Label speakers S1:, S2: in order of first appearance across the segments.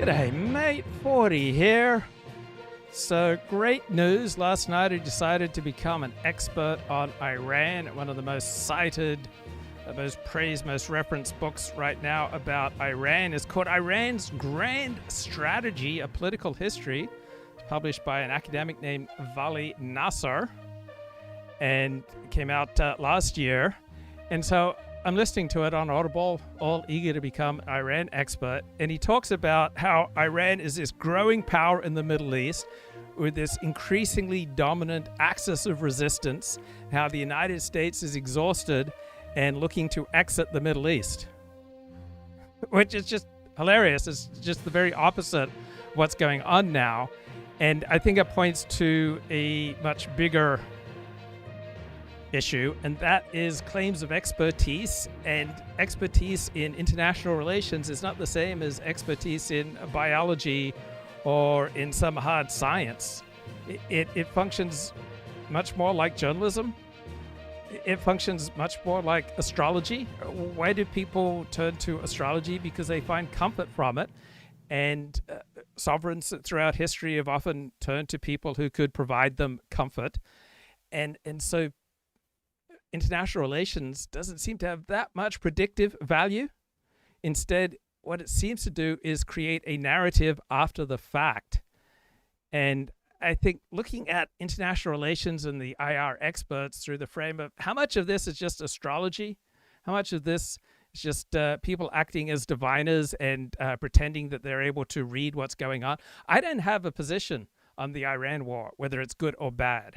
S1: G'day, mate. 40 here. So, great news. Last night I decided to become an expert on Iran, one of the most cited, most praised, most referenced books right now about Iran is called Iran's Grand Strategy, A Political History. It's published by an academic named Vali Nasr, and it came out last year. And so I'm listening to it on Audible, all eager to become an Iran expert. And he talks about how Iran is this growing power in the Middle East with this increasingly dominant axis of resistance, how the United States is exhausted and looking to exit the Middle East, which is just hilarious. It's just the very opposite of what's going on now. And I think it points to a much bigger issue, and that is claims of expertise. And expertise in international relations is not the same as expertise in biology or in some hard science. It functions much more like journalism. It functions much more like astrology. Why do people turn to astrology? Because they find comfort from it. And sovereigns throughout history have often turned to people who could provide them comfort. And so international relations doesn't seem to have that much predictive value. Instead, what it seems to do is create a narrative after the fact. And I think looking at international relations and the IR experts through the frame of how much of this is just astrology, how much of this is just people acting as diviners and pretending that they're able to read what's going on. I don't have a position on the Iran war, whether it's good or bad,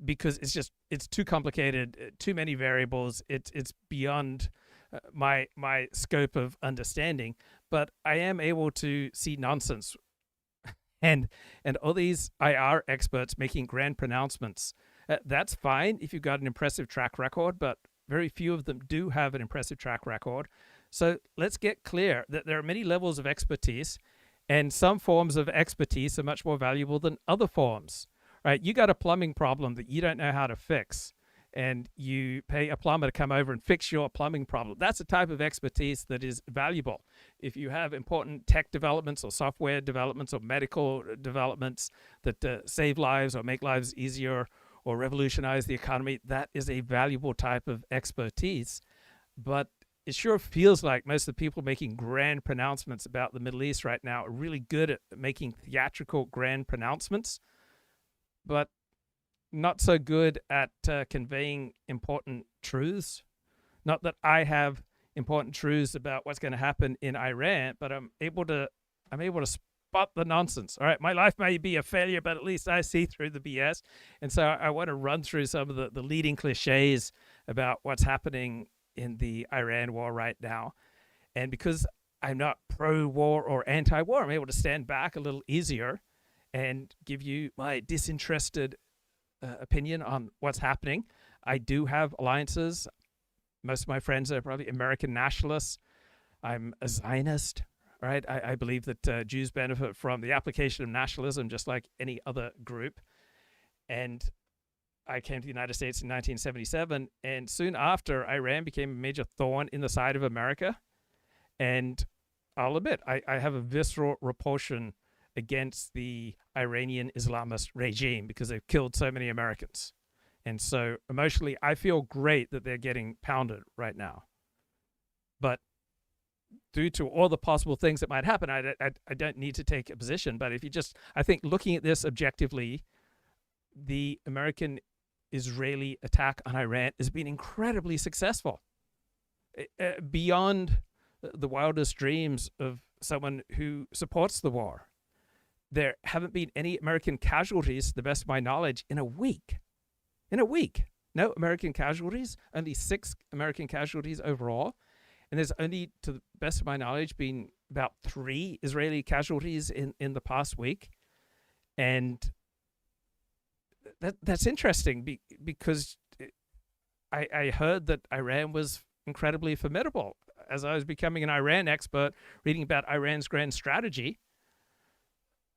S1: because it's too complicated, too many variables. It's beyond my scope of understanding. But I am able to see nonsense, and all these IR experts making grand pronouncements. That's fine if you've got an impressive track record, but very few of them do have an impressive track record. So let's get clear that there are many levels of expertise, and some forms of expertise are much more valuable than other forms. Right, you got a plumbing problem that you don't know how to fix, and you pay a plumber to come over and fix your plumbing problem. That's a type of expertise that is valuable. If you have important tech developments or software developments or medical developments that save lives or make lives easier or revolutionize the economy, that is a valuable type of expertise. But it sure feels like most of the people making grand pronouncements about the Middle East right now are really good at making theatrical grand pronouncements, but not so good at conveying important truths. Not that I have important truths about what's going to happen in Iran, but I'm able to spot the nonsense. All right, my life may be a failure, but at least I see through the BS. And so I want to run through some of the leading cliches about what's happening in the Iran war right now. And because I'm not pro-war or anti-war, I'm able to stand back a little easier and give you my disinterested opinion on what's happening. I do have alliances. Most of my friends are probably American nationalists. I'm a Zionist, right? I believe that Jews benefit from the application of nationalism just like any other group. And I came to the United States in 1977, and soon after, Iran became a major thorn in the side of America. And I'll admit, I have a visceral repulsion against the Iranian Islamist regime because they've killed so many Americans. And so emotionally, I feel great that they're getting pounded right now. But due to all the possible things that might happen, I don't need to take a position. But if you just, I think looking at this objectively, the American-Israeli attack on Iran has been incredibly successful. Beyond the wildest dreams of someone who supports the war. There haven't been any American casualties, to the best of my knowledge, in a week. In a week. No American casualties, only 6 American casualties overall. And there's only, to the best of my knowledge, been about 3 Israeli casualties in the past week. And that's interesting because I heard that Iran was incredibly formidable. As I was becoming an Iran expert, reading about Iran's grand strategy,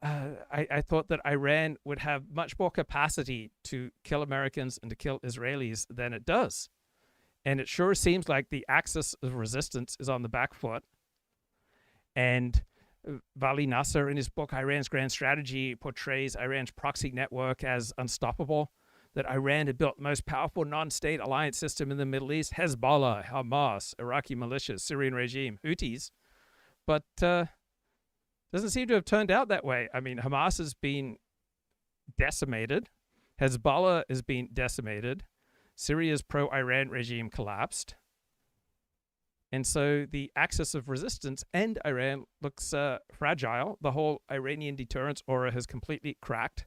S1: I thought that Iran would have much more capacity to kill Americans and to kill Israelis than it does. And it sure seems like the axis of resistance is on the back foot. And Vali Nasr, in his book Iran's Grand Strategy, portrays Iran's proxy network as unstoppable, that Iran had built the most powerful non-state alliance system in the Middle East, Hezbollah, Hamas, Iraqi militias, Syrian regime, Houthis, but doesn't seem to have turned out that way. I mean, Hamas has been decimated, Hezbollah has been decimated, Syria's pro-Iran regime collapsed, and so the axis of resistance and Iran looks fragile. The whole Iranian deterrence aura has completely cracked,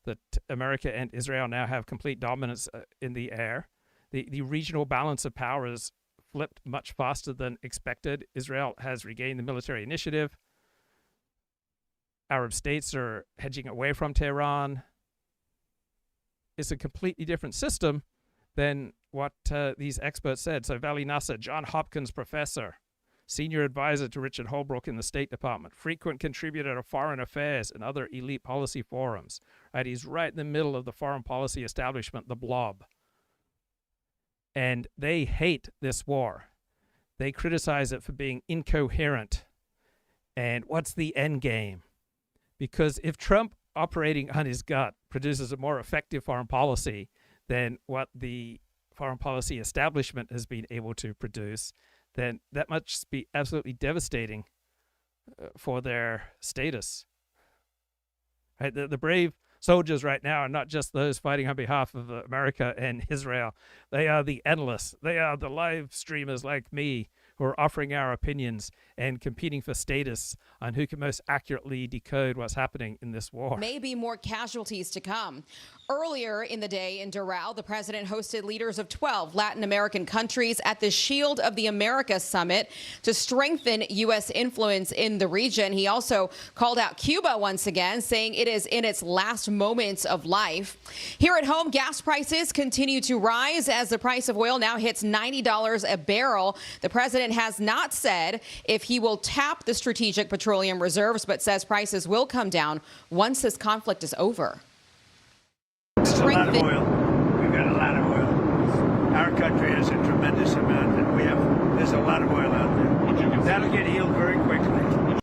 S1: that America and Israel now have complete dominance in the air. The regional balance of power has flipped much faster than expected. Israel has regained the military initiative. Arab states are hedging away from Tehran. It's a completely different system than what these experts said. So Vali Nasr, John Hopkins professor, senior advisor to Richard Holbrooke in the State Department, frequent contributor to foreign affairs and other elite policy forums. Right, he's right in the middle of the foreign policy establishment, the blob. And they hate this war. They criticize it for being incoherent. And what's the end game? Because if Trump operating on his gut produces a more effective foreign policy than what the foreign policy establishment has been able to produce, then that must be absolutely devastating for their status. Right? The brave soldiers right now are not just those fighting on behalf of America and Israel. They are the endless. They are the live streamers like me who are offering our opinions and competing for status on who can most accurately decode what's happening in this war.
S2: Maybe more casualties to come. Earlier in the day in Doral, the president hosted leaders of 12 Latin American countries at the Shield of the Americas summit to strengthen U.S. influence in the region. He also called out Cuba once again, saying it is in its last moments of life. Here at home, gas prices continue to rise as the price of oil now hits $90 a barrel. The president has not said if he will tap the strategic petroleum reserves, but says prices will come down once this conflict is over.
S3: There's a lot of oil. We've got a lot of oil. Our country has a tremendous amount, and there's a lot of oil out there. That'll get healed very quickly.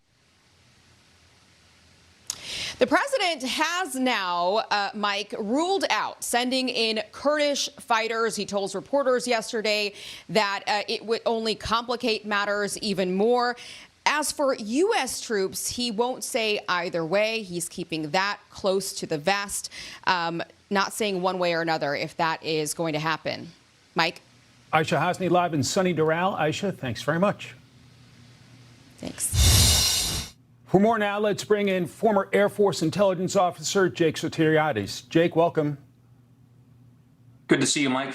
S2: The president has now, Mike, ruled out sending in Kurdish fighters. He told reporters yesterday that it would only complicate matters even more. As for U.S. troops, he won't say either way. He's keeping that close to the vest, not saying one way or another if that is going to happen. Mike?
S4: Aisha Hasni live in sunny Doral. Aisha, thanks very much.
S2: Thanks.
S4: For more now, let's bring in former Air Force intelligence officer Jake Sotiriadis. Jake, welcome.
S5: Good to see you, Mike.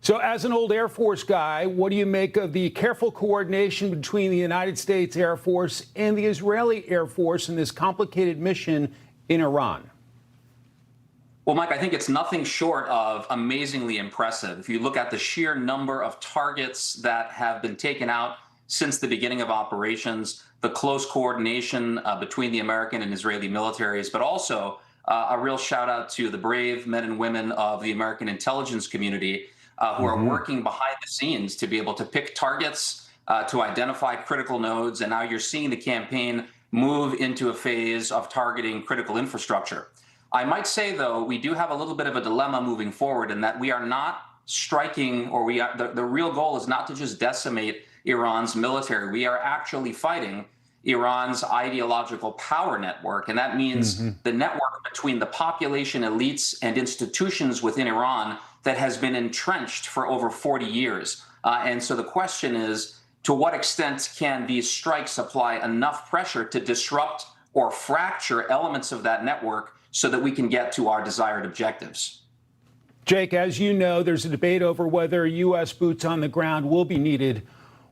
S4: So as an old Air Force guy, what do you make of the careful coordination between the United States Air Force and the Israeli Air Force in this complicated mission in Iran?
S5: Well, Mike, I think it's nothing short of amazingly impressive. If you look at the sheer number of targets that have been taken out since the beginning of operations, the close coordination between the American and Israeli militaries, but also a real shout out to the brave men and women of the American intelligence community who are working behind the scenes to be able to pick targets, to identify critical nodes. And now you're seeing the campaign move into a phase of targeting critical infrastructure. I might say, though, we do have a little bit of a dilemma moving forward in that we are not striking, or the real goal is not to just decimate Iran's military. We are actually fighting Iran's ideological power network. And that means the network between the population elites and institutions within Iran that has been entrenched for over 40 years. And so the question is, to what extent can these strikes apply enough pressure to disrupt or fracture elements of that network so that we can get to our desired objectives?
S4: Jake, as you know, there's a debate over whether U.S. boots on the ground will be needed.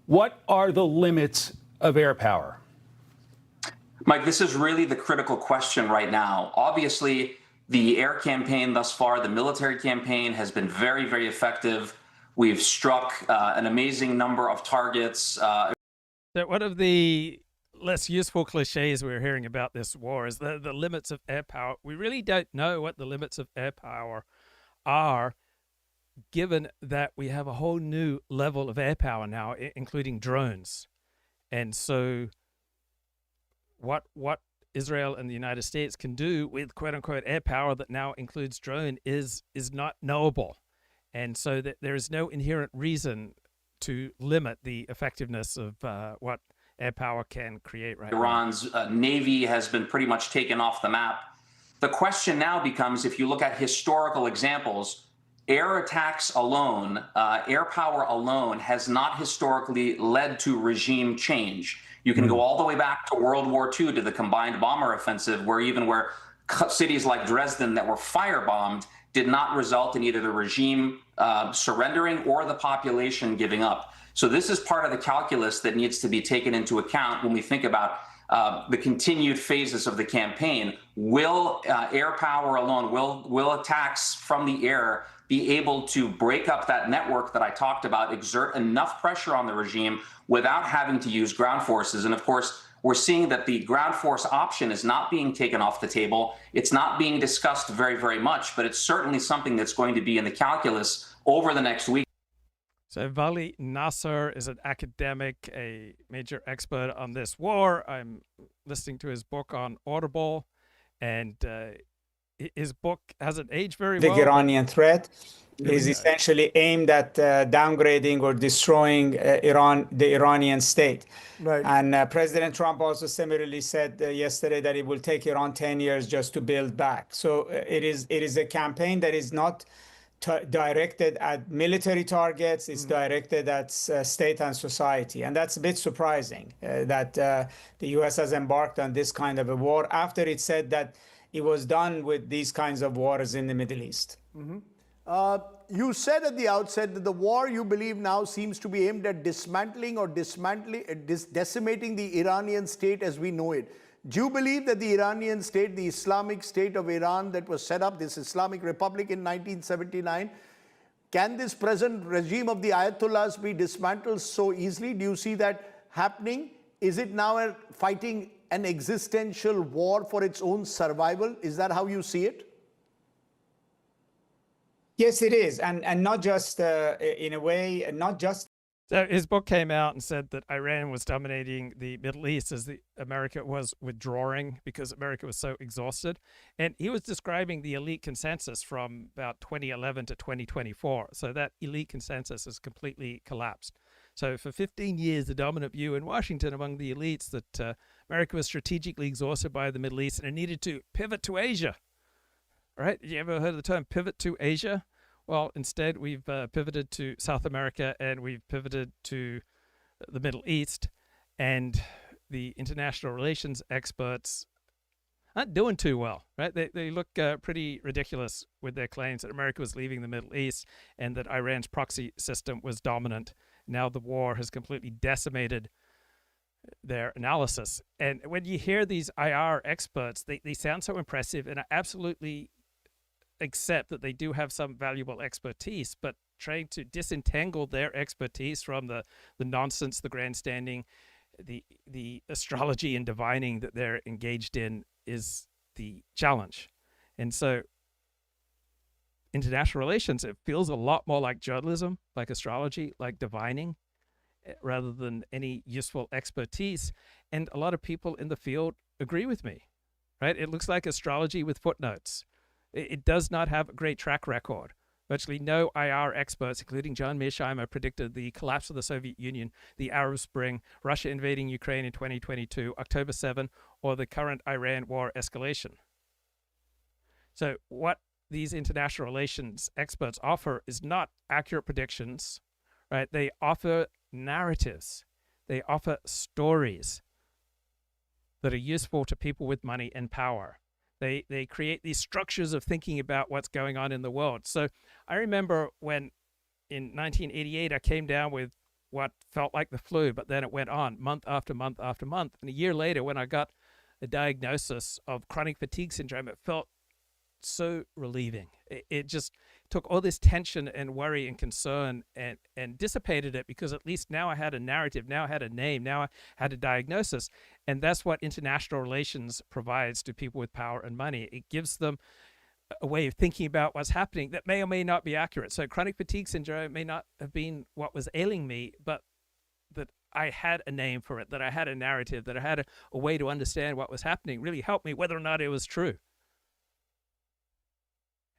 S4: What are the limits of air power?
S5: Mike, this is really the critical question right now. Obviously, the air campaign thus far, the military campaign, has been very, very effective. We've struck an amazing number of targets.
S1: So one of the less useful cliches we're hearing about this war is the limits of air power. We really don't know what the limits of air power are, given that we have a whole new level of air power now, including drones. And so what Israel and the United States can do with quote unquote air power that now includes drone is not knowable. And so that there is no inherent reason to limit the effectiveness of what air power can create right now.
S5: Iran's navy has been pretty much taken off the map. The question now becomes, if you look at historical examples, air attacks alone, air power alone has not historically led to regime change. You can go all the way back to World War II, to the combined bomber offensive, where cities like Dresden that were firebombed did not result in either the regime surrendering or the population giving up. So this is part of the calculus that needs to be taken into account when we think about the continued phases of the campaign. Will air power alone, will attacks from the air be able to break up that network that I talked about, exert enough pressure on the regime without having to use ground forces? And of course, we're seeing that the ground force option is not being taken off the table. It's not being discussed very, very much, but it's certainly something that's going to be in the calculus over the next week.
S1: So Vali Nasr is an academic, a major expert on this war. I'm listening to his book on Audible, and his book hasn't aged very well.
S6: The Iranian threat is essentially aimed at downgrading or destroying the Iranian state.
S7: Right.
S6: And President Trump also similarly said yesterday that it will take Iran 10 years just to build back. So it is a campaign that is not directed at military targets. It's directed at state and society. And that's a bit surprising that the U.S. has embarked on this kind of a war after it said that it was done with these kinds of wars in the Middle East.
S7: You said at the outset that the war, you believe, now seems to be aimed at dismantling or decimating the Iranian state as we know it. Do you believe that the Iranian state, the Islamic State of Iran that was set up, this Islamic Republic in 1979, can this present regime of the Ayatollahs be dismantled so easily? Do you see that happening? Is it now fighting an existential war for its own survival? Is that how you see it?
S6: Yes, it is. And not just in a way, not just.
S1: So his book came out and said that Iran was dominating the Middle East as America was withdrawing because America was so exhausted. And he was describing the elite consensus from about 2011 to 2024. So that elite consensus has completely collapsed. So for 15 years, the dominant view in Washington among the elites that America was strategically exhausted by the Middle East and it needed to pivot to Asia. Right? You ever heard of the term pivot to Asia? Well, instead, we've pivoted to South America and we've pivoted to the Middle East. And the international relations experts aren't doing too well, right? They look pretty ridiculous with their claims that America was leaving the Middle East and that Iran's proxy system was dominant. Now the war has completely decimated their analysis. And when you hear these IR experts, they sound so impressive, and I absolutely accept that they do have some valuable expertise, but trying to disentangle their expertise from the nonsense, the grandstanding, the astrology and divining that they're engaged in is the challenge. And so international relations, it feels a lot more like journalism, like astrology, like divining, rather than any useful expertise. And a lot of people in the field agree with me, right? It looks like astrology with footnotes. It does not have a great track record. Virtually no IR experts, including John Mearsheimer, predicted the collapse of the Soviet Union, the Arab Spring, Russia invading Ukraine in 2022, October 7, or the current Iran war escalation. So what these international relations experts offer is not accurate predictions, right? They offer narratives. They offer stories that are useful to people with money and power. They create these structures of thinking about what's going on in the world. So I remember when in 1988 I came down with what felt like the flu, but then it went on month after month after month. And a year later, when I got a diagnosis of chronic fatigue syndrome, it felt so relieving. It just took all this tension and worry and concern and dissipated it, because at least now I had a narrative, now I had a name, now I had a diagnosis. And that's what international relations provides to people with power and money. It gives them a way of thinking about what's happening that may or may not be accurate. So chronic fatigue syndrome may not have been what was ailing me, but that I had a name for it, that I had a narrative, that I had a way to understand what was happening really helped me, whether or not it was true.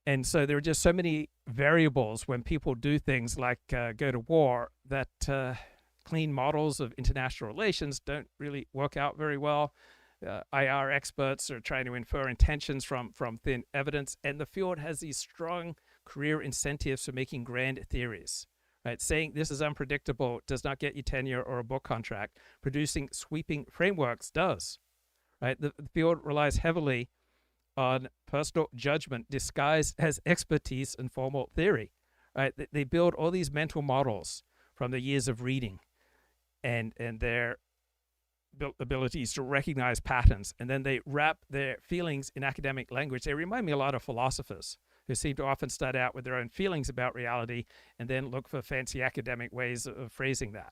S1: And so there are just so many variables when people do things like go to war that clean models of international relations don't really work out very well. IR experts are trying to infer intentions from thin evidence, and the field has these strong career incentives for making grand theories. Right? Saying this is unpredictable does not get you tenure or a book contract. Producing sweeping frameworks does. Right? The field relies heavily on personal judgment disguised as expertise and formal theory. Right? They build all these mental models from their years of reading and their abilities to recognize patterns, and then they wrap their feelings in academic language. They remind me a lot of philosophers who seem to often start out with their own feelings about reality and then look for fancy academic ways of phrasing that.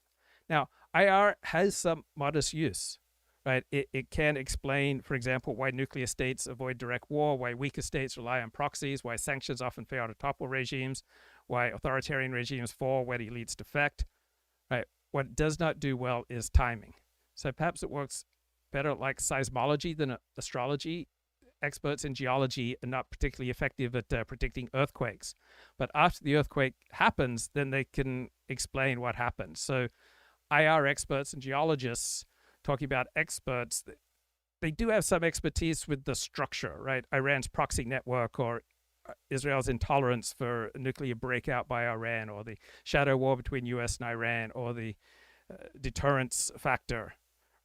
S1: Now, IR has some modest use, right? It can explain, for example, why nuclear states avoid direct war, why weaker states rely on proxies, why sanctions often fail to topple regimes, why authoritarian regimes fall when elites defect, right? What it does not do well is timing. So perhaps it works better like seismology than astrology. Experts in geology are not particularly effective at predicting earthquakes. But after the earthquake happens, then they can explain what happened. So IR experts and geologists, talking about experts, they do have some expertise with the structure, right? Iran's proxy network, or Israel's intolerance for a nuclear breakout by Iran, or the shadow war between US and Iran, or the deterrence factor.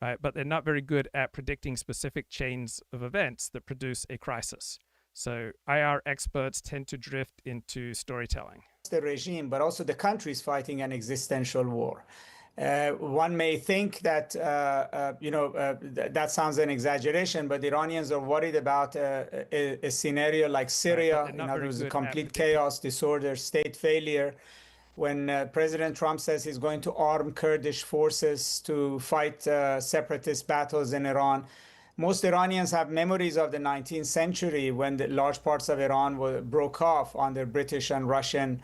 S1: Right, but they're not very good at predicting specific chains of events that produce a crisis. So IR experts tend to drift into storytelling.
S6: The regime, but also the country is fighting an existential war. One may think that, that sounds an exaggeration, but Iranians are worried about a scenario like Syria, in other words, complete chaos, disorder, state failure. When President Trump says he's going to arm Kurdish forces to fight separatist battles in Iran, most Iranians have memories of the 19th century when the large parts of Iran broke off under British and Russian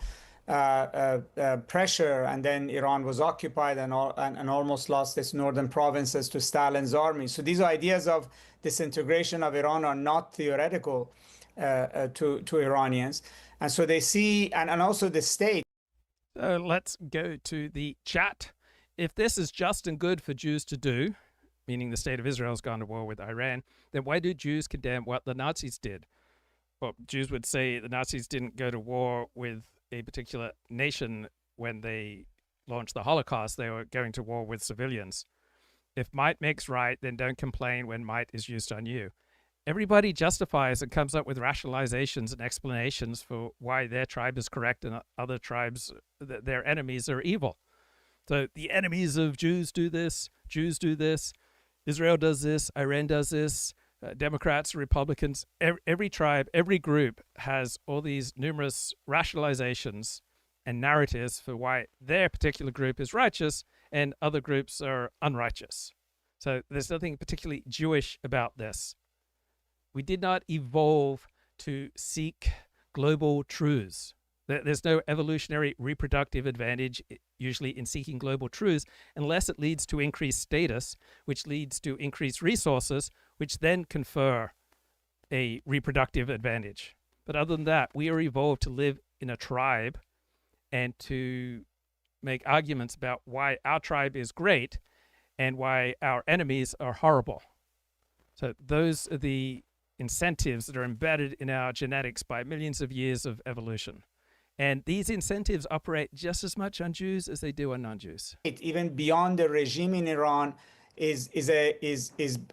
S6: pressure, and then Iran was occupied and almost lost its northern provinces to Stalin's army. So these ideas of disintegration of Iran are not theoretical to Iranians. And so they see, and also the state.
S1: So let's go to the chat. If this is just and good for Jews to do, meaning the state of Israel has gone to war with Iran, then why do Jews condemn what the Nazis did? Well, Jews would say the Nazis didn't go to war with a particular nation when they launched the Holocaust. They were going to war with civilians. If might makes right, then don't complain when might is used on you. Everybody justifies and comes up with rationalizations and explanations for why their tribe is correct and other tribes, their enemies, are evil. So the enemies of Jews do this, Israel does this, Iran does this, Democrats, Republicans, every tribe, every group has all these numerous rationalizations and narratives for why their particular group is righteous and other groups are unrighteous. So there's nothing particularly Jewish about this. We did not evolve to seek global truths. There's no evolutionary reproductive advantage usually in seeking global truths unless it leads to increased status, which leads to increased resources, which then confer a reproductive advantage. But other than that, we are evolved to live in a tribe and to make arguments about why our tribe is great and why our enemies are horrible. So those are the incentives that are embedded in our genetics by millions of years of evolution. And these incentives operate just as much on Jews as they do on non-Jews.
S6: Even beyond the regime in Iran is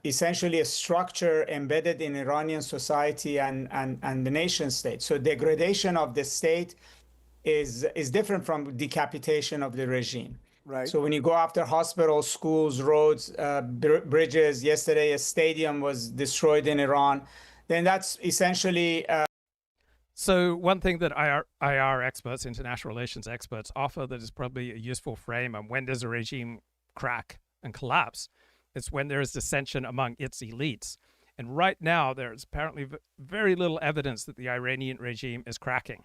S6: essentially a structure embedded in Iranian society and the nation state. So degradation of the state is different from decapitation of the regime.
S7: Right.
S6: So when you go after hospitals, schools, roads, bridges, yesterday a stadium was destroyed in Iran, then that's essentially...
S1: So one thing that IR experts, international relations experts, offer that is probably a useful frame on when does a regime crack and collapse, it's when there is dissension among its elites. And right now, there's apparently very little evidence that the Iranian regime is cracking.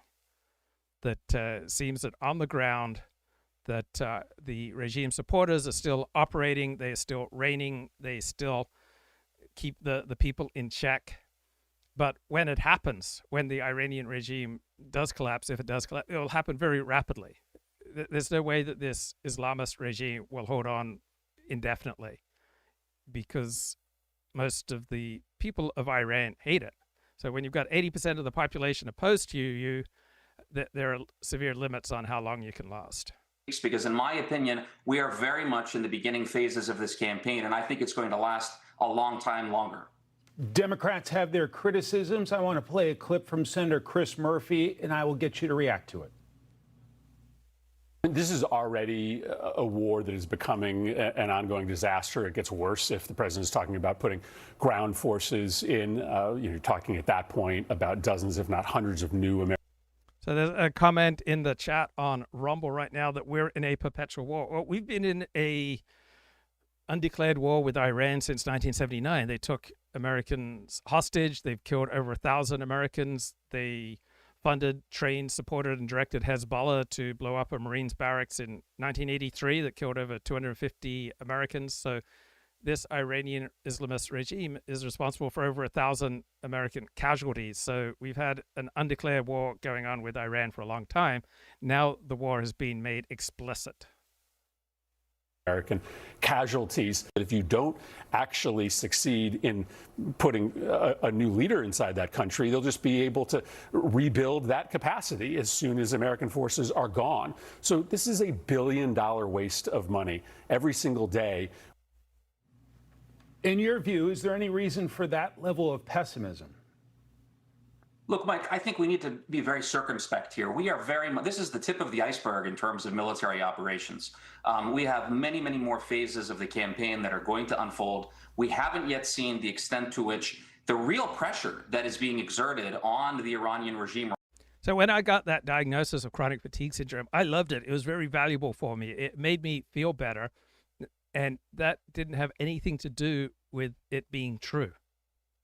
S1: That seems that on the ground, that the regime supporters are still operating, they're still reigning, they still keep the people in check. But when it happens, when the Iranian regime does collapse, if it does collapse, it will happen very rapidly. There's no way that this Islamist regime will hold on indefinitely, because most of the people of Iran hate it. So when you've got 80% of the population opposed to you, there are severe limits on how long you can last.
S5: Because in my opinion, we are very much in the beginning phases of this campaign, and I think it's going to last a long time longer.
S4: Democrats have their criticisms. I want to play a clip from Senator Chris Murphy, and I will get you to react to it.
S8: This is already a war that is becoming an ongoing disaster. It gets worse if the president is talking about putting ground forces in. You're talking at that point about dozens, if not hundreds, of new American.
S1: So there's a comment in the chat on Rumble right now that we're in a perpetual war. Well, we've been in a undeclared war with Iran since 1979. They took Americans hostage. They've killed over 1,000 Americans. They funded, trained, supported, and directed Hezbollah to blow up a Marines barracks in 1983 that killed over 250 Americans. So this Iranian Islamist regime is responsible for over 1,000 American casualties. So we've had an undeclared war going on with Iran for a long time. Now the war has been made explicit.
S8: American casualties. If you don't actually succeed in putting a new leader inside that country, they'll just be able to rebuild that capacity as soon as American forces are gone. So this is a $1 billion waste of money every single day.
S4: In your view, is there any reason for that level of pessimism?
S5: Look, Mike, I think we need to be very circumspect here. We are very much, this is the tip of the iceberg in terms of military operations. We have many, many more phases of the campaign that are going to unfold. We haven't yet seen the extent to which the real pressure that is being exerted on the Iranian regime.
S1: So when I got that diagnosis of chronic fatigue syndrome, I loved it. It was very valuable for me. It made me feel better. And that didn't have anything to do with it being true.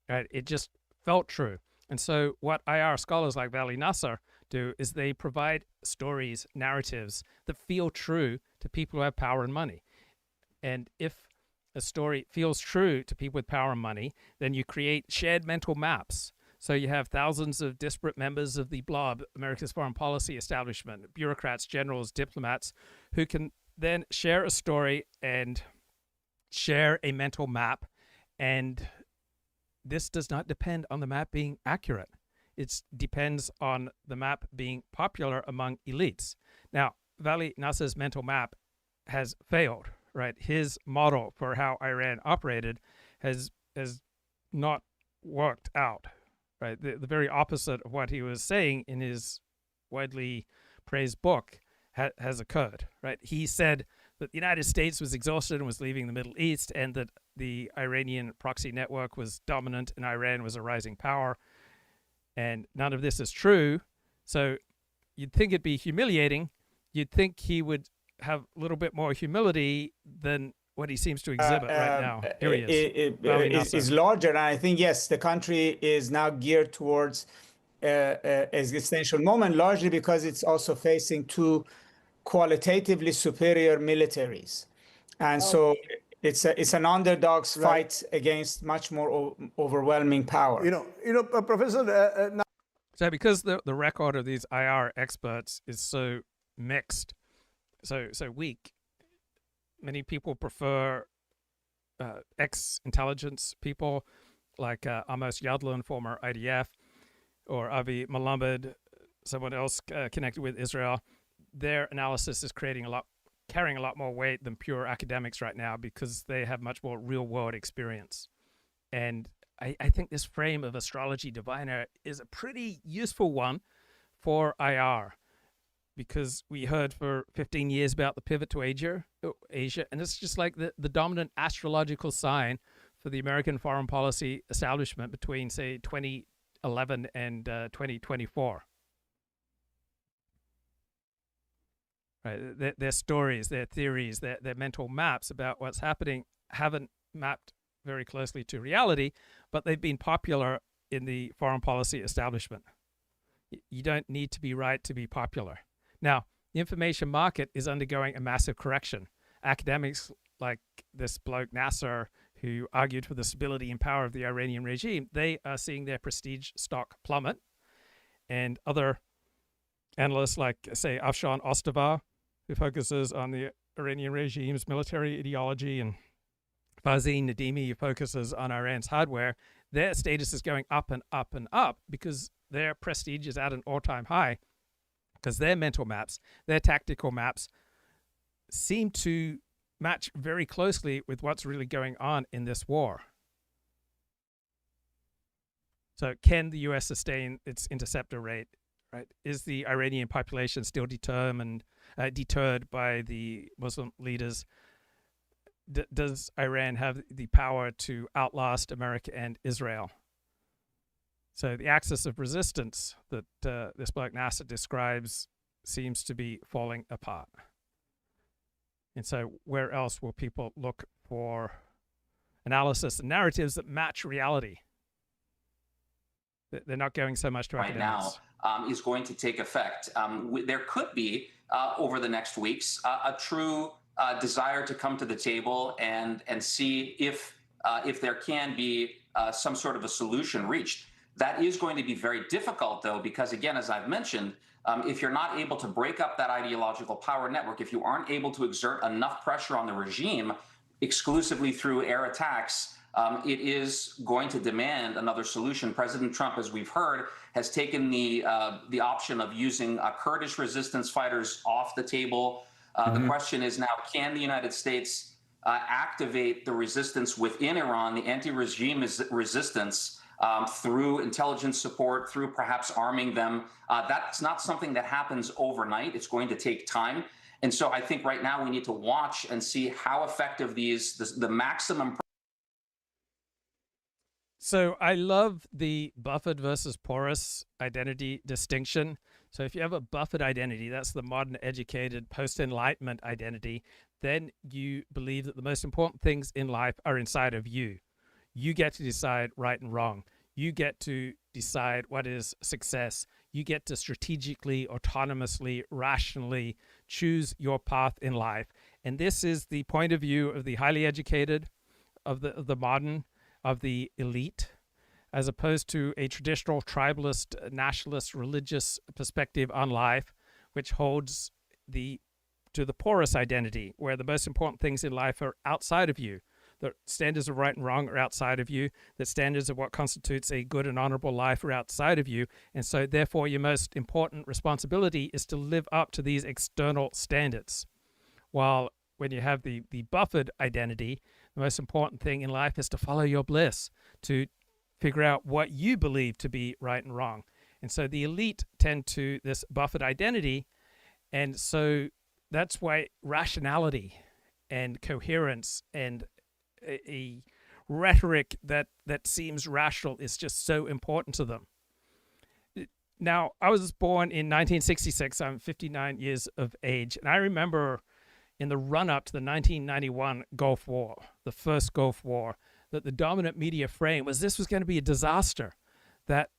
S1: Right? It just felt true. And so what IR scholars like Vali Nasr do is they provide stories, narratives that feel true to people who have power and money. And if a story feels true to people with power and money, then you create shared mental maps. So you have thousands of disparate members of the blob, America's foreign policy establishment, bureaucrats, generals, diplomats, who can then share a story and share a mental map. And this does not depend on the map being accurate. It depends on the map being popular among elites. Now, Vali Nasr's mental map has failed, right? His model for how Iran operated has not worked out, right? The very opposite of what he was saying in his widely praised book has occurred, right? He said that the United States was exhausted and was leaving the Middle East, and that the Iranian proxy network was dominant and Iran was a rising power. And none of this is true. So you'd think it'd be humiliating. You'd think he would have a little bit more humility than what he seems to exhibit right now. Here he is.
S6: Is larger. And I think, yes, the country is now geared towards existential moment, largely because it's also facing two qualitatively superior militaries. And so it's an underdog's fight against much more overwhelming power.
S7: Professor.
S1: So because the record of these IR experts is so mixed, so weak, many people prefer ex-intelligence people like Amos Yadlin, former IDF, or Avi Malamed, someone else connected with Israel. Their analysis is carrying a lot more weight than pure academics right now, because they have much more real-world experience. And I think this frame of astrology diviner is a pretty useful one for IR, because we heard for 15 years about the pivot to Asia, and it's just like the dominant astrological sign for the American foreign policy establishment between, say, 2011 and 2024. Right, their stories, their theories, their mental maps about what's happening haven't mapped very closely to reality, but they've been popular in the foreign policy establishment. You don't need to be right to be popular. Now, the information market is undergoing a massive correction. Academics like this bloke Nasr, who argued for the stability and power of the Iranian regime, they are seeing their prestige stock plummet. And other analysts like, say, Afshan Ostavar, who focuses on the Iranian regime's military ideology, and Fazeen Nadimi, who focuses on Iran's hardware, their status is going up and up and up because their prestige is at an all-time high, because their mental maps, their tactical maps seem to match very closely with what's really going on in this war. So can the U.S. sustain its interceptor rate? Right? Is the Iranian population still deterred by the Muslim leaders? Does Iran have the power to outlast America and Israel? So the axis of resistance that this bloke Nasr describes seems to be falling apart. And so where else will people look for analysis and narratives that match reality? They're not going so much to
S5: right
S1: academics.
S5: Now is going to take effect. There could be, over the next weeks, a true desire to come to the table and see if there can be some sort of a solution reached. That is going to be very difficult, though, because, again, as I've mentioned, if you're not able to break up that ideological power network, if you aren't able to exert enough pressure on the regime exclusively through air attacks, it is going to demand another solution. President Trump, as we've heard, has taken the option of using Kurdish resistance fighters off the table. The question is now, can the United States activate the resistance within Iran, the anti-regime resistance, through intelligence support, through perhaps arming them? That's not something that happens overnight. It's going to take time. And so I think right now we need to watch and see how effective the maximum.
S1: So I love the buffered versus porous identity distinction. So if you have a buffered identity, that's the modern educated post-enlightenment identity, then you believe that the most important things in life are inside of you. You get to decide right and wrong. You get to decide what is success. You get to strategically, autonomously, rationally choose your path in life. And this is the point of view of the highly educated, of the modern, of the elite, as opposed to a traditional tribalist, nationalist, religious perspective on life, which holds to the porous identity, where the most important things in life are outside of you. The standards of right and wrong are outside of you. The standards of what constitutes a good and honorable life are outside of you. And so therefore your most important responsibility is to live up to these external standards. While when you have the buffered identity, the most important thing in life is to follow your bliss, to figure out what you believe to be right and wrong. And so the elite tend to this buffered identity. And so that's why rationality and coherence and a rhetoric that seems rational is just so important to them. Now, I was born in 1966. I'm 59 years of age. And I remember in the run-up to the 1991 Gulf War, the first Gulf War, that the dominant media frame was this was going to be a disaster, that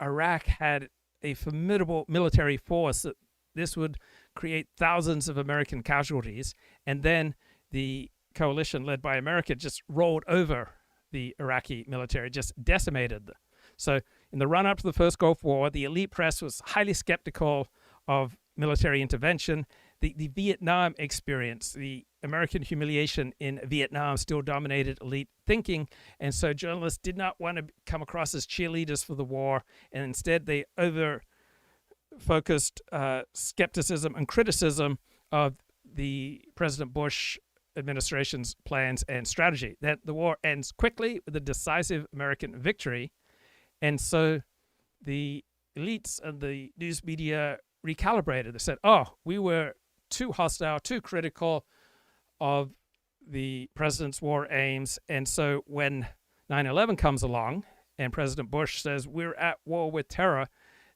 S1: Iraq had a formidable military force, that this would create thousands of American casualties, and then the coalition led by America just rolled over the Iraqi military, just decimated them. So in the run-up to the first Gulf War, the elite press was highly skeptical of military intervention. The Vietnam experience, the American humiliation in Vietnam still dominated elite thinking, and so journalists did not want to come across as cheerleaders for the war, and instead they over-focused skepticism and criticism of the President Bush administration's plans and strategy, that the war ends quickly with a decisive American victory. And so the elites and the news media recalibrated. They said, oh, we were too hostile, too critical of the president's war aims. And so when 9/11 comes along and President Bush says we're at war with terror,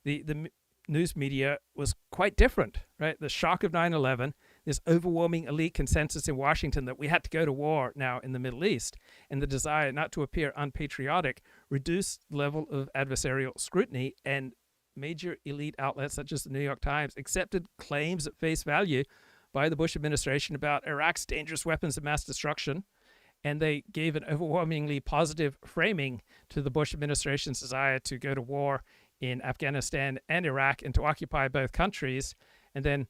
S1: the news media was quite different, right? The shock of 9/11, this overwhelming elite consensus in Washington that we had to go to war now in the Middle East, and the desire not to appear unpatriotic reduced the level of adversarial scrutiny, and major elite outlets such as the New York Times accepted claims at face value by the Bush administration about Iraq's dangerous weapons of mass destruction, and they gave an overwhelmingly positive framing to the Bush administration's desire to go to war in Afghanistan and Iraq and to occupy both countries. And then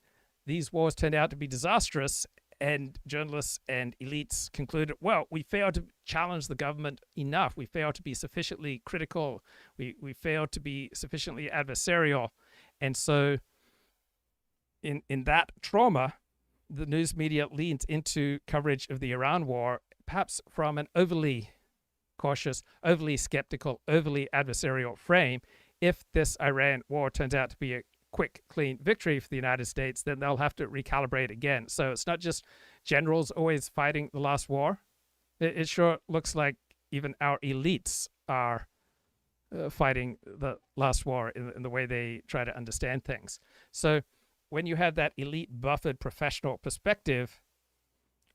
S1: these wars turned out to be disastrous, and journalists and elites concluded, well, we failed to challenge the government enough. We failed to be sufficiently critical. We failed to be sufficiently adversarial. And so in that trauma, the news media leans into coverage of the Iran war, perhaps from an overly cautious, overly skeptical, overly adversarial frame. If this Iran war turns out to be a quick, clean victory for the United States, then they'll have to recalibrate again. So it's not just generals always fighting the last war. It sure looks like even our elites are fighting the last war in the way they try to understand things. So when you have that elite buffered professional perspective,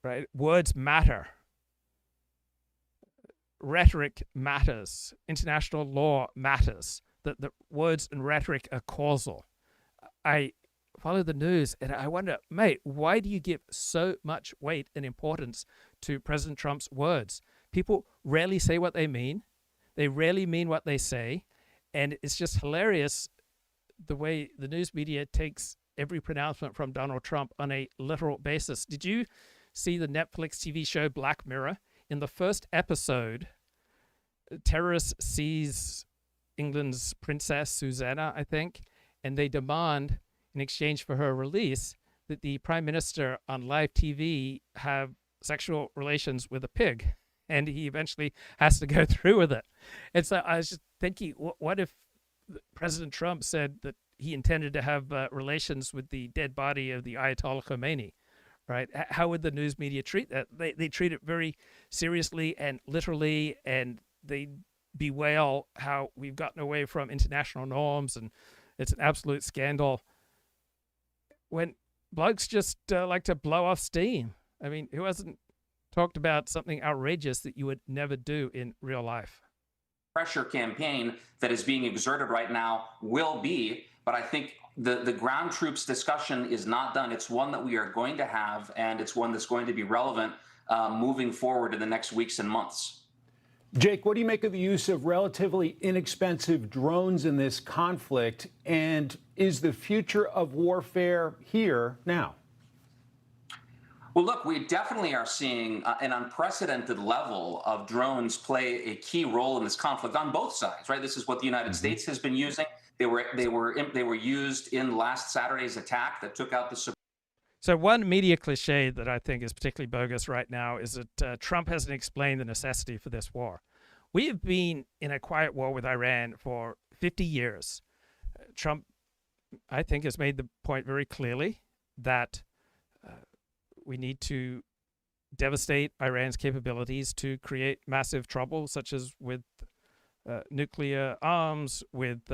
S1: right, words matter. Rhetoric matters. International law matters. The words and rhetoric are causal. I follow the news and I wonder, mate, why do you give so much weight and importance to President Trump's words? People rarely say what they mean. They rarely mean what they say. And it's just hilarious the way the news media takes every pronouncement from Donald Trump on a literal basis. Did you see the Netflix TV show Black Mirror? In the first episode, terrorists seize England's princess, Suzanne, I think, and they demand, in exchange for her release, that the prime minister on live TV have sexual relations with a pig. And he eventually has to go through with it. And so I was just thinking, what if President Trump said that he intended to have relations with the dead body of the Ayatollah Khomeini, right? How would the news media treat that? They treat it very seriously and literally, and they bewail how we've gotten away from international norms and it's an absolute scandal. When blokes just like to blow off steam. I mean, who hasn't talked about something outrageous that you would never do in real life?
S5: Pressure campaign that is being exerted right now will be, but I think the ground troops discussion is not done. It's one that we are going to have, and it's one that's going to be relevant moving forward in the next weeks and months.
S4: Jake, what do you make of the use of relatively inexpensive drones in this conflict? And is the future of warfare here now?
S5: Well, look, we definitely are seeing an unprecedented level of drones play a key role in this conflict on both sides, right? This is what the United States has been using. They were used in last Saturday's attack that took out the.
S1: So one media cliche that I think is particularly bogus right now is that Trump hasn't explained the necessity for this war. We have been in a quiet war with Iran for 50 years. Trump, I think, has made the point very clearly that we need to devastate Iran's capabilities to create massive trouble, such as with nuclear arms, with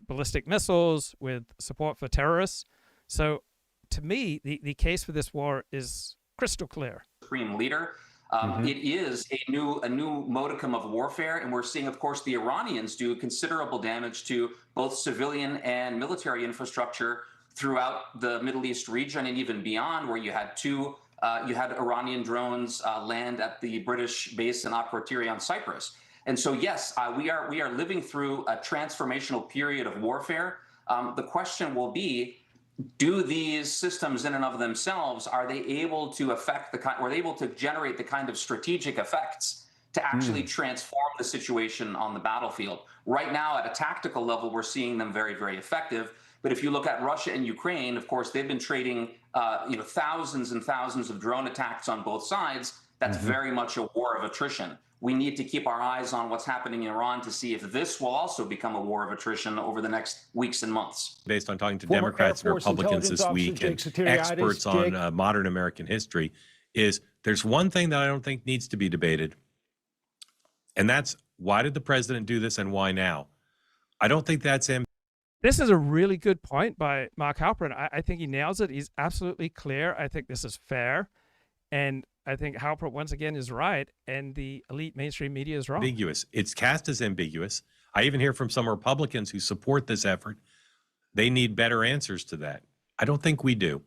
S1: ballistic missiles, with support for terrorists. So to me, the case for this war is crystal clear.
S5: Supreme leader. It is a new modicum of warfare, and we're seeing, of course, the Iranians do considerable damage to both civilian and military infrastructure throughout the Middle East region and even beyond, where you had Iranian drones land at the British base in Akrotiri on Cyprus. And so, yes, we are living through a transformational period of warfare. The question will be, do these systems in and of themselves, are they able to generate the kind of strategic effects to actually transform the situation on the battlefield? Right now, at a tactical level, we're seeing them very, very effective. But if you look at Russia and Ukraine, of course, they've been trading thousands and thousands of drone attacks on both sides. That's very much a war of attrition. We need to keep our eyes on what's happening in Iran to see if this will also become a war of attrition over the next weeks and months.
S9: Based on talking to Democrats and Republicans this week and experts on modern American history, is there's one thing that I don't think needs to be debated, and that's why did the president do this and why now? I don't think that's
S1: This is a really good point by Mark Halperin. I think he nails it. He's absolutely clear. I think this is fair. And I think Halperin, once again, is right. And the elite mainstream media is wrong.
S9: Ambiguous. It's cast as ambiguous. I even hear from some Republicans who support this effort. They need better answers to that. I don't think we do.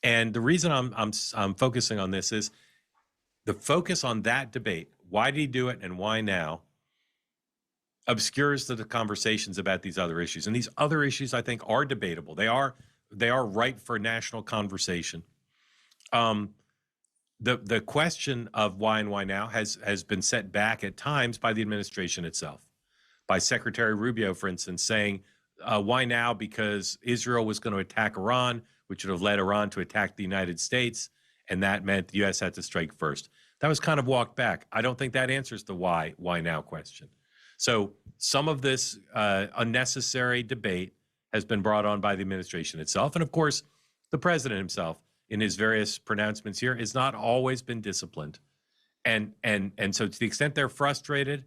S9: And the reason I'm focusing on this is the focus on that debate. Why did he do it and why now? Obscures the conversations about these other issues. And these other issues, I think, are debatable. They are ripe for national conversation. The question of why and why now has been set back at times by the administration itself. By Secretary Rubio, for instance, saying, why now? Because Israel was going to attack Iran, which would have led Iran to attack the United States, and that meant the U.S. had to strike first. That was kind of walked back. I don't think that answers the why now question. So some of this unnecessary debate has been brought on by the administration itself. And of course, the president himself, in his various pronouncements here, has not always been disciplined. And so to the extent they're frustrated,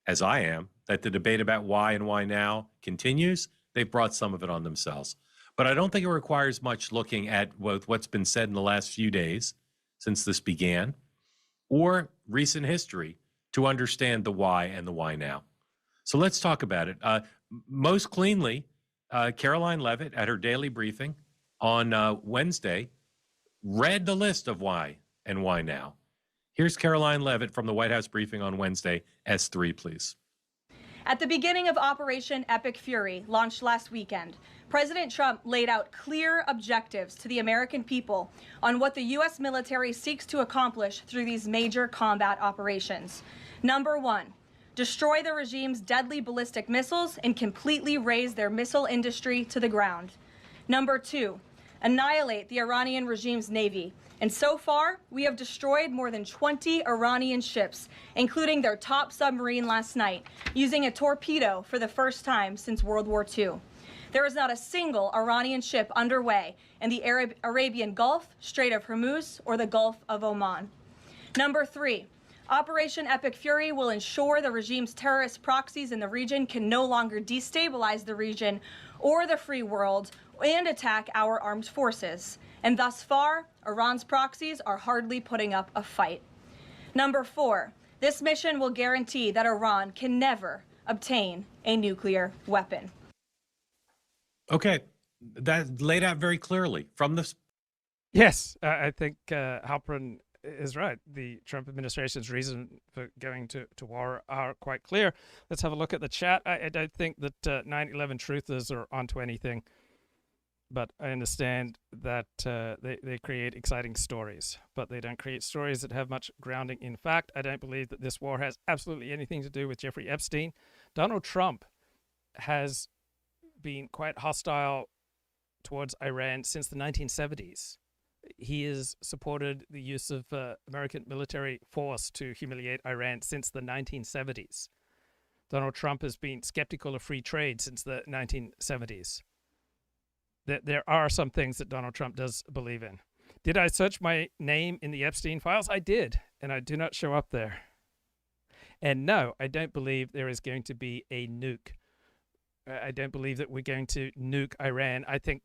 S9: as I am, that the debate about why and why now continues, they've brought some of it on themselves. But I don't think it requires much looking at what's been said in the last few days since this began, or recent history, to understand the why and the why now. So let's talk about it. Most cleanly, Caroline Leavitt at her daily briefing on Wednesday read the list of why and why now. Here's Caroline Leavitt from the White House briefing on Wednesday. S3, please.
S10: At the beginning of Operation Epic Fury, launched last weekend, President Trump laid out clear objectives to the American people on what the U.S. military seeks to accomplish through these major combat operations. Number one, destroy the regime's deadly ballistic missiles and completely raze their missile industry to the ground. Number two, annihilate the Iranian regime's navy. And so far, we have destroyed more than 20 Iranian ships, including their top submarine last night, using a torpedo for the first time since World War II. There is not a single Iranian ship underway in the Arabian Gulf, Strait of Hormuz, or the Gulf of Oman. Number three, Operation Epic Fury will ensure the regime's terrorist proxies in the region can no longer destabilize the region or the free world and attack our armed forces. And thus far, Iran's proxies are hardly putting up a fight. Number four, this mission will guarantee that Iran can never obtain a nuclear weapon.
S9: Okay, that laid out very clearly from the...
S1: Yes, I think Halperin is right. The Trump administration's reason for going to war are quite clear. Let's have a look at the chat. I don't think that 9/11 truthers are onto anything, but I understand that they create exciting stories, but they don't create stories that have much grounding in fact. I don't believe that this war has absolutely anything to do with Jeffrey Epstein. Donald Trump has been quite hostile towards Iran since the 1970s. He has supported the use of American military force to humiliate Iran since the 1970s. Donald Trump has been skeptical of free trade since the 1970s. There are some things that Donald Trump does believe in. Did I search my name in the Epstein files? I did, and I do not show up there. And no, I don't believe there is going to be a nuke. I don't believe that we're going to nuke Iran. I think,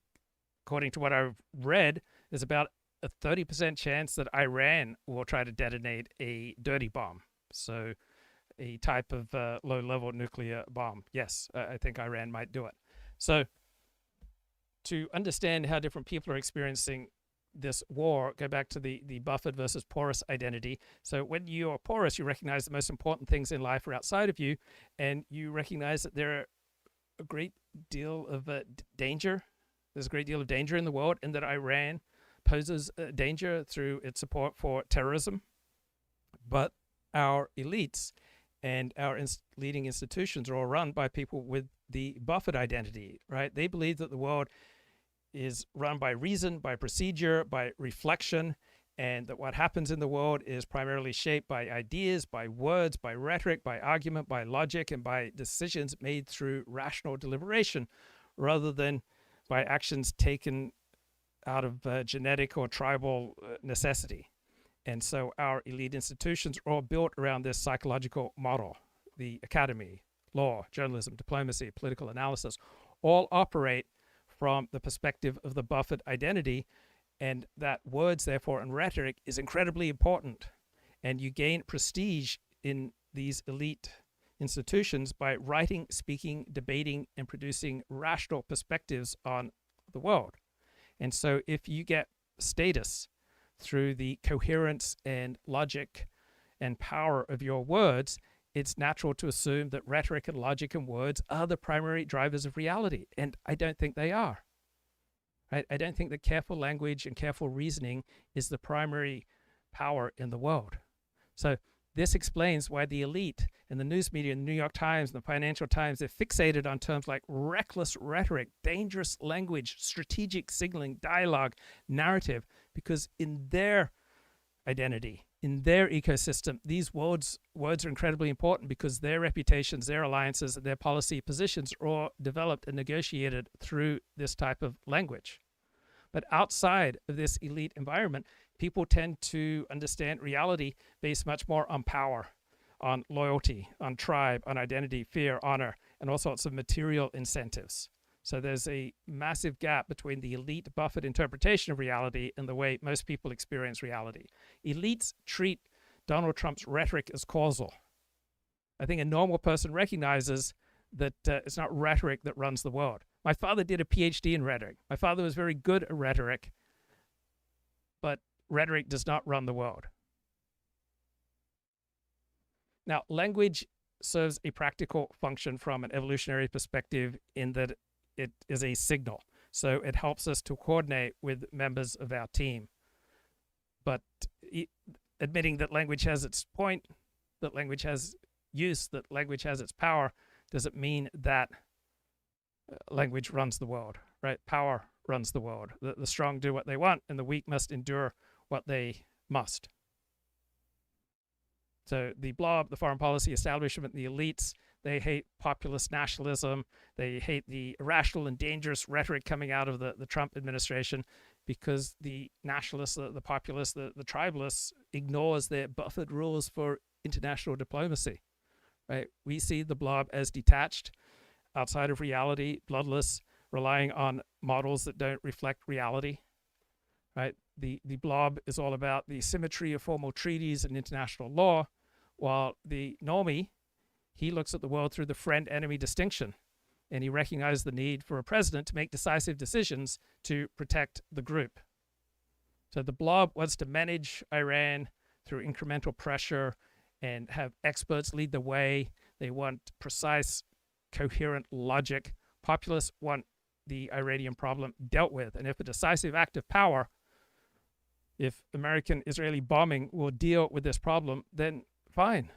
S1: according to what I've read, there's about a 30% chance that Iran will try to detonate a dirty bomb. So a type of low-level nuclear bomb. Yes, I think Iran might do it. So to understand how different people are experiencing this war, go back to the buffered versus porous identity. So when you're porous, you recognize the most important things in life are outside of you, and you recognize that there are a great deal of danger. There's a great deal of danger in the world, and that Iran poses danger through its support for terrorism. But our elites and our leading institutions are all run by people with the buffered identity, right? They believe that the world is run by reason, by procedure, by reflection, and that what happens in the world is primarily shaped by ideas, by words, by rhetoric, by argument, by logic, and by decisions made through rational deliberation, rather than by actions taken out of genetic or tribal necessity. And so our elite institutions are all built around this psychological model. The academy, law, journalism, diplomacy, political analysis, all operate from the perspective of the buffered identity, and that words, therefore, and rhetoric is incredibly important. And you gain prestige in these elite institutions by writing, speaking, debating, and producing rational perspectives on the world. And so if you get status through the coherence and logic and power of your words, it's natural to assume that rhetoric and logic and words are the primary drivers of reality. And I don't think they are. Right? I don't think that careful language and careful reasoning is the primary power in the world. So this explains why the elite and the news media, and the New York Times and the Financial Times, they're fixated on terms like reckless rhetoric, dangerous language, strategic signaling, dialogue, narrative, because in their identity, in their ecosystem, these words are incredibly important because their reputations, their alliances, their policy positions are all developed and negotiated through this type of language. But outside of this elite environment, people tend to understand reality based much more on power, on loyalty, on tribe, on identity, fear, honor, and all sorts of material incentives. So there's a massive gap between the elite Buffett interpretation of reality and the way most people experience reality. Elites treat Donald Trump's rhetoric as causal. I think a normal person recognizes that it's not rhetoric that runs the world. My father did a PhD in rhetoric. My father was very good at rhetoric, but rhetoric does not run the world. Now, language serves a practical function from an evolutionary perspective in that it is a signal. So it helps us to coordinate with members of our team. But admitting that language has its point, that language has use, that language has its power, doesn't mean that language runs the world, right? Power runs the world. The strong do what they want, and the weak must endure what they must. So the blob, the foreign policy establishment, the elites, they hate populist nationalism. They hate the irrational and dangerous rhetoric coming out of the Trump administration because the nationalists, the populists, the tribalists ignores their Buffett rules for international diplomacy. Right? We see the blob as detached, outside of reality, bloodless, relying on models that don't reflect reality. Right? The blob is all about the symmetry of formal treaties and international law, while the normie, he looks at the world through the friend-enemy distinction, and he recognizes the need for a president to make decisive decisions to protect the group. So the blob wants to manage Iran through incremental pressure and have experts lead the way. They want precise, coherent logic. Populists want the Iranian problem dealt with, and if a decisive act of power, if American-Israeli bombing will deal with this problem, then fine.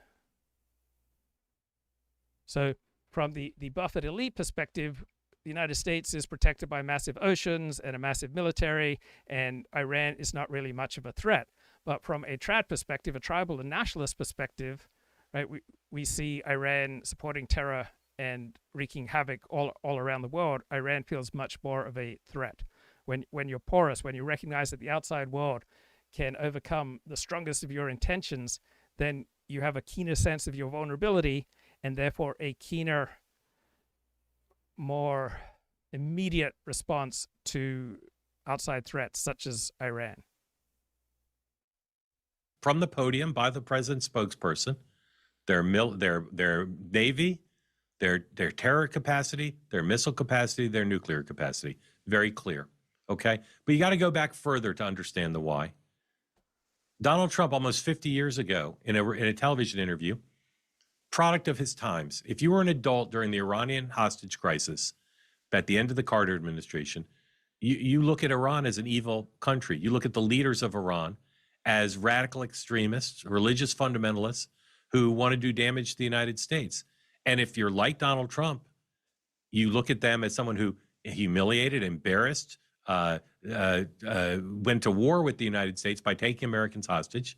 S1: So from the Buffett elite perspective, the United States is protected by massive oceans and a massive military, and Iran is not really much of a threat. But from a trad perspective, a tribal and nationalist perspective, right, we see Iran supporting terror and wreaking havoc all around the world. Iran feels much more of a threat. When you're porous, when you recognize that the outside world can overcome the strongest of your intentions, then you have a keener sense of your vulnerability, and therefore a keener, more immediate response to outside threats such as Iran.
S9: From the podium by the president's spokesperson, their Navy, their terror capacity, their missile capacity, their nuclear capacity. Very clear, okay? But you got to go back further to understand the why. Donald Trump, almost 50 years ago, in a television interview, product of his times. If you were an adult during the Iranian hostage crisis at the end of the Carter administration, you look at Iran as an evil country. You look at the leaders of Iran as radical extremists, religious fundamentalists who want to do damage to the United States. And if you're like Donald Trump, you look at them as someone who humiliated, embarrassed, went to war with the United States by taking Americans hostage,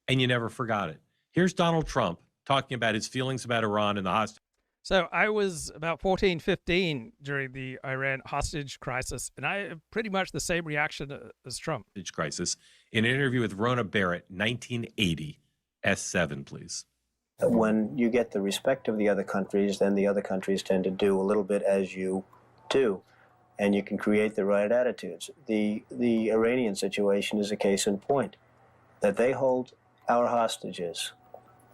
S9: and you never forgot it. Here's Donald Trump talking about his feelings about Iran and the hostage.
S1: So I was about 14, 15 during the Iran hostage crisis, and I have pretty much the same reaction as Trump.
S9: Crisis in an interview with Rona Barrett, 1980, S7, please.
S11: When you get the respect of the other countries, then the other countries tend to do a little bit as you do, and you can create the right attitudes. The Iranian situation is a case in point. That they hold our hostages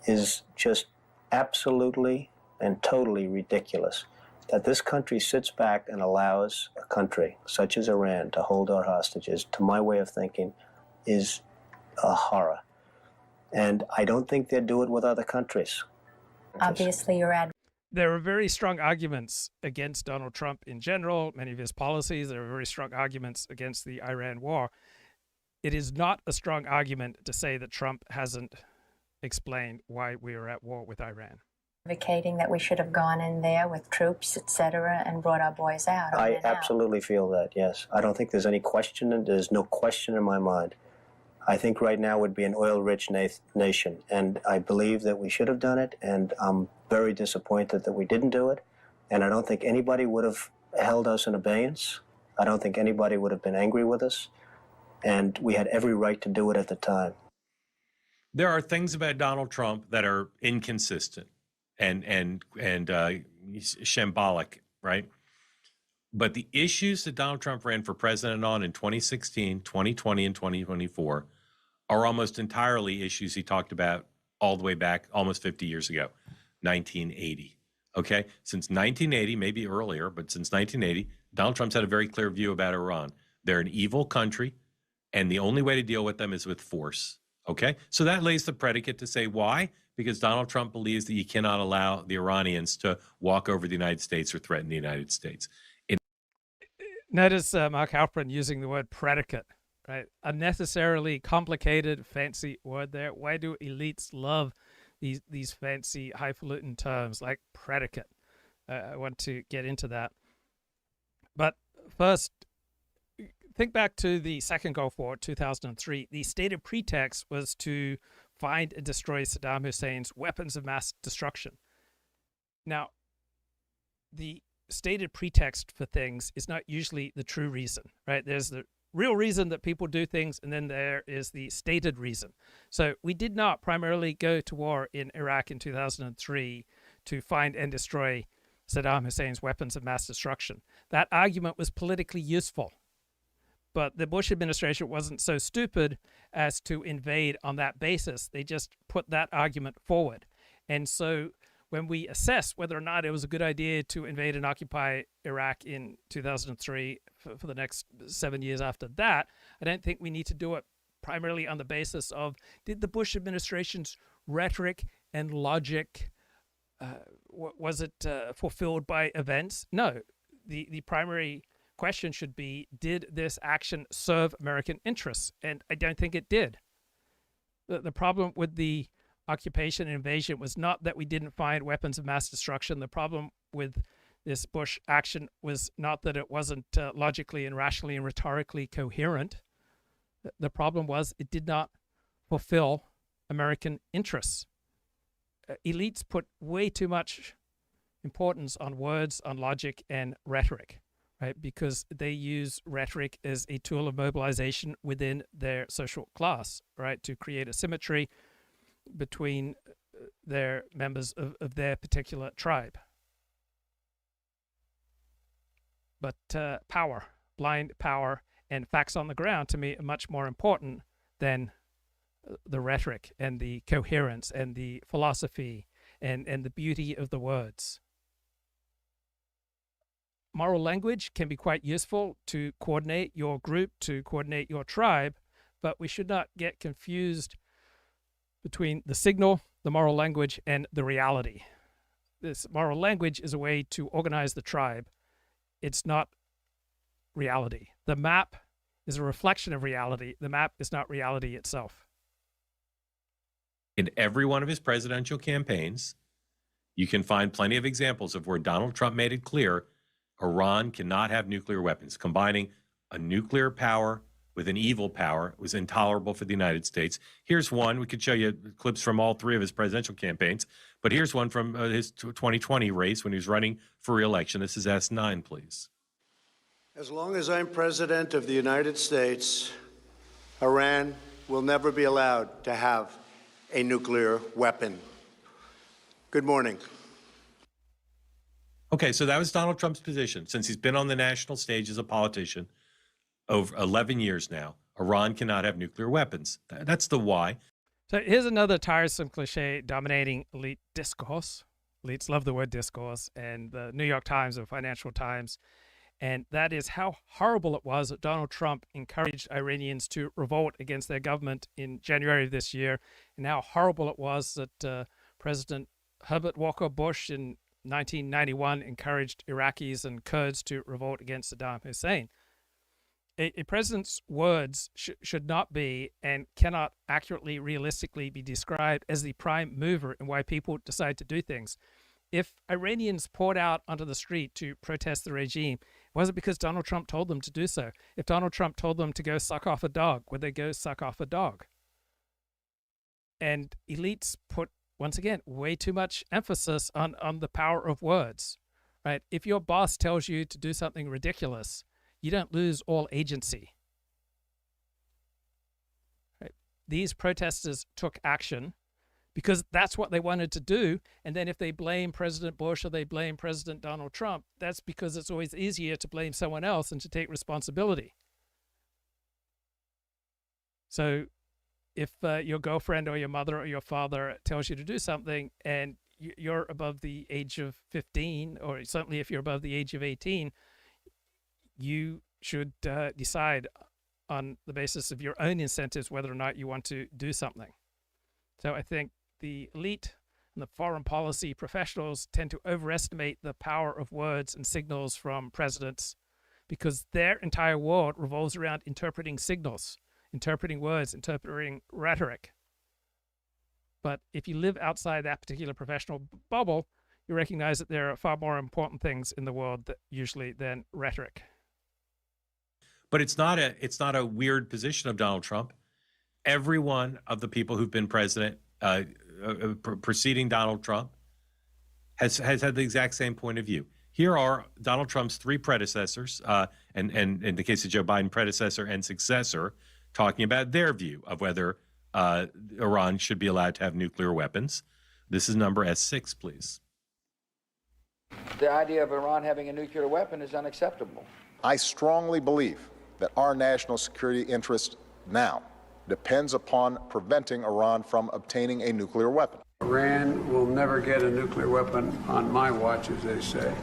S11: is just absolutely and totally ridiculous that this country sits back and allows a country such as Iran to hold our hostages, to my way of thinking, is a horror. And I don't think they'd do it with other countries.
S12: Obviously,
S1: there are very strong arguments against Donald Trump in general, many of his policies. There are very strong arguments against the Iran war. It is not a strong argument to say that Trump hasn't explained why we are at war with Iran.
S12: Advocating that we should have gone in there with troops, etc., and brought our boys out.
S11: I absolutely feel that, yes. I don't think there's any question, and there's no question in my mind. I think right now would be an oil-rich nation, and I believe that we should have done it, and I'm very disappointed that we didn't do it, and I don't think anybody would have held us in abeyance. I don't think anybody would have been angry with us, and we had every right to do it at the time.
S9: There are things about Donald Trump that are inconsistent and shambolic, right? But the issues that Donald Trump ran for president on in 2016, 2020, and 2024 are almost entirely issues he talked about all the way back almost 50 years ago, 1980. Okay? Since 1980, maybe earlier, but since 1980, Donald Trump's had a very clear view about Iran. They're an evil country, and the only way to deal with them is with force. Okay? So that lays the predicate to say why? Because Donald Trump believes that you cannot allow the Iranians to walk over the United States or threaten the United States.
S1: Notice Mark Halperin using the word predicate, right? Unnecessarily complicated, fancy word there. Why do elites love these fancy, highfalutin terms like predicate? I want to get into that. But first, think back to the second Gulf War, 2003. The stated pretext was to find and destroy Saddam Hussein's weapons of mass destruction. Now, the stated pretext for things is not usually the true reason, right? There's the real reason that people do things, and then there is the stated reason. So we did not primarily go to war in Iraq in 2003 to find and destroy Saddam Hussein's weapons of mass destruction. That argument was politically useful, but the Bush administration wasn't so stupid as to invade on that basis. They just put that argument forward. And so when we assess whether or not it was a good idea to invade and occupy Iraq in 2003 for the next 7 years after that, I don't think we need to do it primarily on the basis of, did the Bush administration's rhetoric and logic, was it fulfilled by events? No. The primary question should be, did this action serve American interests? And I don't think it did. The problem with the occupation and invasion was not that we didn't find weapons of mass destruction. The problem with this Bush action was not that it wasn't logically and rationally and rhetorically coherent. The problem was it did not fulfill American interests. Elites put way too much importance on words, on logic, and rhetoric, right? Because they use rhetoric as a tool of mobilization within their social class, right? To create a symmetry between their members of their particular tribe. But power, blind power, and facts on the ground, to me, are much more important than the rhetoric and the coherence and the philosophy and the beauty of the words. Moral language can be quite useful to coordinate your group, to coordinate your tribe, but we should not get confused between the signal, the moral language, and the reality. This moral language is a way to organize the tribe. It's not reality. The map is a reflection of reality. The map is not reality itself.
S9: In every one of his presidential campaigns, you can find plenty of examples of where Donald Trump made it clear Iran cannot have nuclear weapons. Combining a nuclear power with an evil power was intolerable for the United States. Here's one. We could show you clips from all three of his presidential campaigns, but here's one from his 2020 race when he was running for re-election. This is S9, please.
S7: As long as I'm president of the United States, Iran will never be allowed to have a nuclear weapon. Good morning.
S9: Okay, so that was Donald Trump's position. Since he's been on the national stage as a politician over 11 years now, Iran cannot have nuclear weapons. That's the why.
S1: So here's another tiresome cliche dominating elite discourse. Elites love the word discourse, and the New York Times and Financial Times. And that is how horrible it was that Donald Trump encouraged Iranians to revolt against their government in January of this year, and how horrible it was that President Herbert Walker Bush in 1991 encouraged Iraqis and Kurds to revolt against Saddam Hussein. A president's words should not be and cannot accurately, realistically be described as the prime mover in why people decide to do things. If Iranians poured out onto the street to protest the regime, it wasn't because Donald Trump told them to do so. If Donald Trump told them to go suck off a dog, would they go suck off a dog? And elites put, once again, way too much emphasis on the power of words, right? If your boss tells you to do something ridiculous, you don't lose all agency. Right? These protesters took action because that's what they wanted to do. And then if they blame President Bush or they blame President Donald Trump, that's because it's always easier to blame someone else and to take responsibility. So if your girlfriend or your mother or your father tells you to do something and you're above the age of 15, or certainly if you're above the age of 18, you should decide on the basis of your own incentives whether or not you want to do something. So I think the elite and the foreign policy professionals tend to overestimate the power of words and signals from presidents because their entire world revolves around interpreting signals, interpreting words, interpreting rhetoric. But if you live outside that particular professional bubble, you recognize that there are far more important things in the world than rhetoric.
S9: But it's not a weird position of Donald Trump. Every one of the people who've been president preceding Donald Trump has had the exact same point of view. Here are Donald Trump's three predecessors, and in the case of Joe Biden, predecessor and successor, talking about their view of whether Iran should be allowed to have nuclear weapons. This is number S6, please.
S13: The idea of Iran having a nuclear weapon is unacceptable.
S14: I strongly believe that our national security interest now depends upon preventing Iran from obtaining a nuclear weapon.
S15: Iran will never get a nuclear weapon on my watch, as they say.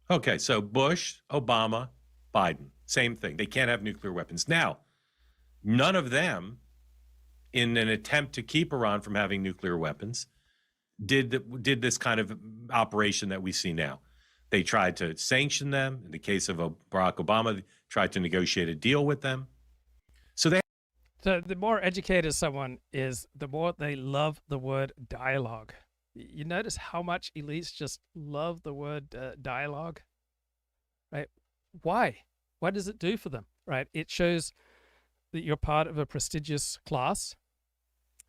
S9: Okay, so Bush, Obama, Biden, same thing. They can't have nuclear weapons. Now, none of them, in an attempt to keep Iran from having nuclear weapons, did this kind of operation that we see now. They tried to sanction them. In the case of Barack Obama, they tried to negotiate a deal with them. So
S1: the more educated someone is, the more they love the word dialogue. You notice how much elites just love the word dialogue, right? Why? What does it do for them, right? It shows that you're part of a prestigious class.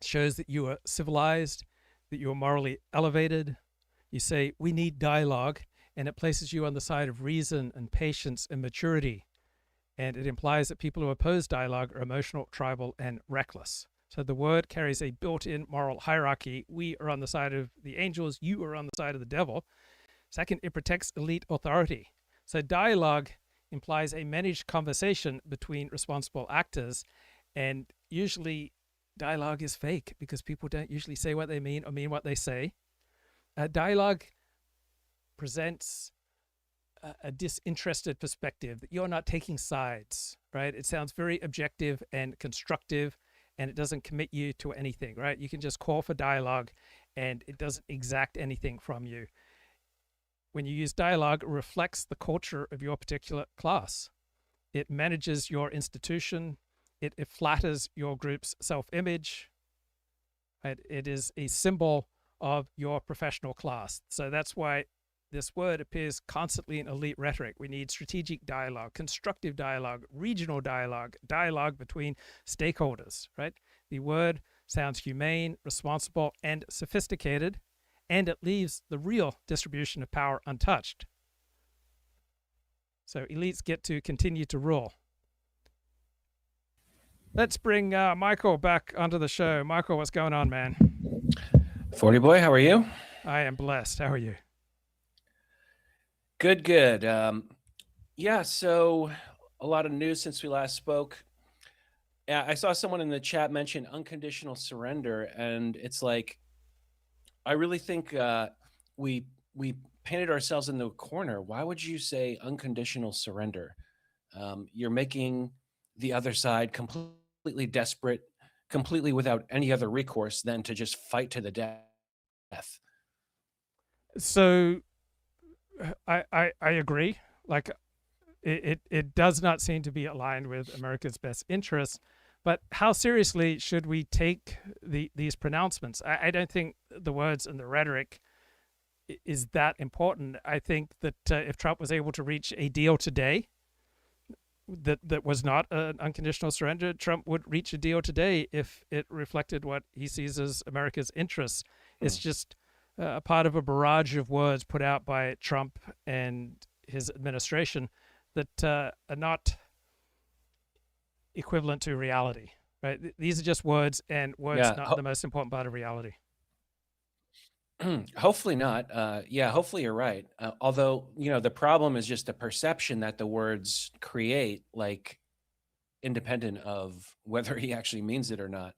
S1: It shows that you are civilized, that you are morally elevated. You say, we need dialogue. And it places you on the side of reason and patience and maturity. And it implies that people who oppose dialogue are emotional, tribal, and reckless. So the word carries a built-in moral hierarchy. We are on the side of the angels. You are on the side of the devil. Second, it protects elite authority. So dialogue implies a managed conversation between responsible actors. And usually dialogue is fake because people don't usually say what they mean or mean what they say. Dialogue presents a disinterested perspective, that you're not taking sides, right? It sounds very objective and constructive, and it doesn't commit you to anything, right? You can just call for dialogue, and it doesn't exact anything from you. When you use dialogue, it reflects the culture of your particular class. It manages your institution. It flatters your group's self-image. Right? It is a symbol of your professional class. So that's why this word appears constantly in elite rhetoric. We need strategic dialogue, constructive dialogue, regional dialogue, dialogue between stakeholders, right? The word sounds humane, responsible, and sophisticated, and it leaves the real distribution of power untouched. So elites get to continue to rule. Let's bring Michael back onto the show. Michael, what's going on, man?
S16: 40 boy, how are you?
S1: I am blessed. How are you?
S16: Good, good. Yeah, so a lot of news since we last spoke. Yeah, I saw someone in the chat mention unconditional surrender, and it's like, I really think we painted ourselves into a corner. Why would you say unconditional surrender? You're making the other side completely desperate, completely without any other recourse than to just fight to the death.
S1: So I agree. Like it does not seem to be aligned with America's best interests. But how seriously should we take these pronouncements? I don't think the words and the rhetoric is that important. I think that if Trump was able to reach a deal today that was not an unconditional surrender, Trump would reach a deal today if it reflected what he sees as America's interests. It's just a part of a barrage of words put out by Trump and his administration that are not equivalent to reality, right? These are just words, and words not the most important part of reality.
S16: Hopefully not. Yeah, hopefully you're right. Although, the problem is just the perception that the words create, like independent of whether he actually means it or not.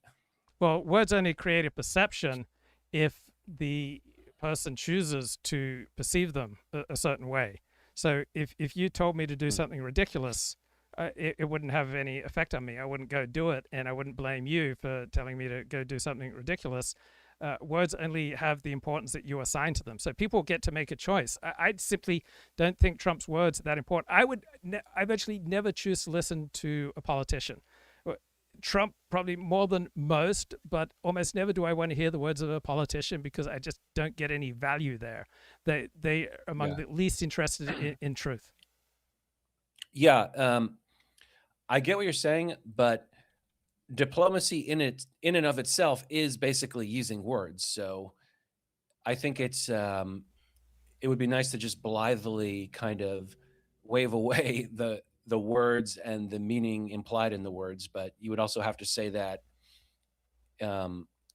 S1: Well, words only create a perception if the person chooses to perceive them a certain way. So if you told me to do something ridiculous, it wouldn't have any effect on me. I wouldn't go do it, and I wouldn't blame you for telling me to go do something ridiculous. Words only have the importance that you assign to them. So people get to make a choice. I simply don't think Trump's words are that important. I eventually never choose to listen to a politician. Trump probably more than most, but almost never do I want to hear the words of a politician because I just don't get any value there. They are among the least interested in truth.
S16: Yeah, I get what you're saying, but diplomacy in and of itself is basically using words. So I think it would be nice to just blithely kind of wave away the words and the meaning implied in the words, but you would also have to say that,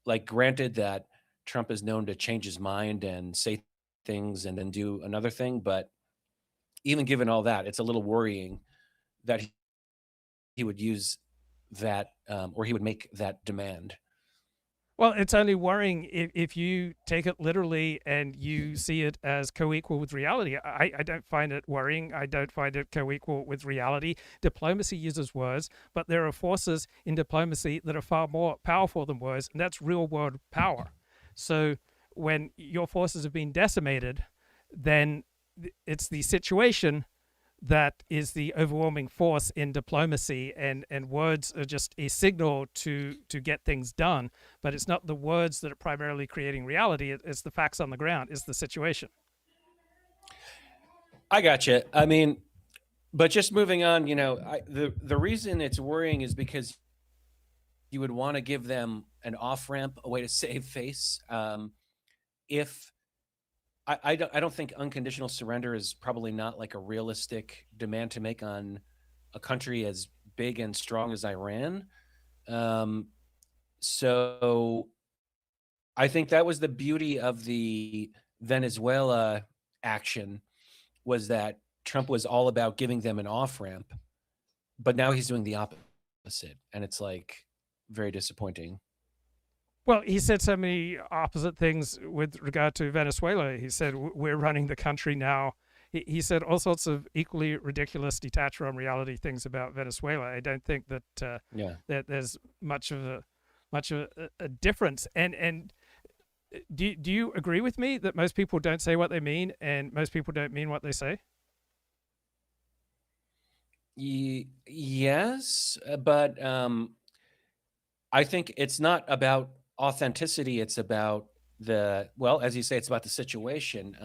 S16: like, granted that Trump is known to change his mind and say things and then do another thing, but even given all that, it's a little worrying that he would use that, or he would make that demand.
S1: Well, it's only worrying if you take it literally and you see it as co-equal with reality. I don't find it worrying. I don't find it co-equal with reality. Diplomacy uses words, but there are forces in diplomacy that are far more powerful than words, and that's real-world power. So when your forces have been decimated, then it's the situation that is the overwhelming force in diplomacy, and words are just a signal to get things done, but it's not the words that are primarily creating reality. It's the facts on the ground, it's the situation.
S16: I gotcha. I mean, but just moving on, the reason it's worrying is because you would want to give them an off-ramp, a way to save face. If I don't think unconditional surrender is probably not like a realistic demand to make on a country as big and strong as Iran. So I think that was the beauty of the Venezuela action, was that Trump was all about giving them an off-ramp, but now he's doing the opposite. And it's like very disappointing.
S1: Well, he said so many opposite things with regard to Venezuela. He said, we're running the country now. He said all sorts of equally ridiculous, detached from reality things about Venezuela. I don't think that that there's much of a difference. And do you agree with me that most people don't say what they mean, and most people don't mean what they say?
S16: Yes, but I think it's not about authenticity. It's about as you say, it's about the situation.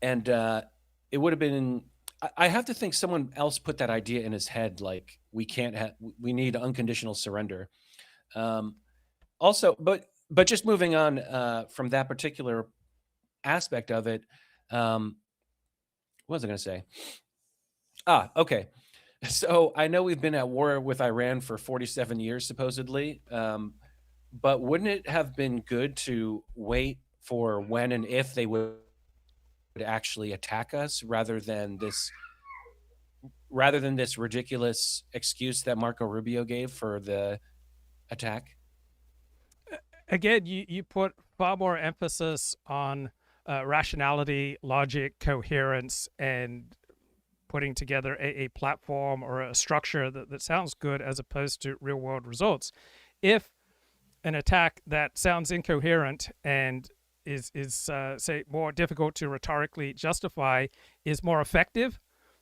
S16: And it would have been, I have to think someone else put that idea in his head, like we need unconditional surrender. Also, but just moving on from that particular aspect of it, what was I going to say? Okay. So I know we've been at war with Iran for 47 years, supposedly, but wouldn't it have been good to wait for when and if they would actually attack us, rather than this rather than this ridiculous excuse that Marco Rubio gave for the attack?
S1: Again, you put far more emphasis on rationality, logic, coherence, and putting together a platform or a structure that sounds good as opposed to real world results. If an attack that sounds incoherent and is say more difficult to rhetorically justify is more effective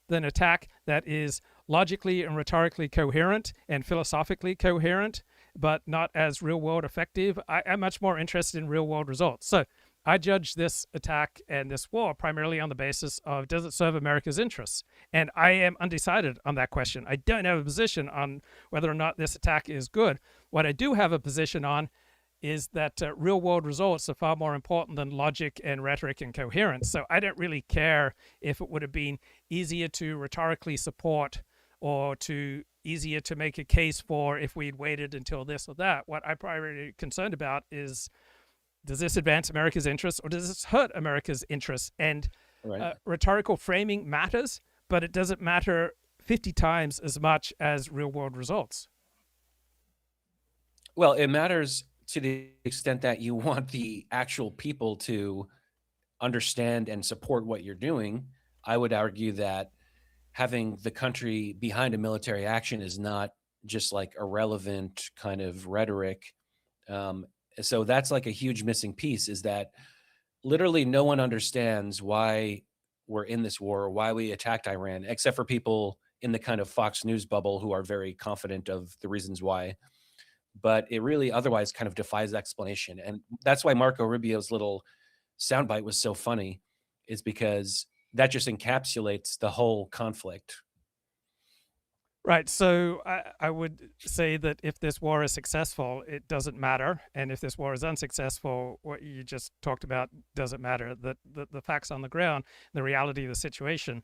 S1: than an attack that is logically and rhetorically coherent and philosophically coherent, but not as real world effective, I'm much more interested in real world results. So I judge this attack and this war primarily on the basis of, does it serve America's interests? And I am undecided on that question. I don't have a position on whether or not this attack is good. What I do have a position on is that real world results are far more important than logic and rhetoric and coherence. So I don't really care if it would have been easier to rhetorically support or easier to make a case for if we'd waited until this or that. What I'm primarily concerned about is, does this advance America's interests or does this hurt America's interests? And rhetorical framing matters, but it doesn't matter 50 times as much as real world results.
S16: Well, it matters to the extent that you want the actual people to understand and support what you're doing. I would argue that having the country behind a military action is not just like irrelevant kind of rhetoric. So that's like a huge missing piece, is that literally no one understands why we're in this war, why we attacked Iran, except for people in the kind of Fox News bubble who are very confident of the reasons why. But it really otherwise kind of defies explanation. And that's why Marco Rubio's little soundbite was so funny, is because that just encapsulates the whole conflict.
S1: Right. So I would say that if this war is successful, it doesn't matter. And if this war is unsuccessful, what you just talked about doesn't matter. That the facts on the ground, the reality of the situation,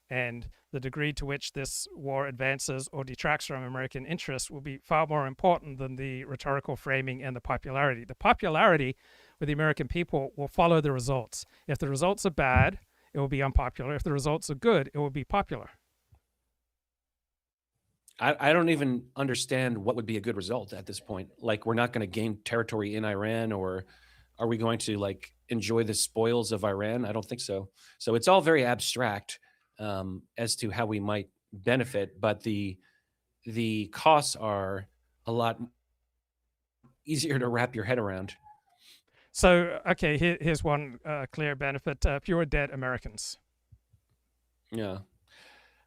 S1: and the degree to which this war advances or detracts from American interests will be far more important than the rhetorical framing and the popularity. The popularity with the American people will follow the results. If the results are bad, it will be unpopular. If the results are good, it will be popular.
S16: I don't even understand what would be a good result at this point. Like, we're not going to gain territory in Iran, or are we going to like enjoy the spoils of Iran? I don't think so. So it's all very abstract as to how we might benefit, but the costs are a lot easier to wrap your head around.
S1: So, okay, here's one clear benefit: fewer dead Americans.
S16: Yeah.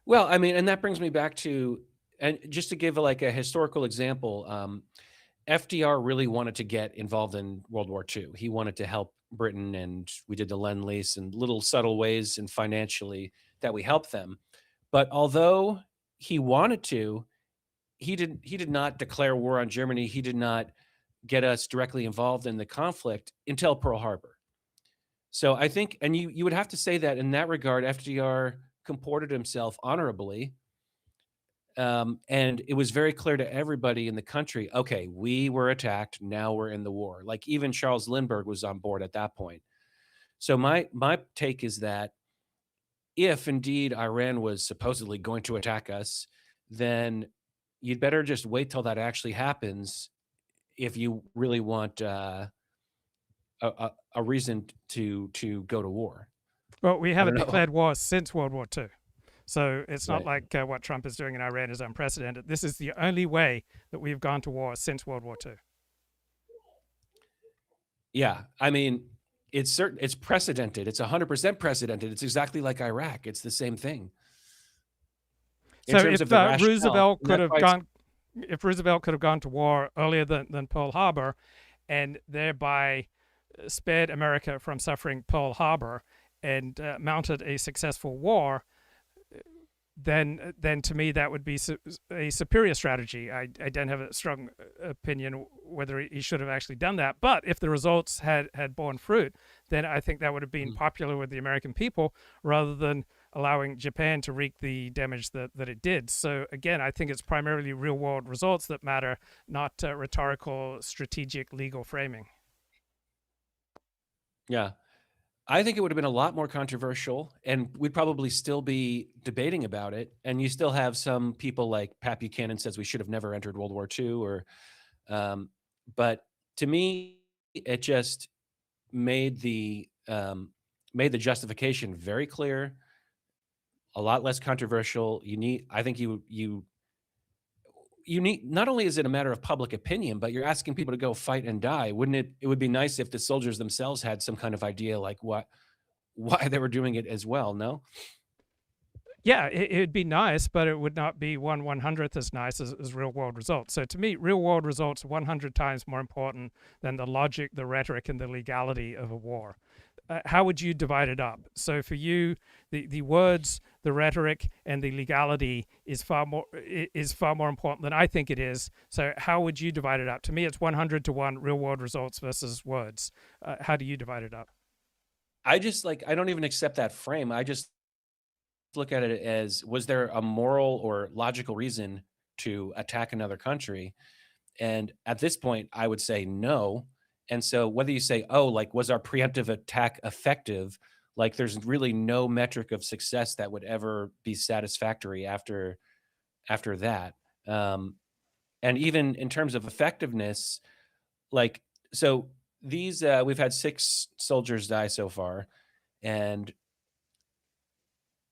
S16: Well, I mean, and that brings me back to, and just to give like a historical example, FDR really wanted to get involved in World War II. He wanted to help Britain, and we did the Lend-Lease and little subtle ways and financially that we helped them. But although he wanted to, he did not declare war on Germany. He did not get us directly involved in the conflict until Pearl Harbor. So I think, and you would have to say that in that regard, FDR comported himself honorably. And it was very clear to everybody in the country, okay, we were attacked, now we're in the war. Like even Charles Lindbergh was on board at that point. So my take is that if indeed Iran was supposedly going to attack us, then you'd better just wait till that actually happens if you really want a reason to go to war.
S1: Well, we haven't declared war since World War II. So it's not
S16: Right.
S1: like what Trump is doing in Iran is unprecedented. This is the only way that we've gone to war since World War II.
S16: Yeah, I mean, it's precedented. It's 100% precedented. It's exactly like Iraq. It's the same thing.
S1: So if Roosevelt could have gone, if Roosevelt could have gone to war earlier than Pearl Harbor, and thereby spared America from suffering Pearl Harbor and mounted a successful war, then to me that would be a superior strategy. I don't have a strong opinion whether he should have actually done that. But if the results had borne fruit, then I think that would have been popular with the American people rather than allowing Japan to wreak the damage that it did. So again, I think it's primarily real world results that matter, not rhetorical, strategic, legal framing.
S16: Yeah. I think it would have been a lot more controversial, and we'd probably still be debating about it. And you still have some people like Pat Buchanan says we should have never entered World War II, or, but to me, it just made the justification very clear, a lot less controversial. I think you need, not only is it a matter of public opinion, but you're asking people to go fight and die. Wouldn't it? It would be nice if the soldiers themselves had some kind of idea, like why they were doing it as well. No.
S1: Yeah, it'd be nice, but it would not be 1/100th as nice as real world results. So to me, real world results are 100 times more important than the logic, the rhetoric, and the legality of a war. How would you divide it up? So for you, the words, the rhetoric, and the legality is far more important than I think it is. So how would you divide it up? To me, it's 100 to 1 real world results versus words. How do you divide it up?
S16: I don't even accept that frame. I just look at it as, was there a moral or logical reason to attack another country? And at this point, I would say no. And so whether you say, oh, like, was our preemptive attack effective? Like, there's really no metric of success that would ever be satisfactory after that. And even in terms of effectiveness, like, so these, we've had 6 soldiers die so far. And,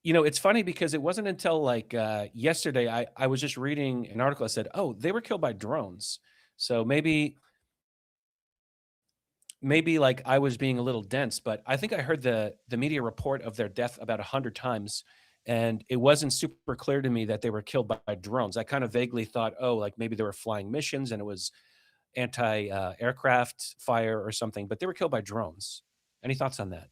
S16: it's funny because it wasn't until like yesterday, I was just reading an article that said, oh, they were killed by drones. So maybe like I was being a little dense, but I think I heard the media report of their death about 100 times. And it wasn't super clear to me that they were killed by drones. I kind of vaguely thought, oh, like maybe they were flying missions and it was anti-aircraft fire or something, but they were killed by drones. Any thoughts on that?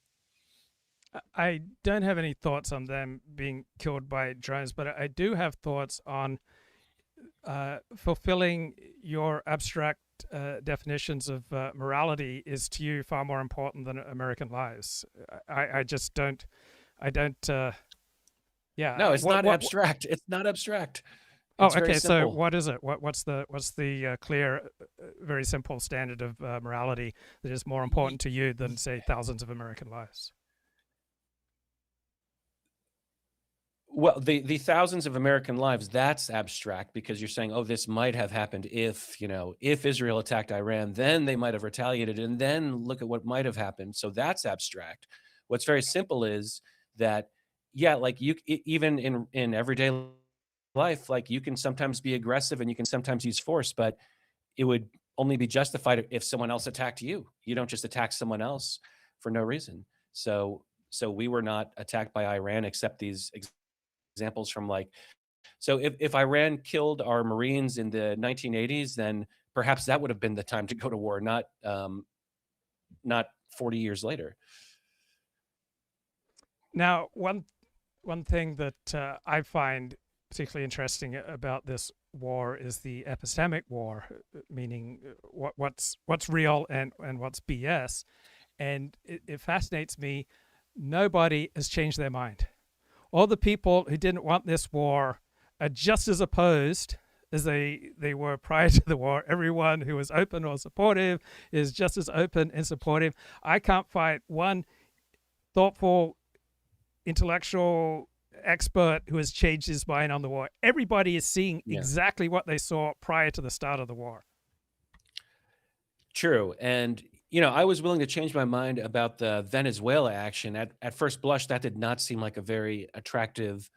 S1: I don't have any thoughts on them being killed by drones, but I do have thoughts on fulfilling your abstract definitions of morality is to you far more important than American lives. I just don't. Yeah.
S16: No, it's not abstract. It's not abstract.
S1: It's okay. So what is it? What's the clear, very simple standard of morality that is more important to you than, say, thousands of American lives?
S16: Well, the thousands of American lives, that's abstract because you're saying, oh, this might have happened if Israel attacked Iran, then they might have retaliated, and then look at what might have happened. So that's abstract. What's very simple is that, yeah, like even in everyday life, like you can sometimes be aggressive and you can sometimes use force, but it would only be justified if someone else attacked you. You don't just attack someone else for no reason. So we were not attacked by Iran, except these examples from so if Iran killed our Marines in the 1980s, then perhaps that would have been the time to go to war, not 40 years later.
S1: Now, one thing that I find particularly interesting about this war is the epistemic war, meaning what's real and what's BS. And it fascinates me. Nobody has changed their mind. All the people who didn't want this war are just as opposed as they were prior to the war. Everyone who was open or supportive is just as open and supportive. I can't find one thoughtful, intellectual expert who has changed his mind on the war. Everybody is seeing exactly what they saw prior to the start of the war.
S16: True. And I was willing to change my mind about the Venezuela action. At first blush, that did not seem like a very attractive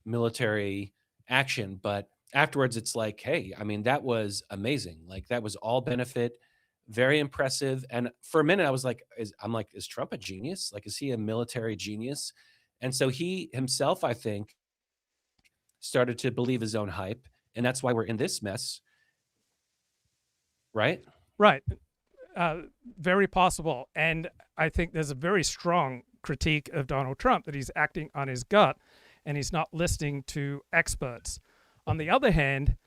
S16: military action. But afterwards, it's like, hey, I mean, that was amazing. Like, that was all benefit, very impressive. And for a minute, I was like, is Trump a genius? Like, is he a military genius? And so he himself, I think, started to believe his own hype. And that's why we're in this mess. Right?
S1: Right. Very possible. And I think there's a very strong critique of Donald Trump that he's acting on his gut and he's not listening to experts. On the other hand,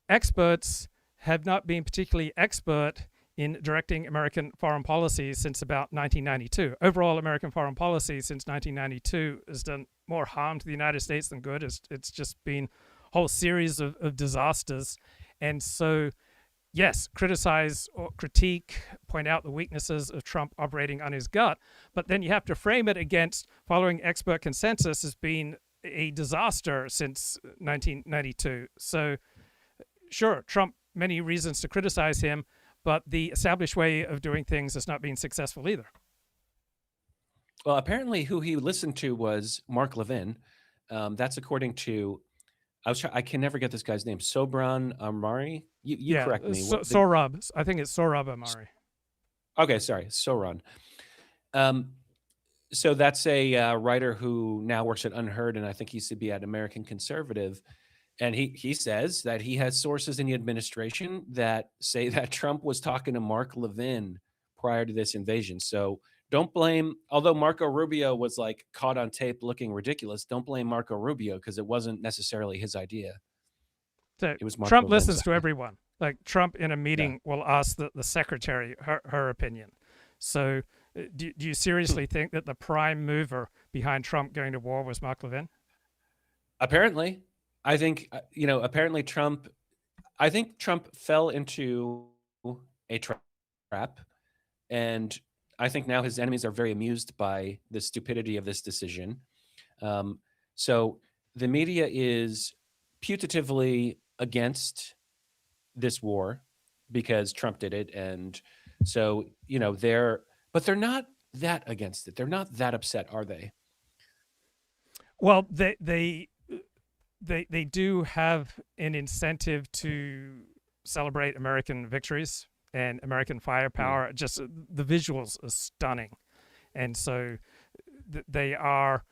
S1: experts have not been particularly expert in directing American foreign policy since about 1992. Overall, American foreign policy since 1992 has done more harm to the United States than good. It's just been a whole series of disasters. And so yes, criticize or critique, point out the weaknesses of Trump operating on his gut, but then you have to frame it against following expert consensus as being a disaster since 1992. So, sure, Trump, many reasons to criticize him, but the established way of doing things has not been successful either.
S16: Well, apparently who he listened to was Mark Levin. That's according to, I can never get this guy's name, Sobran Amari. You correct me.
S1: Sohrab. I think it's Sohrab Amari.
S16: Okay, sorry, Soran. So that's a writer who now works at Unheard, and I think he used to be at American Conservative. And he says that he has sources in the administration that say that Trump was talking to Mark Levin prior to this invasion. So don't blame, although Marco Rubio was like caught on tape looking ridiculous, don't blame Marco Rubio because it wasn't necessarily his idea.
S1: So
S16: it was Marco
S1: Trump
S16: Levin's
S1: listens to
S16: idea.
S1: everyone. Like Trump in a meeting will ask the secretary her opinion. So do you seriously think that the prime mover behind Trump going to war was Mark Levin?
S16: Apparently. I think, apparently Trump fell into a trap, and I think now his enemies are very amused by the stupidity of this decision. So the media is putatively against this war because Trump did it. And so, they're not that against it. They're not that upset, are they?
S1: Well, they do have an incentive to celebrate American victories and American firepower. Just the visuals are stunning. And so they are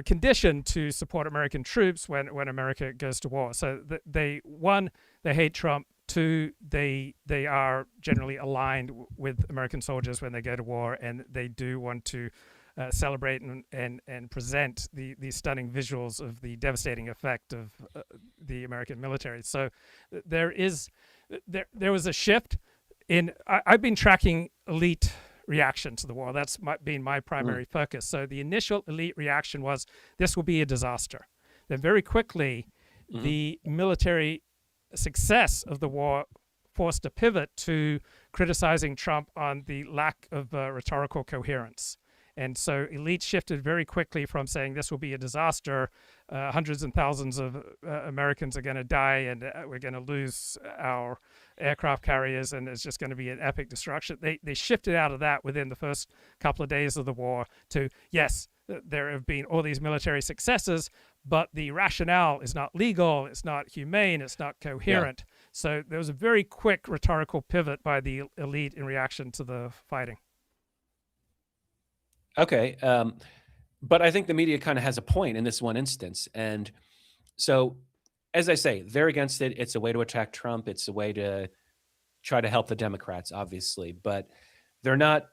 S1: conditioned to support American troops when America goes to war. So they hate Trump. Two, they are generally aligned with American soldiers when they go to war, and they do want to celebrate and present the stunning visuals of the devastating effect of the American military. So there was a shift in. I've been tracking elite reaction to the war. That's been my primary focus. So the initial elite reaction was this will be a disaster. Then very quickly, the military success of the war forced a pivot to criticizing Trump on the lack of rhetorical coherence. And so elites shifted very quickly from saying this will be a disaster, hundreds and thousands of Americans are going to die, and we're going to lose our aircraft carriers, and it's just going to be an epic destruction. They shifted out of that within the first couple of days of the war to, yes, there have been all these military successes, but the rationale is not legal, it's not humane, it's not coherent. Yeah. So there was a very quick rhetorical pivot by the elite in reaction to the fighting.
S16: Okay. But I think the media kind of has a point in this one instance. And so, as I say, they're against it. It's a way to attack Trump. It's a way to try to help the Democrats, obviously. But they're not,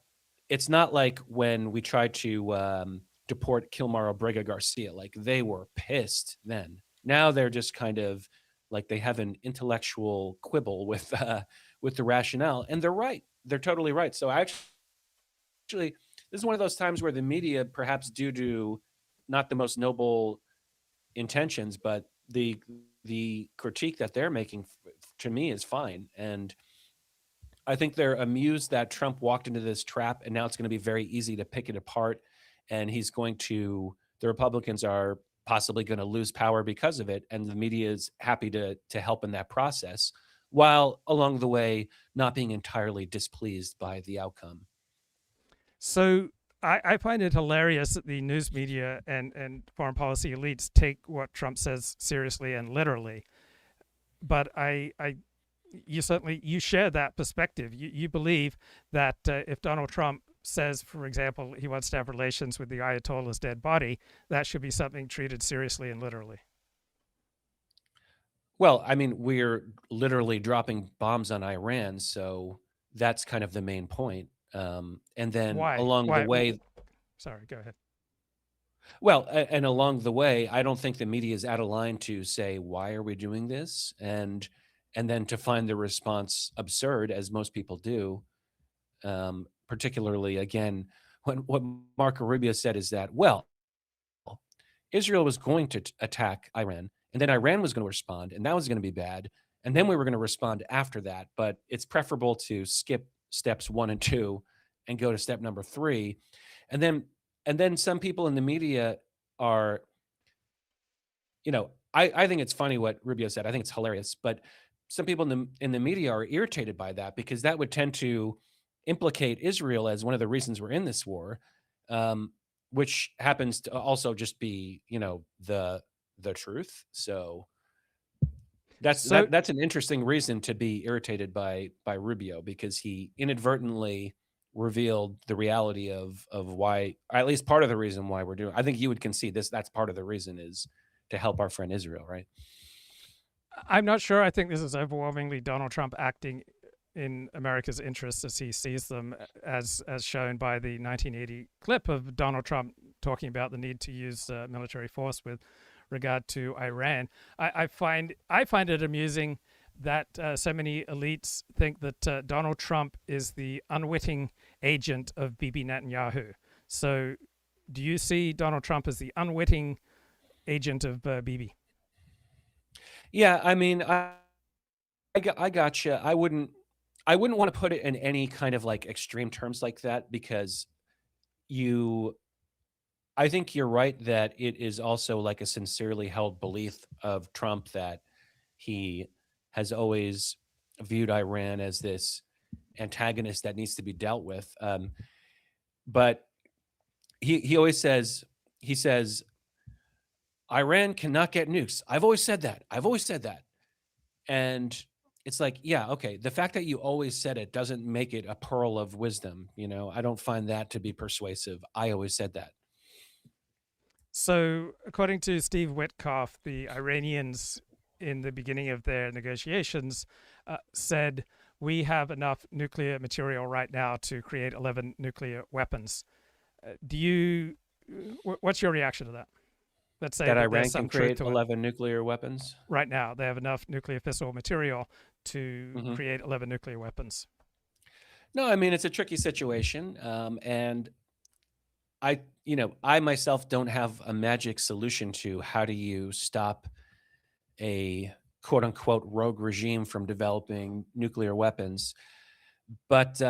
S16: it's not like when we tried to deport Kilmar Obrega Garcia. Like, they were pissed then. Now they're just kind of like they have an intellectual quibble with the rationale. And they're right. They're totally right. So actually, this is one of those times where the media, perhaps due to not the most noble intentions, but the critique that they're making to me is fine. And I think they're amused that Trump walked into this trap, and now it's going to be very easy to pick it apart. And the Republicans are possibly going to lose power because of it. And the media is happy to help in that process, while along the way, not being entirely displeased by the outcome.
S1: So I find it hilarious that the news media and foreign policy elites take what Trump says seriously and literally. But you share that perspective. You believe that if Donald Trump says, for example, he wants to have relations with the Ayatollah's dead body, that should be something treated seriously and literally.
S16: Well, I mean, we're literally dropping bombs on Iran, so that's kind of the main point. And then along the way,
S1: sorry, go ahead.
S16: Well, and along the way, I don't think the media is out of line to say, why are we doing this? And then to find the response absurd, as most people do, particularly, again, what Marco Rubio said is that, well, Israel was going to attack Iran, and then Iran was going to respond, and that was going to be bad. and then we were going to respond after that. But it's preferable to skip steps 1 and 2 and go to step number 3. And then some people in the media are, I think it's funny what Rubio said. I think it's hilarious, but some people in the media are irritated by that, because that would tend to implicate Israel as one of the reasons we're in this war, which happens to also just be, the truth. So that's an interesting reason to be irritated by Rubio, because he inadvertently revealed the reality of why, or at least part of the reason why we're doing. I think you would concede this. That's part of the reason is to help our friend Israel, right?
S1: I'm not sure. I think this is overwhelmingly Donald Trump acting in America's interests as he sees them, as shown by the 1980 clip of Donald Trump talking about the need to use military force with regard to Iran. I find it amusing that so many elites think that Donald Trump is the unwitting agent of Bibi Netanyahu. So do you see Donald Trump as the unwitting agent of Bibi?
S16: Yeah, I mean, I gotcha. I wouldn't want to put it in any kind of like extreme terms like that, because I think you're right that it is also like a sincerely held belief of Trump that he has always viewed Iran as this antagonist that needs to be dealt with. But he always says, Iran cannot get nukes. I've always said that. And it's like, yeah, okay. The fact that you always said it doesn't make it a pearl of wisdom. I don't find that to be persuasive. I always said that.
S1: So according to Steve Witkoff, the Iranians in the beginning of their negotiations said, we have enough nuclear material right now to create 11 nuclear weapons. What's your reaction to that? Let's say
S16: that Iran can create 11 nuclear weapons?
S1: Right now, they have enough nuclear fissile material to create 11 nuclear weapons.
S16: No, I mean, it's a tricky situation. And I myself don't have a magic solution to how do you stop a quote unquote rogue regime from developing nuclear weapons. But,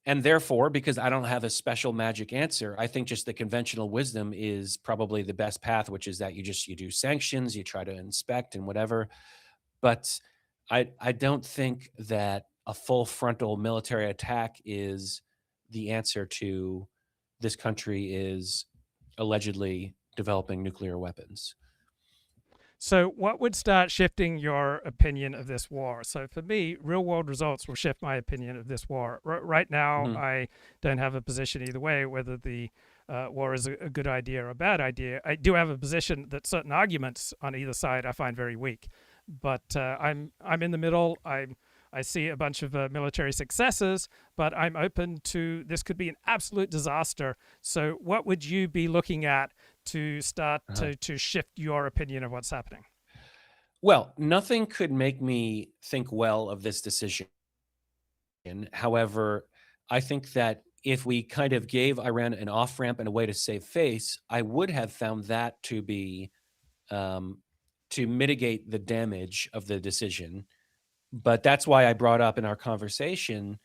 S16: and therefore, because I don't have a special magic answer, I think just the conventional wisdom is probably the best path, which is that you do sanctions, you try to inspect and whatever. But I don't think that a full frontal military attack is the answer to this country is allegedly developing nuclear weapons.
S1: So what would start shifting your opinion of this war? So for me, real world results will shift my opinion of this war. Right now, I don't have a position either way, whether the war is a good idea or a bad idea. I do have a position that certain arguments on either side I find very weak. But I'm in the middle. I see a bunch of military successes, but I'm open to this could be an absolute disaster. So what would you be looking at to start to shift your opinion of what's happening?
S16: Well, nothing could make me think well of this decision. However, I think that if we kind of gave Iran an off-ramp and a way to save face, I would have found that to be to mitigate the damage of the decision. But that's why I brought up in our conversation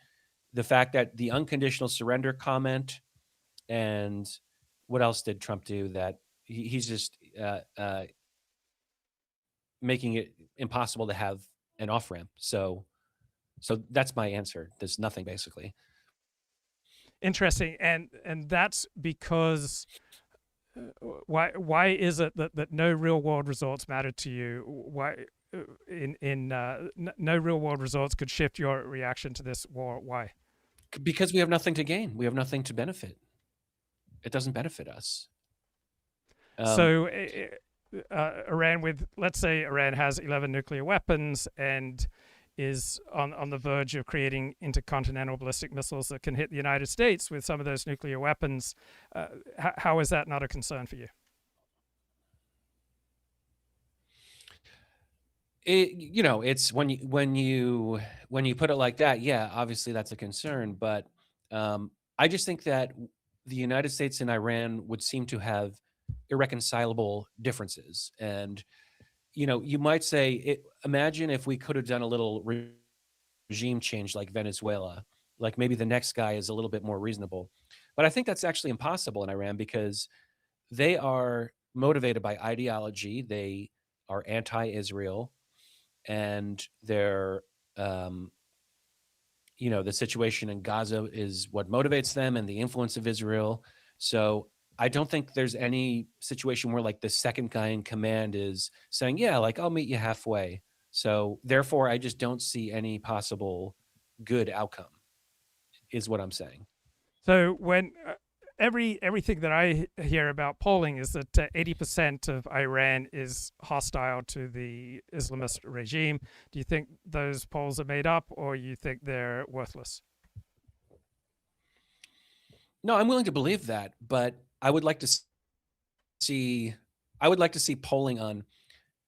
S16: the fact that the unconditional surrender comment, and what else did Trump do that he's just making it impossible to have an off-ramp. So that's my answer. There's nothing, basically.
S1: Interesting. And that's because why is it that no real world results matter to you? Why no real world results could shift your reaction to this war? Why?
S16: Because we have nothing to gain. We have nothing to benefit. It doesn't benefit us.
S1: So Iran, let's say Iran has 11 nuclear weapons and is on the verge of creating intercontinental ballistic missiles that can hit the United States with some of those nuclear weapons. How is that not a concern for you?
S16: It's when you put it like that, yeah, obviously that's a concern. But I just think that the United States and Iran would seem to have irreconcilable differences. And you might say, imagine if we could have done a little regime change like Venezuela, like maybe the next guy is a little bit more reasonable. But I think that's actually impossible in Iran because they are motivated by ideology. They are anti-Israel, and they're, the situation in Gaza is what motivates them and the influence of Israel. So I don't think there's any situation where like the second guy in command is saying, yeah, like I'll meet you halfway. So therefore, I just don't see any possible good outcome, is what I'm saying.
S1: So when everything that I hear about polling is that 80% of Iran is hostile to the Islamist regime. Do you think those polls are made up, or you think they're worthless?
S16: No, I'm willing to believe that, but I would like to see polling on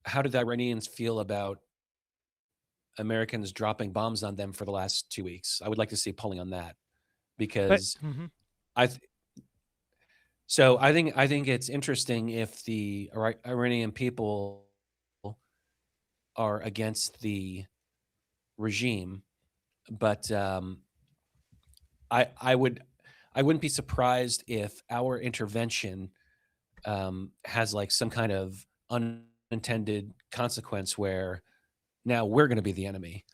S16: how did the Iranians feel about Americans dropping bombs on them for the last 2 weeks. I would like to see polling on that because I think it's interesting if the Iranian people are against the regime, but I wouldn't be surprised if our intervention has like some kind of unintended consequence where now we're going to be the enemy.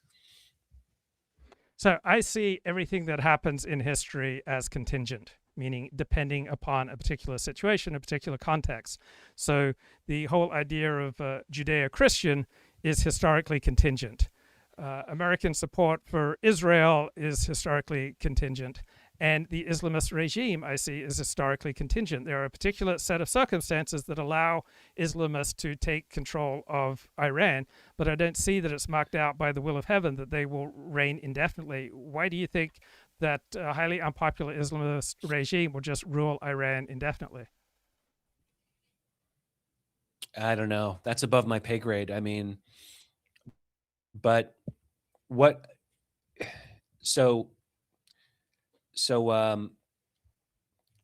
S1: So I see everything that happens in history as contingent, meaning depending upon a particular situation, a particular context. So the whole idea of Judeo-Christian is historically contingent. American support for Israel is historically contingent. And the Islamist regime, I see, is historically contingent. There are a particular set of circumstances that allow Islamists to take control of Iran, but I don't see that it's marked out by the will of heaven that they will reign indefinitely. Why do you think that a highly unpopular Islamist regime will just rule Iran indefinitely?
S16: I don't know. That's above my pay grade. I mean, but what? So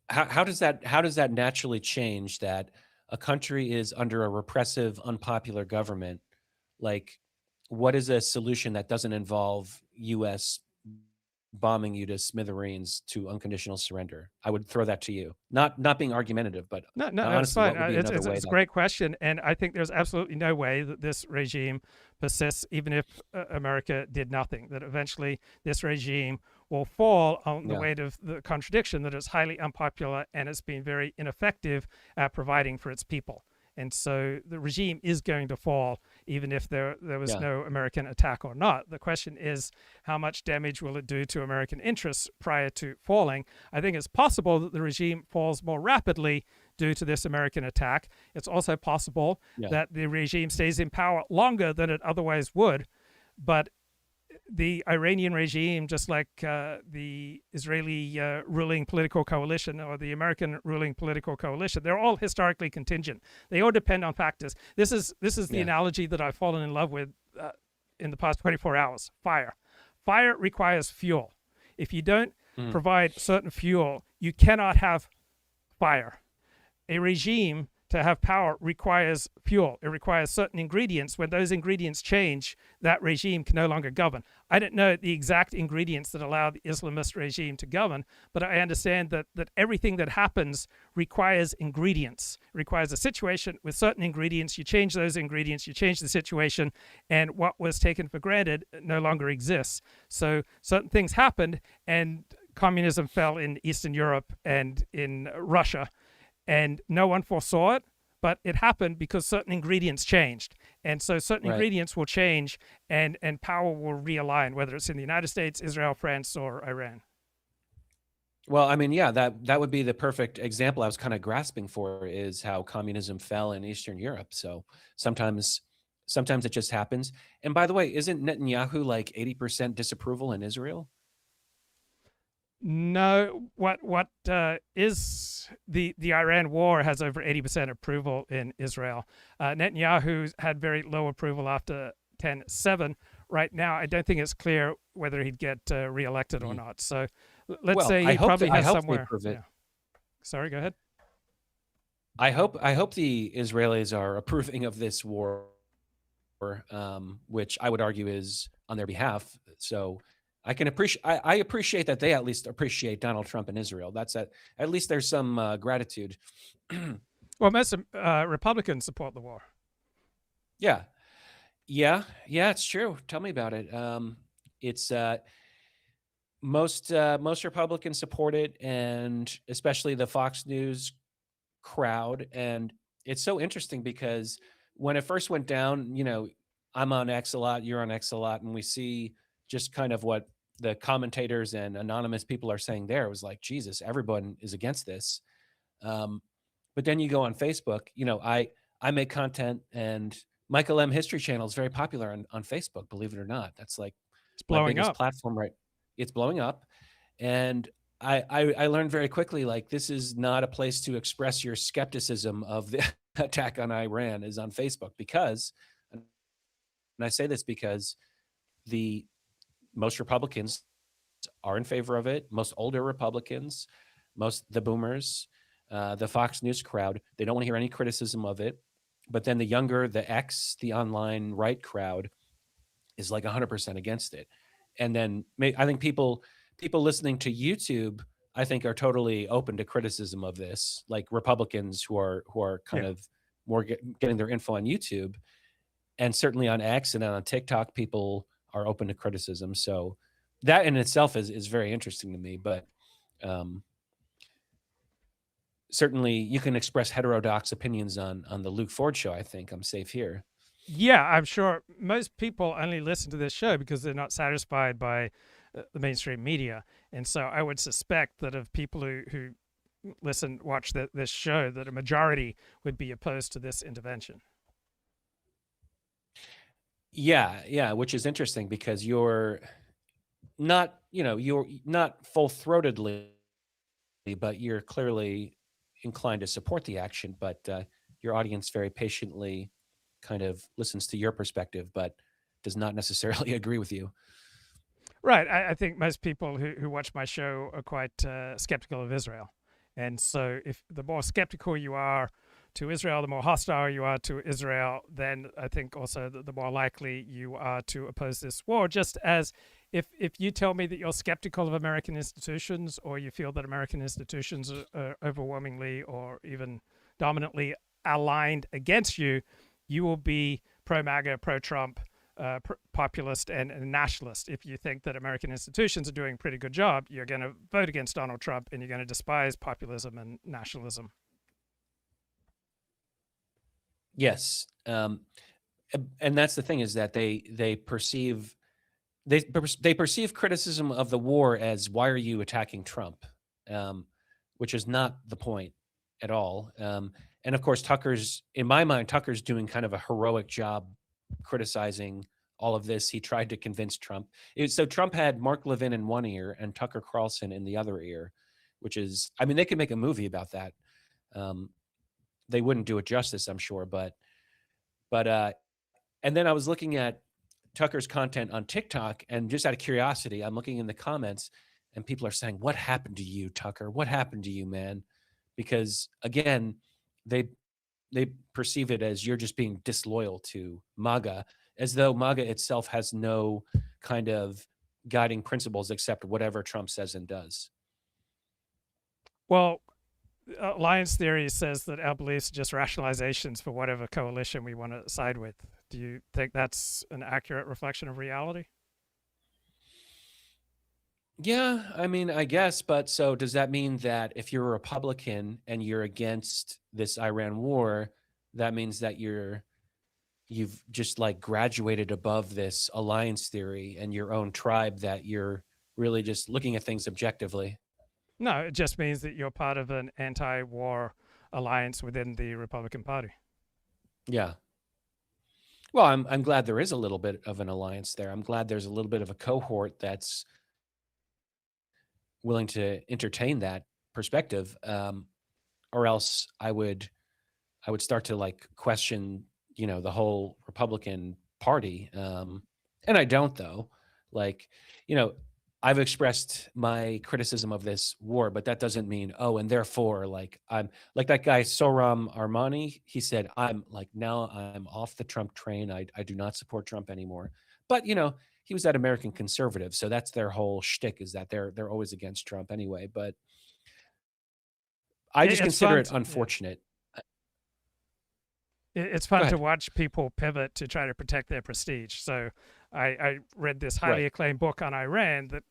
S16: how does that naturally change that a country is under a repressive, unpopular government? Like, what is a solution that doesn't involve U.S. bombing you to smithereens to unconditional surrender? I would throw that to you. Not being argumentative, but
S1: no,
S16: honestly,
S1: it's fine.
S16: It's
S1: a great question, and I think there's absolutely no way that this regime persists, even if America did nothing. That eventually this regime will fall on the weight of the contradiction that it's highly unpopular and it's been very ineffective at providing for its people. And so the regime is going to fall, even if there was no American attack or not. The question is, how much damage will it do to American interests prior to falling? I think it's possible that the regime falls more rapidly due to this American attack. It's also possible that the regime stays in power longer than it otherwise would. But the Iranian regime, just like the Israeli ruling political coalition or the American ruling political coalition, they're all historically contingent. They all depend on factors. This is the analogy that I've fallen in love with in the past 24 hours. Fire. Fire requires fuel. If you don't provide certain fuel, you cannot have fire. A regime, to have power, requires fuel. It requires certain ingredients. When those ingredients change, that regime can no longer govern. I don't know the exact ingredients that allow the Islamist regime to govern, but I understand that everything that happens requires ingredients. It requires a situation with certain ingredients. You change those ingredients, you change the situation, and what was taken for granted no longer exists. So certain things happened, and communism fell in Eastern Europe and in Russia. And no one foresaw it, but it happened because certain ingredients changed. And so certain ingredients will change and power will realign, whether it's in the United States, Israel, France, or Iran.
S16: Well, I mean, yeah, that would be the perfect example I was kind of grasping for, is how communism fell in Eastern Europe. So sometimes it just happens. And by the way, isn't Netanyahu like 80% disapproval in Israel?
S1: No, what is the Iran war has over 80% approval in Israel. Netanyahu had very low approval after 10/7. Right now, I don't think it's clear whether he'd get reelected or not. So let's say he probably has somewhere. Yeah. Sorry, go ahead.
S16: I hope the Israelis are approving of this war which I would argue is on their behalf. So I can appreciate. I appreciate that they at least appreciate Donald Trump and Israel. That's at least there's some gratitude.
S1: Well, most Republicans support the war.
S16: Yeah, it's true. Tell me about it. It's most Republicans support it, and especially the Fox News crowd. And it's so interesting because when it first went down, I'm on X a lot, you're on X a lot, and we see just kind of what the commentators and anonymous people are saying there. It was like, Jesus, everyone is against this. But then you go on Facebook, I make content, and Michael M. History Channel is very popular on Facebook, believe it or not. That's like
S1: it's blowing
S16: my biggest
S1: up.
S16: platform, right? It's blowing up. And I learned very quickly, like, this is not a place to express your skepticism of the attack on Iran is on Facebook, because, and I say this because most Republicans are in favor of it. Most older Republicans, the boomers, the Fox News crowd, they don't want to hear any criticism of it. But then the younger, the online right crowd is like 100% against it. And then I think people listening to YouTube, I think, are totally open to criticism of this, like Republicans who are kind of more getting their info on YouTube, and certainly on X and on TikTok, people are open to criticism. So that in itself is very interesting to me. But certainly you can express heterodox opinions on the Luke Ford show. I think I'm safe here.
S1: Yeah, I'm sure most people only listen to this show because they're not satisfied by the mainstream media. And so I would suspect that of people who watch this show, that a majority would be opposed to this intervention.
S16: Yeah, which is interesting because you're not full-throatedly, but you're clearly inclined to support the action, but your audience very patiently kind of listens to your perspective, but does not necessarily agree with you.
S1: Right. I think most people who watch my show are quite skeptical of Israel. And so if the more skeptical you are to Israel, the more hostile you are to Israel, then I think also the more likely you are to oppose this war. Just as if you tell me that you're skeptical of American institutions, or you feel that American institutions are overwhelmingly or even dominantly aligned against you, you will be pro-MAGA, pro-Trump, populist, and nationalist. If you think that American institutions are doing a pretty good job, you're going to vote against Donald Trump, and you're going to despise populism and nationalism.
S16: Yes. And that's the thing, is that they perceive criticism of the war as, why are you attacking Trump? Which is not the point at all. And of course, in my mind, Tucker's doing kind of a heroic job criticizing all of this. He tried to convince Trump. So Trump had Mark Levin in one ear and Tucker Carlson in the other ear, which is, I mean, they could make a movie about that. They wouldn't do it justice, I'm sure. But and then I was looking at Tucker's content on TikTok, and just out of curiosity, I'm looking in the comments, and people are saying, "What happened to you, Tucker? What happened to you, man?" Because again, they perceive it as you're just being disloyal to MAGA, as though MAGA itself has no kind of guiding principles except whatever Trump says and does.
S1: Well, alliance theory says that our beliefs are just rationalizations for whatever coalition we want to side with. Do you think that's an accurate reflection of reality?
S16: Yeah, I mean, I guess, but so does that mean that if you're a Republican and you're against this Iran war, that means that you've just like graduated above this alliance theory and your own tribe, that you're really just looking at things objectively?
S1: No, it just means that you're part of an anti-war alliance within the Republican Party.
S16: Yeah. Well, I'm glad there is a little bit of an alliance there. I'm glad there's a little bit of a cohort that's willing to entertain that perspective, or else I would start to like question, the whole Republican Party. And I don't, though. Like, I've expressed my criticism of this war, but that doesn't mean, oh, and therefore, like, I'm like that guy Sohram Armani. He said, I'm like, now I'm off the Trump train. I do not support Trump anymore. But he was that American conservative, so that's their whole shtick, is that they're always against Trump anyway. But I just consider it unfortunate.
S1: It's fun to watch people pivot to try to protect their prestige. So I read this highly acclaimed book on Iran that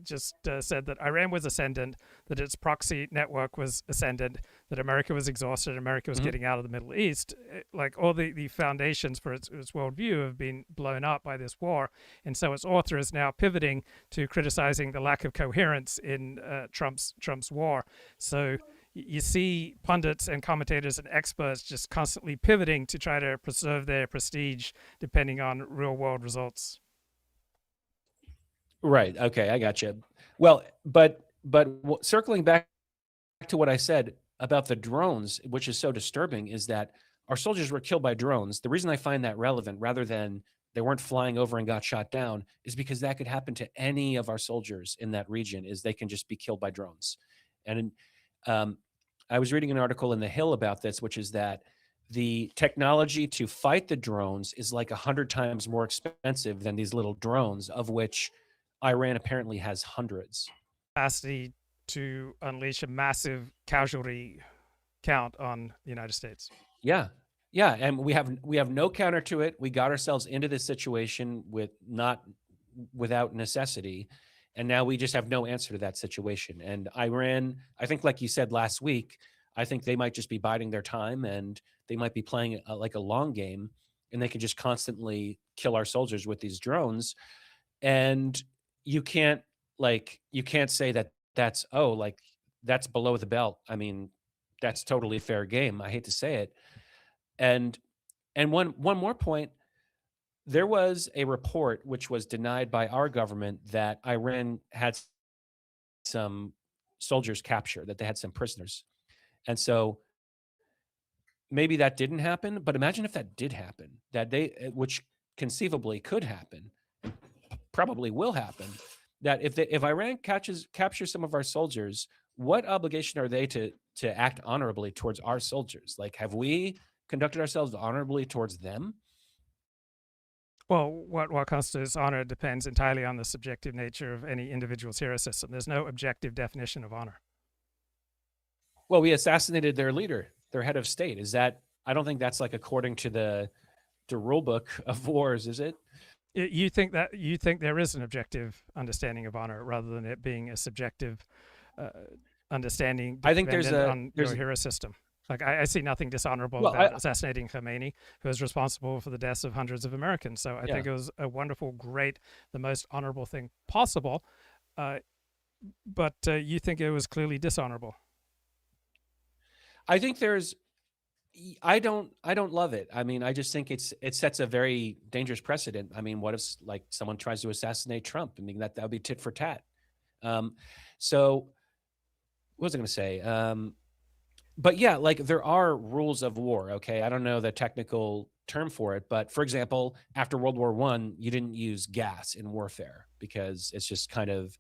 S1: just said that Iran was ascendant, that its proxy network was ascendant, that America was exhausted, America was getting out of the Middle East. Like all the foundations for its worldview have been blown up by this war. And so its author is now pivoting to criticizing the lack of coherence in Trump's war. So you see pundits and commentators and experts just constantly pivoting to try to preserve their prestige depending on real world results.
S16: Right. Okay, I got you. Well, but circling back to what I said about the drones, which is so disturbing, is that our soldiers were killed by drones. The reason I find that relevant, rather than they weren't flying over and got shot down, is because that could happen to any of our soldiers in that region. Is they can just be killed by drones. And I was reading an article in The Hill about this, which is that the technology to fight the drones is like 100 times more expensive than these little drones, of which Iran apparently has hundreds.
S1: Capacity to unleash a massive casualty count on the United States.
S16: Yeah. Yeah. And we have no counter to it. We got ourselves into this situation without necessity. And now we just have no answer to that situation. And Iran, I think, like you said last week, I think they might just be biding their time, and they might be playing like a long game, and they can just constantly kill our soldiers with these drones. And you can't say that's below the belt. I mean, that's totally fair game. I hate to say it. And one more point, there was a report which was denied by our government that Iran had some soldiers captured, that they had some prisoners. And so maybe that didn't happen, but imagine if that did happen, which conceivably could happen, probably will happen, that if Iran captures some of our soldiers, what obligation are they to act honorably towards our soldiers? Like, have we conducted ourselves honorably towards them?
S1: Well, what constitutes honor depends entirely on the subjective nature of any individual's hero system. There's no objective definition of honor.
S16: Well, we assassinated their leader, their head of state. Is that? I don't think that's like according to the rule book of wars, is it?
S1: You think there is an objective understanding of honor rather than it being a subjective understanding.
S16: I think there's
S1: your hero system. Like I see nothing dishonorable about assassinating Khomeini, who was responsible for the deaths of hundreds of Americans. So I think it was a wonderful, great, the most honorable thing possible. But you think it was clearly dishonorable.
S16: I think I don't love it. I mean, I just think it sets a very dangerous precedent. I mean, what if like someone tries to assassinate Trump? I mean, that would be tit for tat. So what was I going to say? But yeah, like there are rules of war. Okay. I don't know the technical term for it, but for example, after World War I, you didn't use gas in warfare because it's just kind of,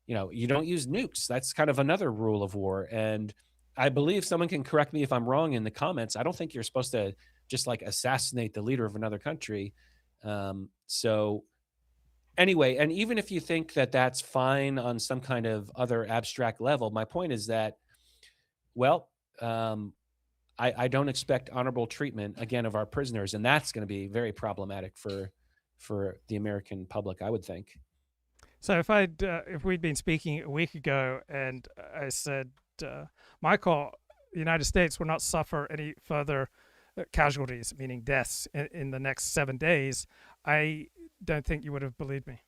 S16: you don't use nukes. That's kind of another rule of war. And I believe someone can correct me if I'm wrong in the comments. I don't think you're supposed to just like assassinate the leader of another country. So anyway, and even if you think that that's fine on some kind of other abstract level, my point is that, well, I don't expect honorable treatment again of our prisoners, and that's going to be very problematic for the American public, I would think.
S1: So if we'd been speaking a week ago and I said, Michael, the United States will not suffer any further casualties, meaning deaths, in the next 7 days, I don't think you would have believed me.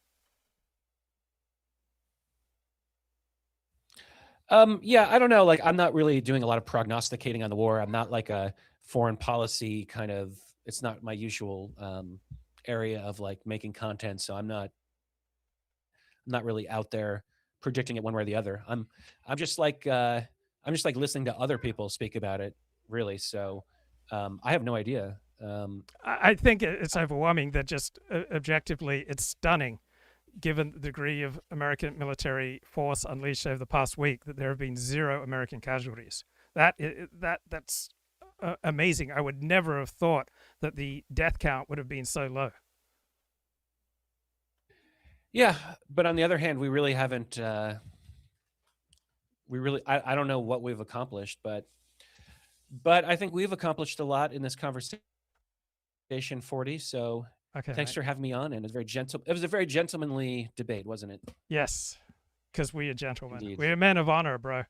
S16: Yeah, I don't know. Like, I'm not really doing a lot of prognosticating on the war. I'm not like a foreign policy kind of, it's not my usual area of like making content. So I'm not really out there predicting it one way or the other. I'm just like listening to other people speak about it, really. So I have no idea.
S1: I think it's overwhelming that just objectively it's stunning given the degree of American military force unleashed over the past week, that there have been 0 American casualties. That's amazing. I would never have thought that the death count would have been so low.
S16: Yeah, but on the other hand, we really haven't. I don't know what we've accomplished, but I think we've accomplished a lot in this conversation, 40. So
S1: okay,
S16: thanks for having me on, and it was a very gentlemanly debate, wasn't it?
S1: Yes, because we are gentlemen.
S16: Indeed.
S1: We're men of honor, bro.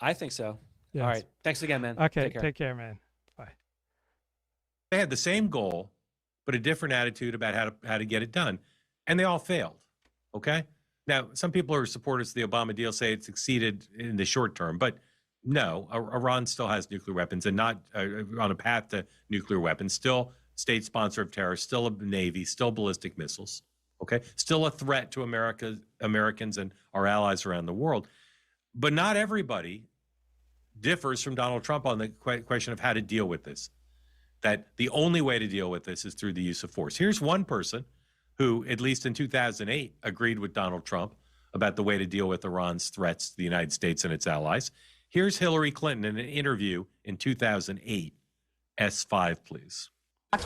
S16: I think so.
S1: Yes.
S16: All right. Thanks again, man.
S1: Okay, take care, man. Bye.
S9: They had the same goal, but a different attitude about how to get it done. And they all failed. Okay? Now, some people who are supporters of the Obama deal say it succeeded in the short term, but no, Iran still has nuclear weapons and not on a path to nuclear weapons, still state sponsor of terror, still a navy, still ballistic missiles, okay? Still a threat to Americans and our allies around the world. But not everybody differs from Donald Trump on the question of how to deal with this, that the only way to deal with this is through the use of force. Here's one person who, at least in 2008, agreed with Donald Trump about the way to deal with Iran's threats to the United States and its allies. Here's Hillary Clinton in an interview in 2008. S5, please.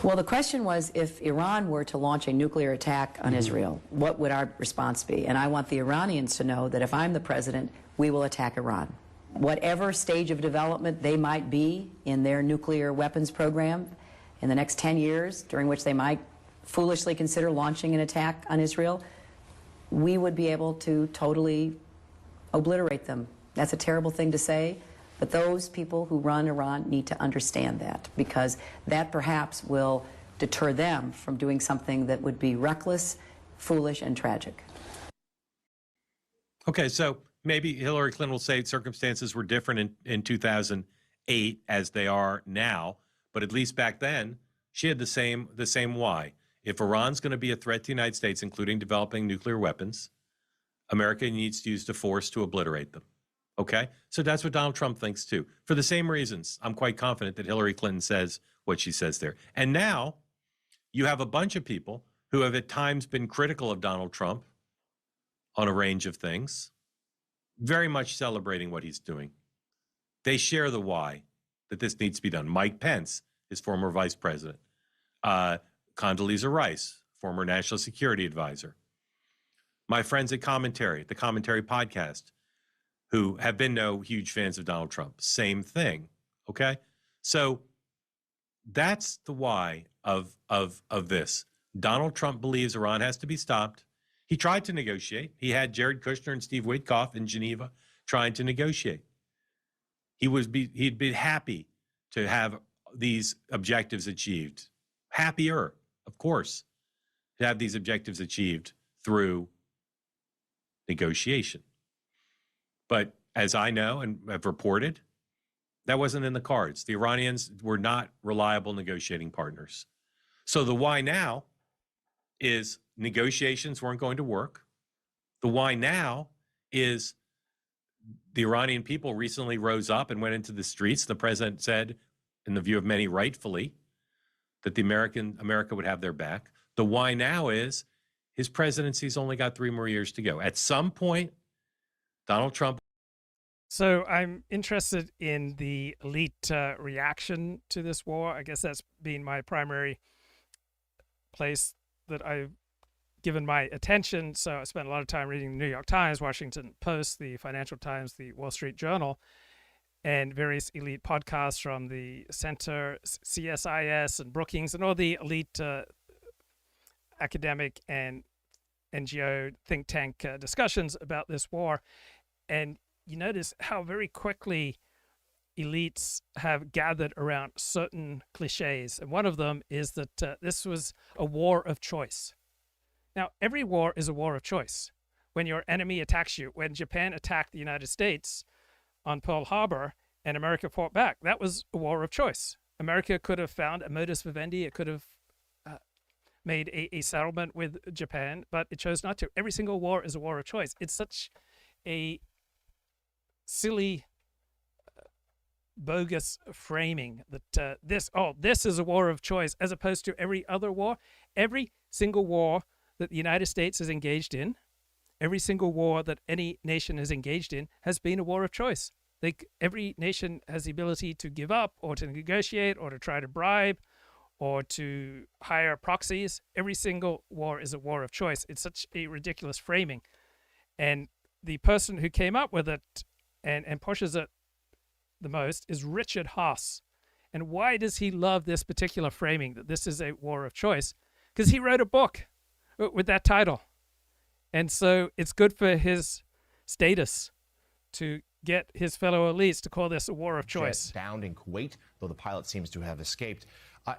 S17: Well, the question was, if Iran were to launch a nuclear attack on Israel, what would our response be? And I want the Iranians to know that if I'm the president, we will attack Iran. Whatever stage of development they might be in their nuclear weapons program in the next 10 years, during which they might foolishly consider launching an attack on Israel, we would be able to totally obliterate them. That's a terrible thing to say, but those people who run Iran need to understand that, because that perhaps will deter them from doing something that would be reckless, foolish, and tragic.
S9: Okay, so maybe Hillary Clinton will say circumstances were different in 2008 as they are now, but at least back then, she had the same why. If Iran's going to be a threat to the United States, including developing nuclear weapons, America needs to use the force to obliterate them. Okay? So that's what Donald Trump thinks too. For the same reasons, I'm quite confident that Hillary Clinton says what she says there. And now you have a bunch of people who have at times been critical of Donald Trump on a range of things, very much celebrating what he's doing. They share the why that this needs to be done. Mike Pence, his former vice president. Condoleezza Rice, former national security advisor. My friends at Commentary, the Commentary podcast, who have been no huge fans of Donald Trump. Same thing, okay? So that's the why of this. Donald Trump believes Iran has to be stopped. He tried to negotiate. He had Jared Kushner and Steve Witkoff in Geneva trying to negotiate. He'd be happy to have these objectives achieved. Happier, of course, to have these objectives achieved through negotiation. But as I know and have reported, that wasn't in the cards. The Iranians were not reliable negotiating partners. So the why now is negotiations weren't going to work. The why now is the Iranian people recently rose up and went into the streets. The president said, in the view of many rightfully, that America would have their back. The why now is his presidency's only got 3 more years to go. At some point, Donald Trump.
S1: So I'm interested in the elite reaction to this war. I guess that's been my primary place that I've given my attention. So I spent a lot of time reading the New York Times, Washington Post, the Financial Times, the Wall Street Journal, and various elite podcasts from the Center, CSIS, and Brookings, and all the elite academic and NGO think tank discussions about this war. And you notice how very quickly elites have gathered around certain cliches. And one of them is that this was a war of choice. Now, every war is a war of choice. When your enemy attacks you, when Japan attacked the United States on Pearl Harbor and America fought back, that was a war of choice. America could have found a modus vivendi. It could have made a settlement with Japan, but it chose not to. Every single war is a war of choice. It's such a silly, bogus framing that this is a war of choice, as opposed to every other war. Every single war that the United States is engaged in, every single war that any nation is engaged in, has been a war of choice. Every nation has the ability to give up or to negotiate or to try to bribe or to hire proxies. Every single war is a war of choice. It's such a ridiculous framing. And the person who came up with it and pushes it the most is Richard Haass. And why does he love this particular framing, that this is a war of choice? Because he wrote a book with that title. And so it's good for his status to get his fellow elites to call this a war of choice.
S18: Downed in Kuwait, though the pilot seems to have escaped.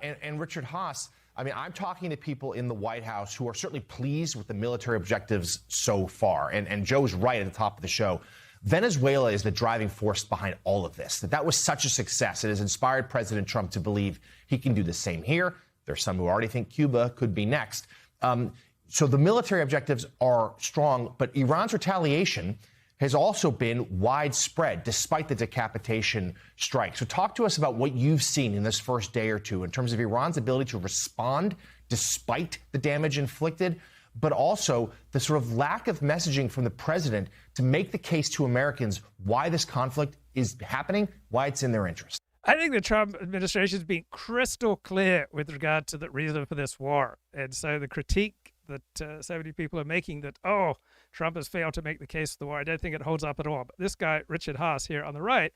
S18: And Richard Haass, I mean, I'm talking to people in the White House who are certainly pleased with the military objectives so far. And Joe's right at the top of the show. Venezuela is the driving force behind all of this. That was such a success. It has inspired President Trump to believe he can do the same here. There's some who already think Cuba could be next. So the military objectives are strong, but Iran's retaliation has also been widespread despite the decapitation strike. So talk to us about what you've seen in this first day or two in terms of Iran's ability to respond despite the damage inflicted, but also the sort of lack of messaging from the president to make the case to Americans why this conflict is happening, why it's in their interest.
S1: I think the Trump administration has been crystal clear with regard to the reason for this war. And so the critique that so many people are making that, oh, Trump has failed to make the case for the war, I don't think it holds up at all. But this guy, Richard Haass, here on the right,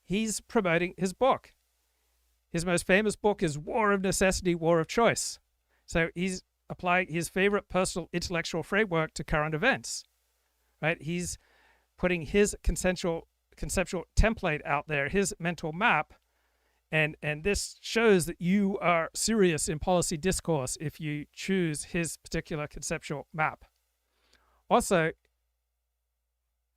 S1: he's promoting his book. His most famous book is War of Necessity, War of Choice. So he's applying his favorite personal intellectual framework to current events, right? He's putting his conceptual template out there, his mental map, and this shows that you are serious in policy discourse if you choose his particular conceptual map. Also,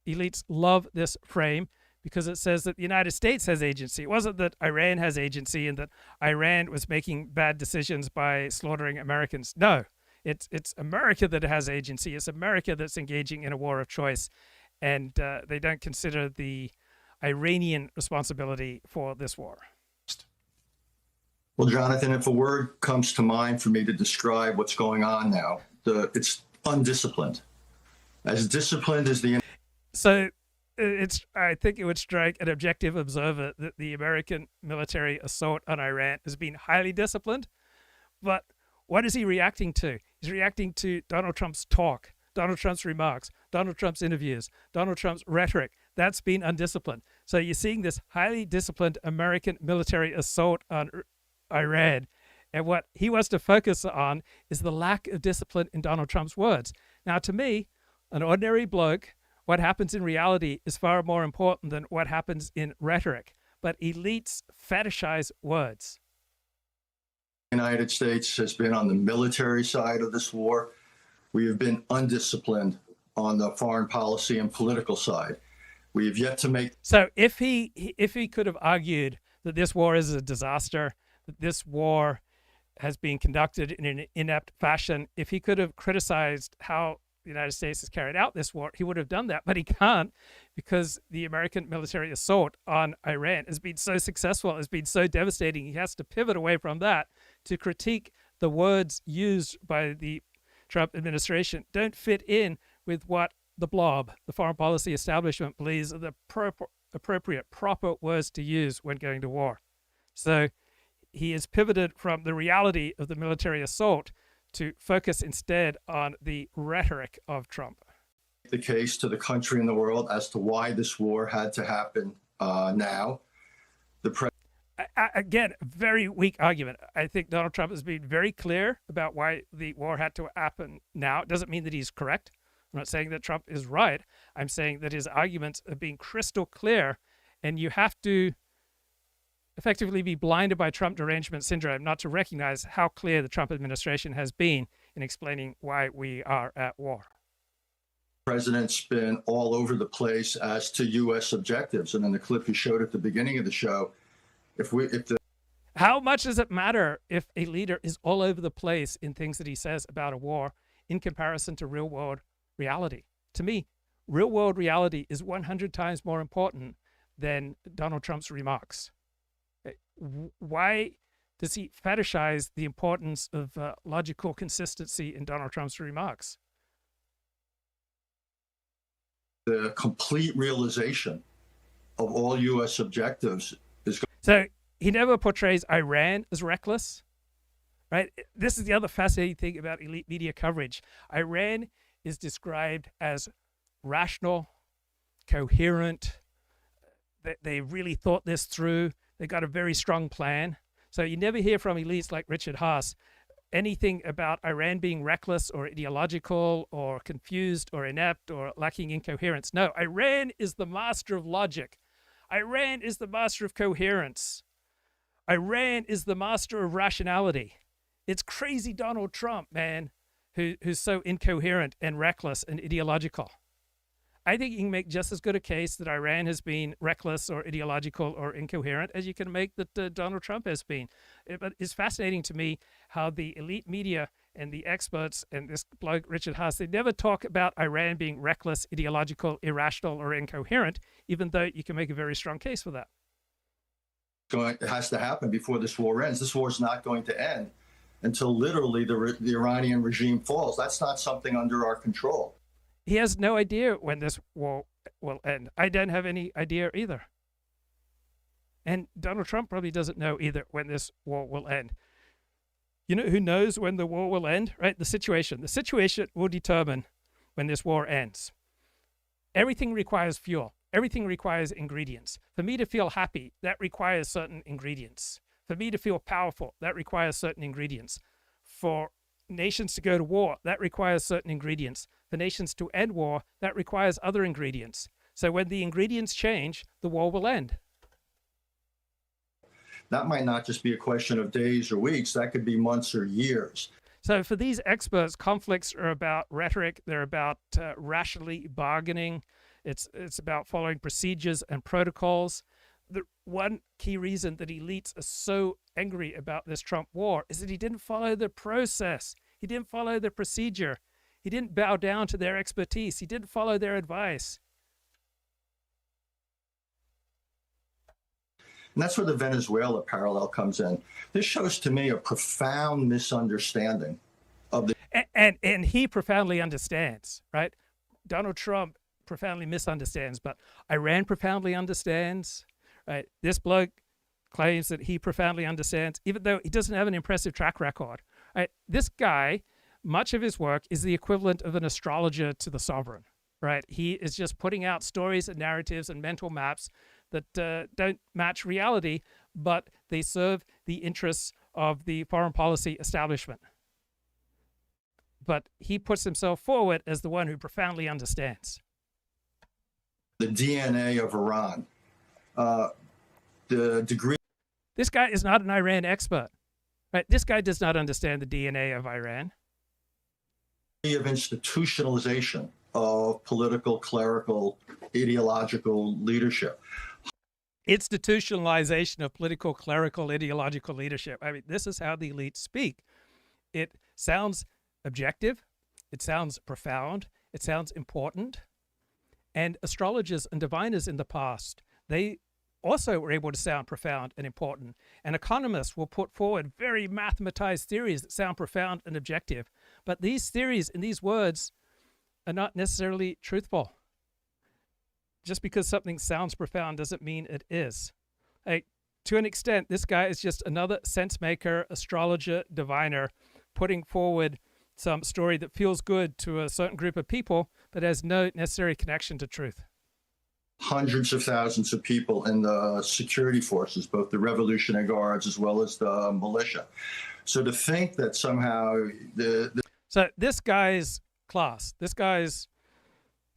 S1: elites love this frame because it says that the United States has agency. It wasn't that Iran has agency and that Iran was making bad decisions by slaughtering Americans. No, it's America that has agency. It's America that's engaging in a war of choice. And they don't consider the Iranian responsibility for this war.
S19: Well, Jonathan, if a word comes to mind for me to describe what's going on now, it's undisciplined. As disciplined as the...
S1: So I think it would strike an objective observer that the American military assault on Iran has been highly disciplined. But what is he reacting to? He's reacting to Donald Trump's talk, Donald Trump's remarks, Donald Trump's interviews, Donald Trump's rhetoric. That's been undisciplined. So you're seeing this highly disciplined American military assault on Iran. And what he wants to focus on is the lack of discipline in Donald Trump's words. Now, to me, an ordinary bloke, what happens in reality is far more important than what happens in rhetoric. But elites fetishize words.
S19: The United States has been on the military side of this war. We have been undisciplined on the foreign policy and political side. We have yet to make...
S1: So if he could have argued that this war is a disaster, that this war has been conducted in an inept fashion, if he could have criticized how the United States has carried out this war, he would have done that. But he can't, because the American military assault on Iran has been so successful, has been so devastating. He has to pivot away from that to critique the words used by the Trump administration don't fit in with what the blob, the foreign policy establishment, believes are the appropriate, proper words to use when going to war. So he has pivoted from the reality of the military assault to focus instead on the rhetoric of Trump.
S19: The case to the country and the world as to why this war had to happen now.
S1: Again, very weak argument. I think Donald Trump has been very clear about why the war had to happen now. It doesn't mean that he's correct. I'm not saying that Trump is right. I'm saying that his arguments are being crystal clear, and you have to effectively be blinded by Trump derangement syndrome not to recognize how clear the Trump administration has been in explaining why we are at war.
S19: The president's been all over the place as to U.S. objectives, and in the clip you showed at the beginning of the show,
S1: how much does it matter if a leader is all over the place in things that he says about a war in comparison to real-world reality? To me, real-world reality is 100 times more important than Donald Trump's remarks. Why Does he fetishize the importance of logical consistency in Donald Trump's remarks?
S19: The complete realization of all U.S. objectives is.
S1: So he never portrays Iran as reckless, right? This is the other fascinating thing about elite media coverage. Iran is described as rational, coherent. They really thought this through. They got a very strong plan. So you never hear from elites like Richard Haass anything about Iran being reckless or ideological or confused or inept or lacking incoherence. No, Iran is the master of logic. Iran is the master of coherence. Iran is the master of rationality. It's crazy Donald Trump, man, who's so incoherent and reckless and ideological. I think you can make just as good a case that Iran has been reckless or ideological or incoherent as you can make that Donald Trump has been. But it's fascinating to me how the elite media and the experts and this bloke, Richard Haass, they never talk about Iran being reckless, ideological, irrational, or incoherent, even though you can make a very strong case for that.
S19: It has to happen before this war ends. This war is not going to end until literally the Iranian regime falls. That's not something under our control.
S1: He has no idea when this war will end. I don't have any idea either. And Donald Trump probably doesn't know either when this war will end. You know who knows when the war will end, right? The situation. The situation will determine when this war ends. Everything requires fuel. Everything requires ingredients. For me to feel happy, that requires certain ingredients. For me to feel powerful, that requires certain ingredients. For nations to go to war, that requires certain ingredients. For nations to end war, that requires other ingredients. So when the ingredients change, the war will end.
S19: That might not just be a question of days or weeks. That could be months or years.
S1: So for these experts, conflicts are about rhetoric. They're about rationally bargaining. It's about following procedures and protocols. The one key reason that elites are so angry about this Trump war is that he didn't follow the process. He didn't follow the procedure. He didn't bow down to their expertise. He didn't follow their advice.
S19: And that's where the Venezuela parallel comes in. This shows to me a profound misunderstanding of the...
S1: And he profoundly understands, right? Donald Trump profoundly misunderstands, but Iran profoundly understands, right? This bloke claims that he profoundly understands, even though he doesn't have an impressive track record, right? This guy, much of his work is the equivalent of an astrologer to the sovereign, right? He is just putting out stories and narratives and mental maps that don't match reality, but they serve the interests of the foreign policy establishment. But he puts himself forward as the one who profoundly understands.
S19: The DNA of Iran, the degree...
S1: This guy is not an Iran expert, right? This guy does not understand the DNA of Iran.
S19: Of institutionalization of political, clerical, ideological leadership.
S1: Institutionalization of political, clerical, ideological leadership. I mean, this is how the elites speak. It sounds objective. It sounds profound. It sounds important. And astrologers and diviners in the past, they also were able to sound profound and important. And economists will put forward very mathematized theories that sound profound and objective. But these theories and these words are not necessarily truthful. Just because something sounds profound doesn't mean it is. Like, to an extent, this guy is just another sense maker, astrologer, diviner, putting forward some story that feels good to a certain group of people, but has no necessary connection to truth.
S19: Hundreds of thousands of people in the security forces, both the Revolutionary Guards as well as the militia. So to think that somehow
S1: So this guy's class, this guy's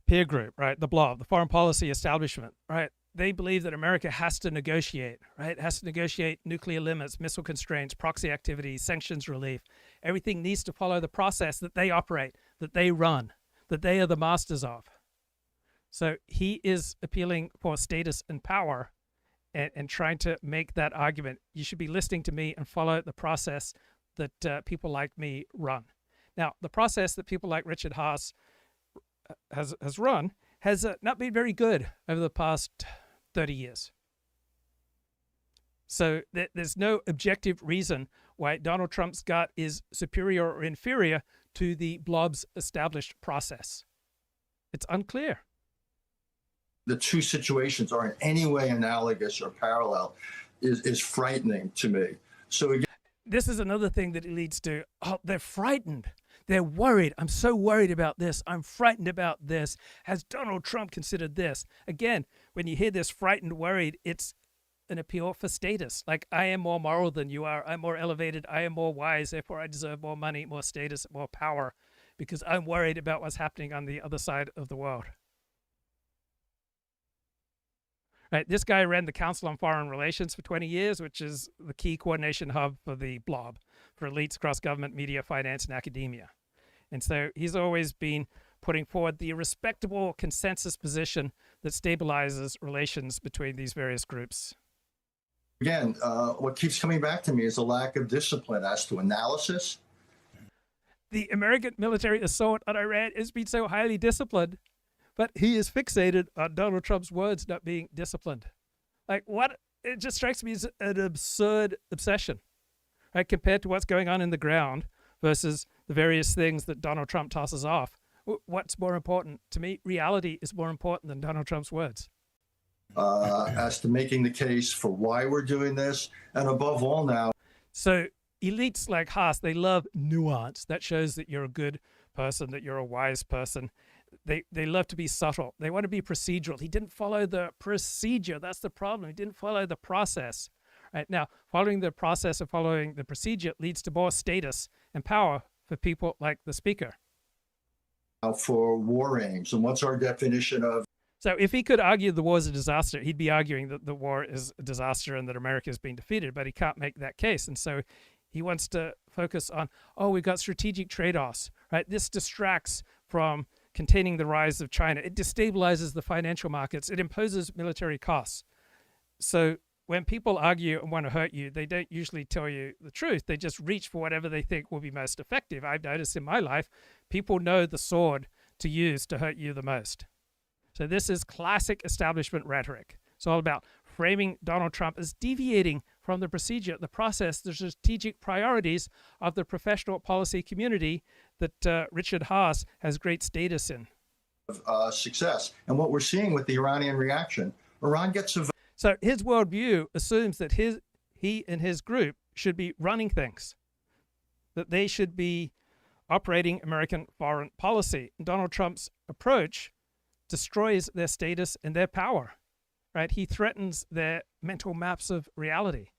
S1: peer group, right, the blob, the foreign policy establishment, right, they believe that America has to negotiate, right, has to negotiate nuclear limits, missile constraints, proxy activities, sanctions relief. Everything needs to follow the process that they operate, that they run, that they are the masters of. So he is appealing for status and power and trying to make that argument. You should be listening to me and follow the process that people like me run. Now, the process that people like Richard Haass has run has not been very good over the past 30 years. So there's no objective reason why Donald Trump's gut is superior or inferior to the blob's established process. It's unclear.
S19: The two situations are in any way analogous or parallel is frightening to me. So again,
S1: this is another thing that it leads to, oh, they're frightened. They're worried. I'm so worried about this. I'm frightened about this. Has Donald Trump considered this? Again, when you hear this frightened, worried, it's an appeal for status. Like, I am more moral than you are. I'm more elevated. I am more wise. Therefore, I deserve more money, more status, more power, because I'm worried about what's happening on the other side of the world. Right, this guy ran the Council on Foreign Relations for 20 years, which is the key coordination hub for the blob, for elites across government, media, finance, and academia. And so he's always been putting forward the respectable consensus position that stabilizes relations between these various groups.
S19: Again, what keeps coming back to me is a lack of discipline as to analysis.
S1: The American military assault on Iran has been so highly disciplined, but he is fixated on Donald Trump's words not being disciplined. Like, what? It just strikes me as an absurd obsession, right? Compared to what's going on in the ground versus the various things that Donald Trump tosses off. What's more important? To me, reality is more important than Donald Trump's words.
S19: As to making the case for why we're doing this, and above all now.
S1: So elites like Haass, they love nuance. That shows that you're a good person, that you're a wise person. They love to be subtle. They want to be procedural. He didn't follow the procedure. That's the problem. He didn't follow the process. Right now, following the process of following the procedure leads to more status and power for people like the speaker.
S19: For war aims, and what's our definition of?
S1: So if he could argue the war is a disaster, he'd be arguing that the war is a disaster and that America is being defeated, but he can't make that case. And so he wants to focus on, oh, we've got strategic trade-offs, right? This distracts from containing the rise of China. It destabilizes the financial markets. It imposes military costs. So when people argue and want to hurt you, they don't usually tell you the truth. They just reach for whatever they think will be most effective. I've noticed in my life, people know the sword to use to hurt you the most. So this is classic establishment rhetoric. It's all about framing Donald Trump as deviating from the procedure, the process, the strategic priorities of the professional policy community that Richard Haass has great status in.
S19: Success. And what we're seeing with the Iranian reaction, Iran gets a vote.
S1: So his worldview assumes that he and his group should be running things, that they should be operating American foreign policy. And Donald Trump's approach destroys their status and their power, right? He threatens their mental maps of reality,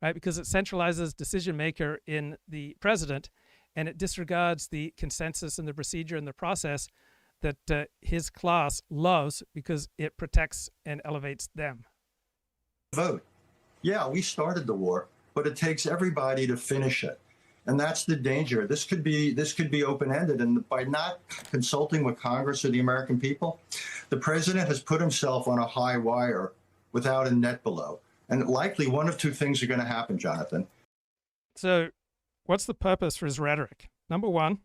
S1: right? Because it centralizes decision maker in the president, and it disregards the consensus and the procedure and the process that his class loves because it protects and elevates them.
S19: Vote. Yeah, we started the war, but it takes everybody to finish it. And that's the danger. This could be open-ended. And by not consulting with Congress or the American people, the president has put himself on a high wire without a net below. And likely one of two things are going to happen, Jonathan.
S1: So what's the purpose for his rhetoric? Number one,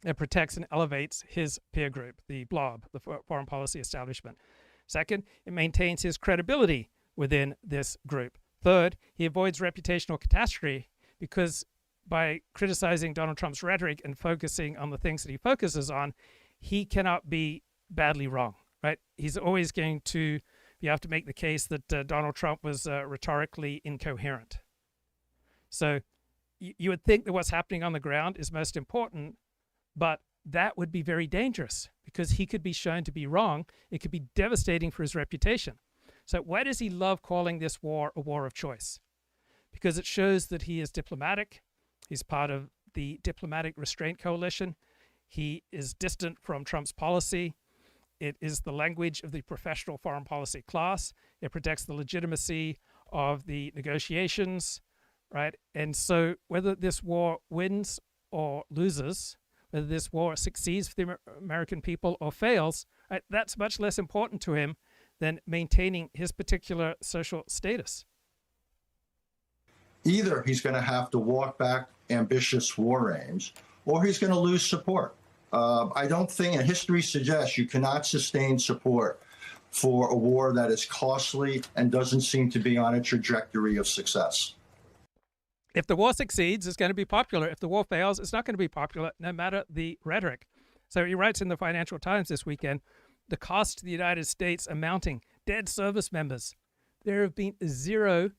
S1: it protects and elevates his peer group, the blob, the foreign policy establishment. Second, it maintains his credibility within this group. Third, he avoids reputational catastrophe because by criticizing Donald Trump's rhetoric and focusing on the things that he focuses on, he cannot be badly wrong, right? He's always going to be able to make the case that Donald Trump was rhetorically incoherent. So you would think that what's happening on the ground is most important, but that would be very dangerous because he could be shown to be wrong. It could be devastating for his reputation. So why does he love calling this war a war of choice? Because it shows that he is diplomatic. He's part of the diplomatic restraint coalition. He is distant from Trump's policy. It is the language of the professional foreign policy class. It protects the legitimacy of the negotiations, right? And so whether this war wins or loses, whether this war succeeds for the American people or fails, right, that's much less important to him than maintaining his particular social status.
S19: Either he's going to have to walk back ambitious war aims, or he's going to lose support. I don't think, and history suggests, you cannot sustain support for a war that is costly and doesn't seem to be on a trajectory of success.
S1: If the war succeeds, it's going to be popular. If the war fails, it's not going to be popular, no matter the rhetoric. So he writes in the Financial Times this weekend, the cost to the United States amounting, dead service members. There have been 0,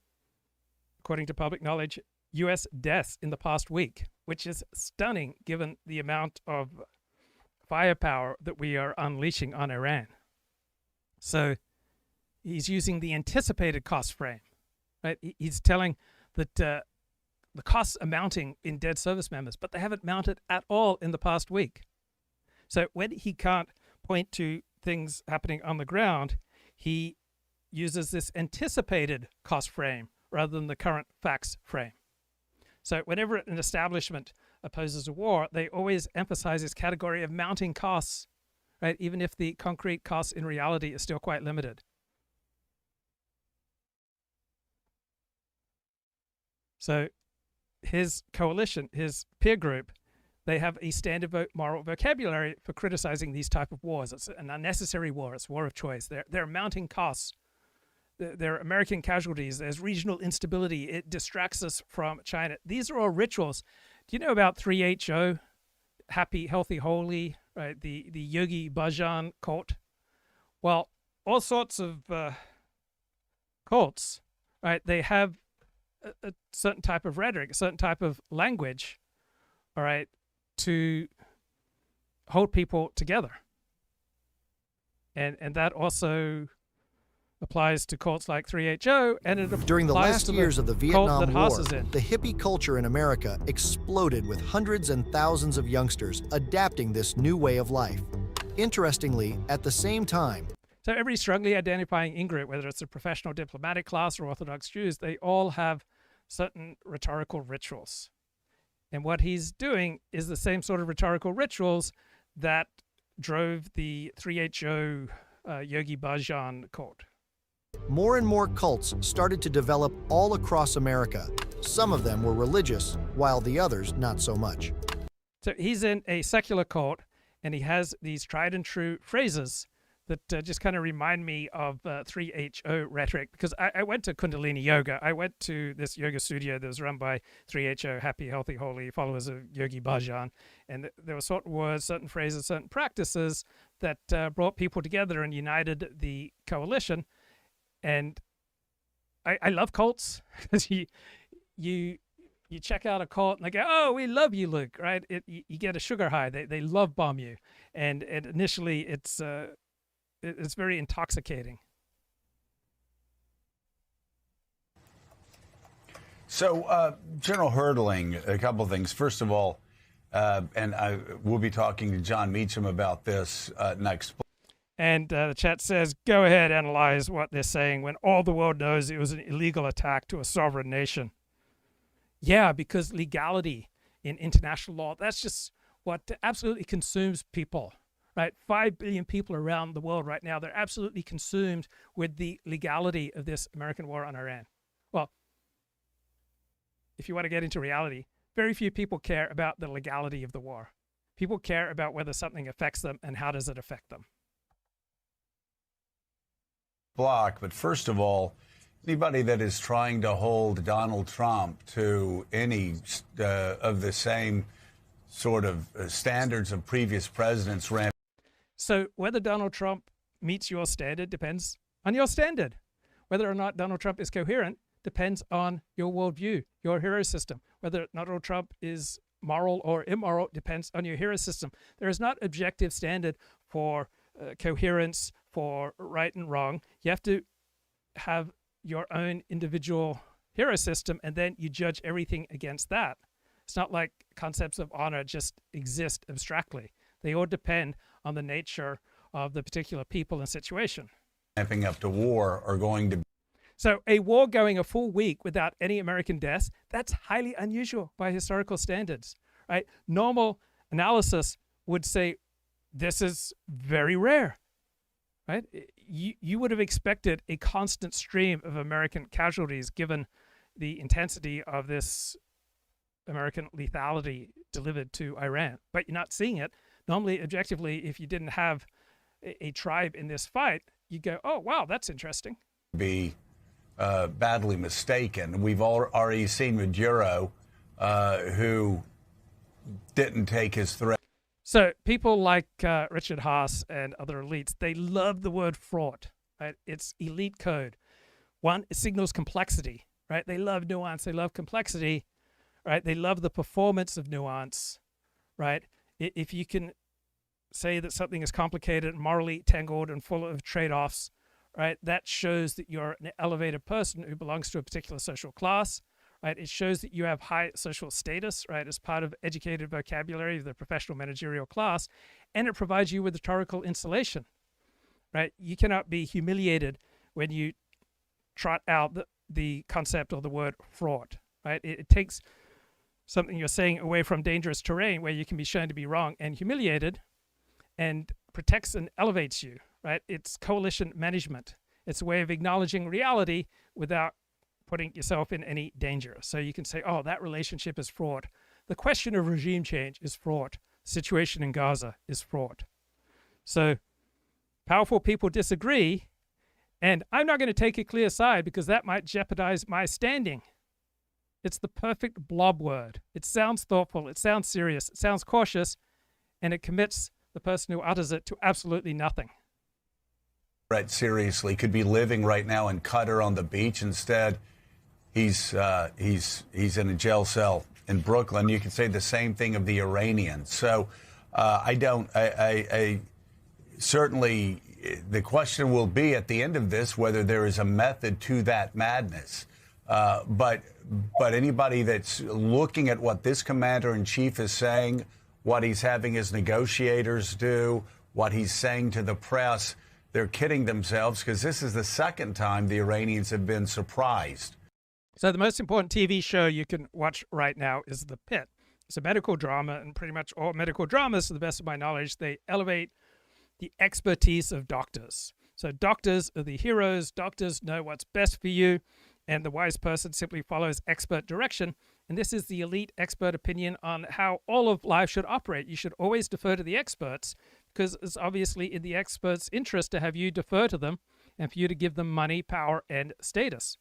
S1: according to public knowledge, U.S. deaths in the past week, which is stunning given the amount of firepower that we are unleashing on Iran. So he's using the anticipated cost frame, right? He's telling that the costs are mounting in dead service members, but they haven't mounted at all in the past week. So when he can't point to things happening on the ground, he uses this anticipated cost frame rather than the current facts frame. So whenever an establishment opposes a war, they always emphasize this category of mounting costs, right? Even if the concrete costs in reality is still quite limited. So his coalition, his peer group, they have a standard moral vocabulary for criticizing these type of wars. It's an unnecessary war. It's war of choice. They're mounting costs. There are American casualties. There's regional instability. It distracts us from China. These are all rituals. Do you know about 3HO, happy, healthy, holy, right? The Yogi Bhajan cult? Well, all sorts of cults, right? They have a certain type of rhetoric, a certain type of language, all right, to hold people together. And that also applies to cults like 3HO, and it applies
S20: during the last years of the Vietnam War,
S1: Haass is in.
S20: The hippie culture in America exploded with hundreds and thousands of youngsters adapting this new way of life. Interestingly, at the same time,
S1: so every strongly identifying in-group, whether it's a professional diplomatic class or Orthodox Jews, they all have certain rhetorical rituals. And what he's doing is the same sort of rhetorical rituals that drove the 3HO Yogi Bhajan cult.
S20: more and more cults started to develop all across America. Some of them were religious, while the others not so much.
S1: So he's in a secular cult, and he has these tried and true phrases that just kind of remind me of 3HO rhetoric, because I went to Kundalini Yoga. I went to this yoga studio that was run by 3HO, happy, healthy, holy, followers of Yogi Bhajan. And there were certain words, certain phrases, certain practices that brought people together and united the coalition. And I love cults, because you check out a cult and they go, oh, we love you, Luke, right? You get a sugar high. They love bomb you. And initially it's very intoxicating.
S21: So, General Hurdling, a couple of things. First of all, we'll be talking to John Meacham about this next.
S1: And the chat says, go ahead, analyze what they're saying when all the world knows it was an illegal attack to a sovereign nation. Yeah, because legality in international law, that's just what absolutely consumes people. Right, 5 billion people around the world right now, they're absolutely consumed with the legality of this American war on Iran. Well, if you want to get into reality, very few people care about the legality of the war. People care about whether something affects them and how does it affect them.
S21: Block, but first of all, anybody that is trying to hold Donald Trump to any of the same sort of standards of previous presidents ran.
S1: So whether Donald Trump meets your standard depends on your standard. Whether or not Donald Trump is coherent depends on your worldview, your hero system. Whether Donald Trump is moral or immoral depends on your hero system. There is not objective standard for coherence, for right and wrong. You have to have your own individual hero system, and then you judge everything against that. It's not like concepts of honor just exist abstractly. They all depend on the nature of the particular people and situation.
S21: Ramping up to war are going to.
S1: So a war going a full week without any American deaths, that's highly unusual by historical standards, right? Normal analysis would say this is very rare, right? You would have expected a constant stream of American casualties given the intensity of this American lethality delivered to Iran, but you're not seeing it. Normally, objectively, if you didn't have a tribe in this fight, you go, oh, wow, that's interesting.
S21: Be badly mistaken. We've already seen Maduro, who didn't take his threat.
S1: So people like Richard Haass and other elites, they love the word fraught, right? It's elite code. One, it signals complexity, right? They love nuance. They love complexity, right? They love the performance of nuance, right? If you can say that something is complicated, morally tangled, and full of trade-offs, right? That shows that you're an elevated person who belongs to a particular social class, right? It shows that you have high social status, right, as part of educated vocabulary of the professional managerial class, and it provides you with rhetorical insulation, right? You cannot be humiliated when you trot out the concept or the word fraught, right? It takes something you're saying away from dangerous terrain where you can be shown to be wrong and humiliated, and protects and elevates you, right? It's coalition management. It's a way of acknowledging reality without putting yourself in any danger. So you can say, oh, that relationship is fraught. The question of regime change is fraught. The situation in Gaza is fraught. So powerful people disagree, and I'm not going to take a clear side because that might jeopardize my standing. It's the perfect blob word. It sounds thoughtful, it sounds serious, it sounds cautious, and it commits the person who utters it to absolutely nothing.
S21: Right, seriously, could be living right now in Qatar on the beach. Instead, he's in a jail cell in Brooklyn. You can say the same thing of the Iranians. So I certainly, the question will be at the end of this whether there is a method to that madness. But anybody that's looking at what this commander-in-chief is saying, what he's having his negotiators do, what he's saying to the press, they're kidding themselves, because this is the second time the Iranians have been surprised.
S1: So the most important TV show you can watch right now is The Pit. It's a medical drama, and pretty much all medical dramas, to the best of my knowledge, they elevate the expertise of doctors. So doctors are the heroes. Doctors know what's best for you, and the wise person simply follows expert direction. And this is the elite expert opinion on how all of life should operate. You should always defer to the experts, because it's obviously in the experts' interest to have you defer to them and for you to give them money, power, and status.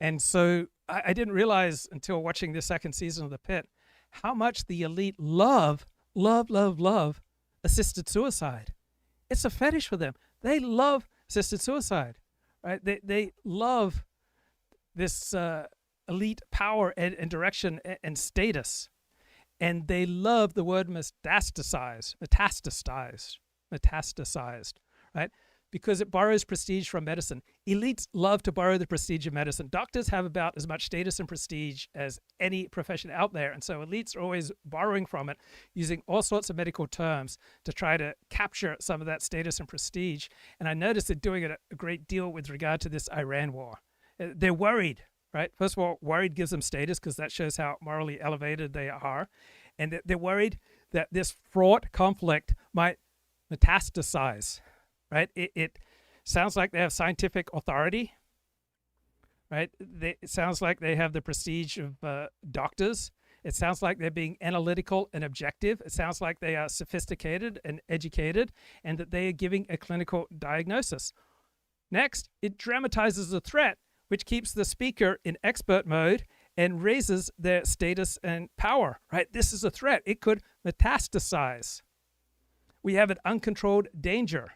S1: And so I didn't realize until watching this second season of The Pit how much the elite love assisted suicide. It's a fetish for them. They love assisted suicide, right? They love this elite power and direction and status. And they love the word metastasized, right? Because it borrows prestige from medicine. Elites love to borrow the prestige of medicine. Doctors have about as much status and prestige as any profession out there. And so elites are always borrowing from it, using all sorts of medical terms to try to capture some of that status and prestige. And I noticed they're doing it a great deal with regard to this Iran war. They're worried, right? First of all, worried gives them status because that shows how morally elevated they are. And they're worried that this fraught conflict might metastasize, right? It sounds like they have scientific authority, right? It sounds like they have the prestige of doctors. It sounds like they're being analytical and objective. It sounds like they are sophisticated and educated, and that they are giving a clinical diagnosis. Next, it dramatizes the threat, which keeps the speaker in expert mode and raises their status and power, right? This is a threat. It could metastasize. We have an uncontrolled danger.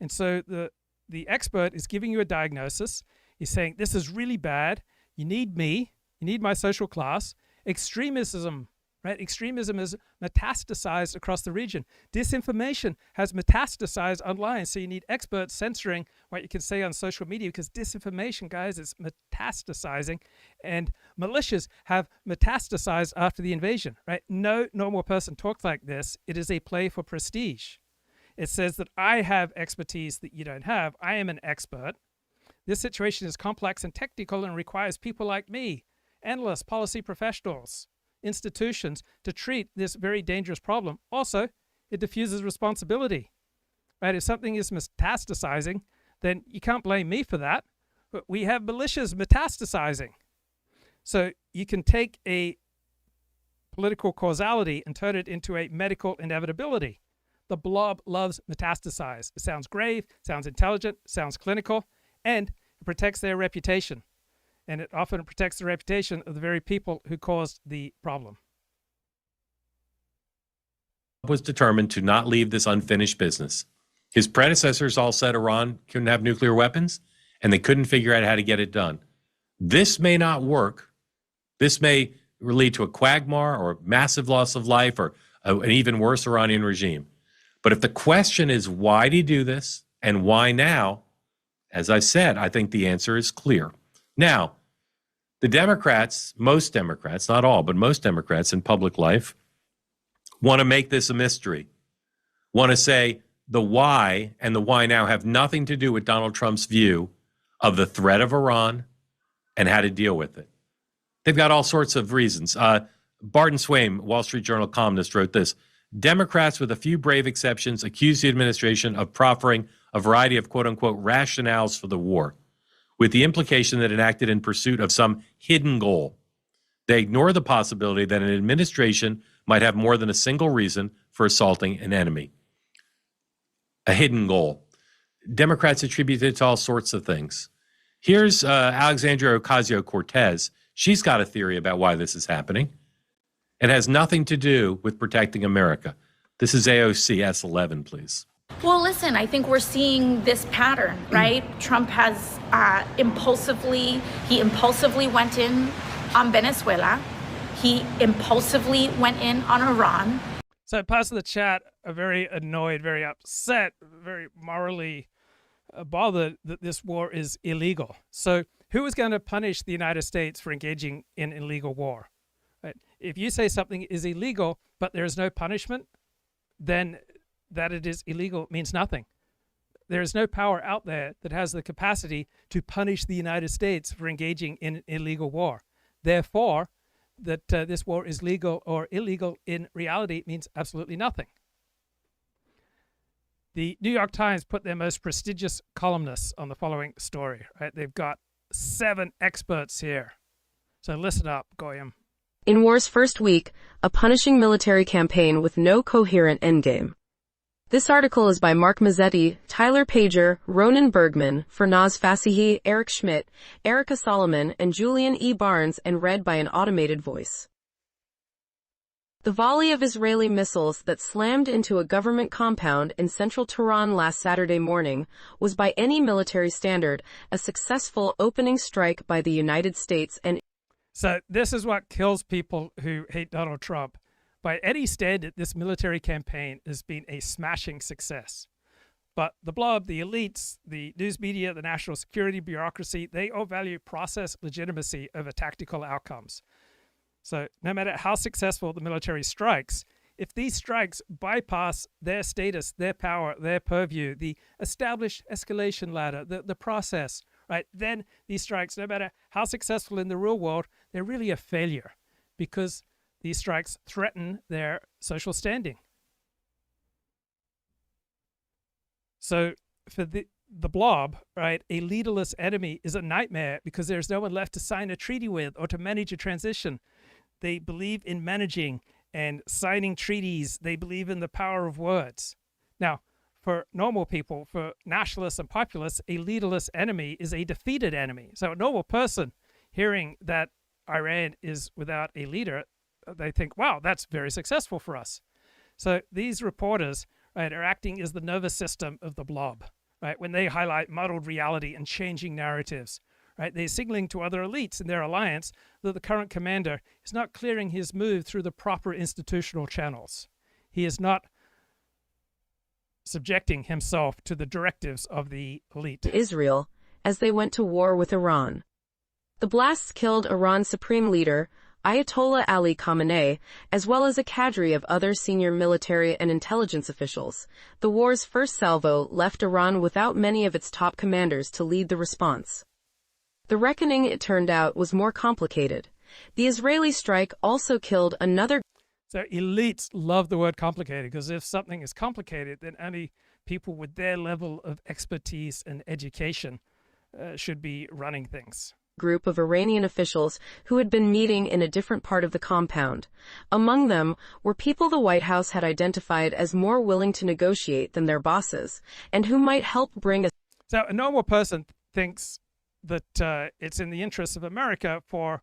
S1: And so the expert is giving you a diagnosis. He's saying, this is really bad. You need me. You need my social class. Extremism, right? Extremism is metastasized across the region. Disinformation has metastasized online. So you need experts censoring what you can say on social media, because disinformation, guys, is metastasizing. And militias have metastasized after the invasion, right? No normal person talks like this. It is a play for prestige. It says that I have expertise that you don't have. I am an expert. This situation is complex and technical and requires people like me, analysts, policy professionals, institutions, to treat this very dangerous problem. Also, it diffuses responsibility, right? If something is metastasizing, then you can't blame me for that. But we have militias metastasizing. So you can take a political causality and turn it into a medical inevitability. The blob loves metastasize. It sounds grave, sounds intelligent, sounds clinical, and it protects their reputation. And it often protects the reputation of the very people who caused the problem.
S9: Was determined to not leave this unfinished business. His predecessors all said Iran couldn't have nuclear weapons, and they couldn't figure out how to get it done. This may not work. This may lead to a quagmire or massive loss of life or an even worse Iranian regime. But if the question is, why did he do this and why now? As I said, I think the answer is clear. Now, the Democrats, most Democrats, not all, but most Democrats in public life want to make this a mystery, want to say the why and the why now have nothing to do with Donald Trump's view of the threat of Iran and how to deal with it. They've got all sorts of reasons. Barton Swaim, Wall Street Journal columnist, wrote this: Democrats, with a few brave exceptions, accuse the administration of proffering a variety of quote-unquote rationales for the war, with the implication that it acted in pursuit of some hidden goal. They ignore the possibility that an administration might have more than a single reason for assaulting an enemy. A hidden goal. Democrats attribute it to all sorts of things. Here's Alexandria Ocasio-Cortez. She's got a theory about why this is happening. It has nothing to do with protecting America. This is AOC S11, please.
S3: Well, listen, I think we're seeing this pattern, right? Trump has impulsively went in on Venezuela. He impulsively went in on Iran.
S1: So parts of the chat are very annoyed, very upset, very morally bothered that this war is illegal. So who is going to punish the United States for engaging in illegal war? Right? If you say something is illegal, but there is no punishment, then that it is illegal means nothing. There is no power out there that has the capacity to punish the United States for engaging in illegal war. Therefore, that this war is legal or illegal in reality means absolutely nothing. The New York Times put their most prestigious columnists on the following story. Right? They've got 7 experts here. So listen up, Goyam.
S22: In war's first week, a punishing military campaign with no coherent endgame. This article is by Mark Mazzetti, Tyler Pager, Ronan Bergman, Fernaz Fasihi, Eric Schmidt, Erica Solomon, and Julian E. Barnes, and read by an automated voice. The volley of Israeli missiles that slammed into a government compound in central Tehran last Saturday morning was, by any military standard, a successful opening strike by the United States and...
S1: So this is what kills people who hate Donald Trump. By any standard, this military campaign has been a smashing success. But the blob, the elites, the news media, the national security bureaucracy, they all value process legitimacy over tactical outcomes. So no matter how successful the military strikes, if these strikes bypass their status, their power, their purview, the established escalation ladder, the process, right, then these strikes, no matter how successful in the real world, they're really a failure because these strikes threaten their social standing. So for the blob, right, a leaderless enemy is a nightmare because there's no one left to sign a treaty with or to manage a transition. They believe in managing and signing treaties. They believe in the power of words. Now, for normal people, for nationalists and populists, a leaderless enemy is a defeated enemy. So a normal person hearing that Iran is without a leader, they think, wow, that's very successful for us. So these reporters, right, are acting as the nervous system of the blob, right? When they highlight muddled reality and changing narratives, right? They're signaling to other elites in their alliance that the current commander is not clearing his move through the proper institutional channels. He is not subjecting himself to the directives of the elite.
S22: Israel, as they went to war with Iran. The blasts killed Iran's supreme leader, Ayatollah Ali Khamenei, as well as a cadre of other senior military and intelligence officials. The war's first salvo left Iran without many of its top commanders to lead the response. The reckoning, it turned out, was more complicated. The Israeli strike also killed another...
S1: So elites love the word complicated because if something is complicated, then only people with their level of expertise and education should be running things.
S22: group of Iranian officials who had been meeting in a different part of the compound. Among them were people the White House had identified as more willing to negotiate than their bosses, and who might help bring a...
S1: So a normal person thinks that it's in the interests of America for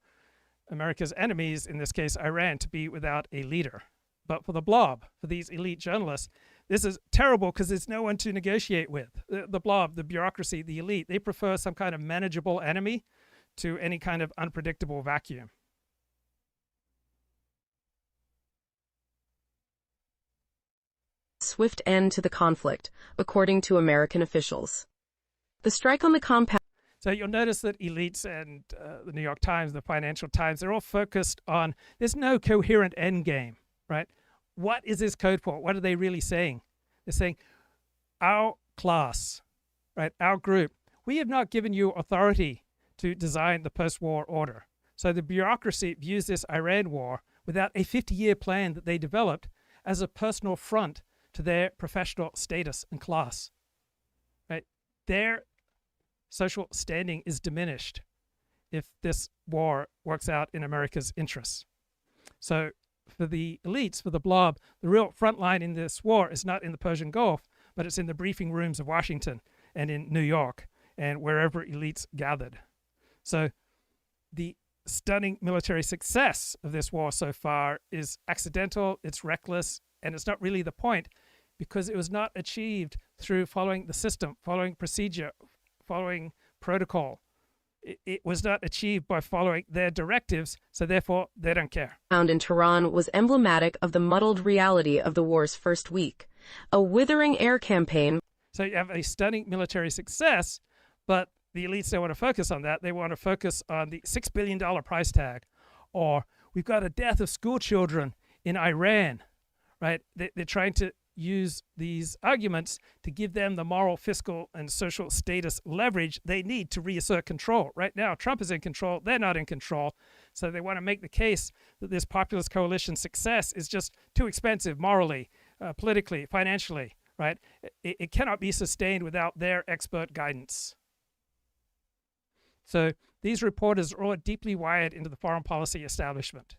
S1: America's enemies, in this case Iran, to be without a leader. But for the blob, for these elite journalists, this is terrible because there's no one to negotiate with. The blob, the bureaucracy, the elite, they prefer some kind of manageable enemy to any kind of unpredictable vacuum.
S22: Swift end to the conflict, according to American officials. The strike on the compound...
S1: So you'll notice that elites and the New York Times, the Financial Times, they're all focused on, there's no coherent endgame, right? What is this code for? What are they really saying? They're saying, our class, right, our group, we have not given you authority to design the post-war order. So the bureaucracy views this Iran war without a 50-year plan that they developed as a personal affront to their professional status and class, right? Their social standing is diminished if this war works out in America's interests. So for the elites, for the blob, the real front line in this war is not in the Persian Gulf, but it's in the briefing rooms of Washington and in New York and wherever elites gathered. So the stunning military success of this war so far is accidental, it's reckless, and it's not really the point, because it was not achieved through following the system, following procedure, following protocol. It was not achieved by following their directives, so therefore they don't care.
S22: Found in Tehran was emblematic of the muddled reality of the war's first week. A withering air campaign.
S1: So you have a stunning military success, but the elites don't want to focus on that. They want to focus on the $6 billion price tag, or we've got a death of school children in Iran, right? They're trying to use these arguments to give them the moral, fiscal, and social status leverage they need to reassert control. Right now, Trump is in control. They're not in control. So they want to make the case that this populist coalition success is just too expensive morally, politically, financially, right? It cannot be sustained without their expert guidance. So these reporters are all deeply wired into the foreign policy establishment.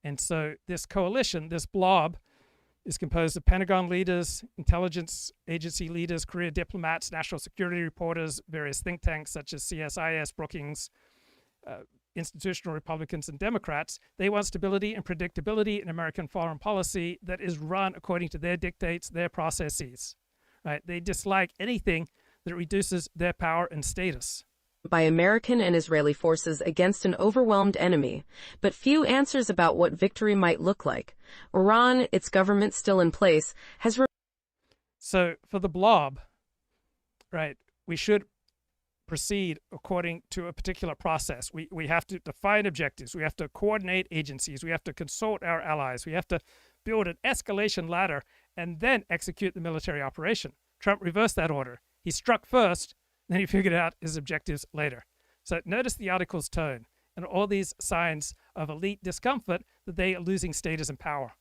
S1: And so this coalition, this blob, is composed of Pentagon leaders, intelligence agency leaders, career diplomats, national security reporters, various think tanks such as CSIS, Brookings, institutional Republicans and Democrats. They want stability and predictability in American foreign policy that is run according to their dictates, their processes. Right? They dislike anything that reduces their power and status.
S22: By American and Israeli forces against an overwhelmed enemy, but few answers about what victory might look like. Iran, its government still in place, has...
S1: So for the blob, right, we should proceed according to a particular process. We have to define objectives. We have to coordinate agencies. We have to consult our allies. We have to build an escalation ladder and then execute the military operation. Trump reversed that order. He struck first, then he figured out his objectives later. So notice the article's tone and all these signs of elite discomfort that they are losing status and power.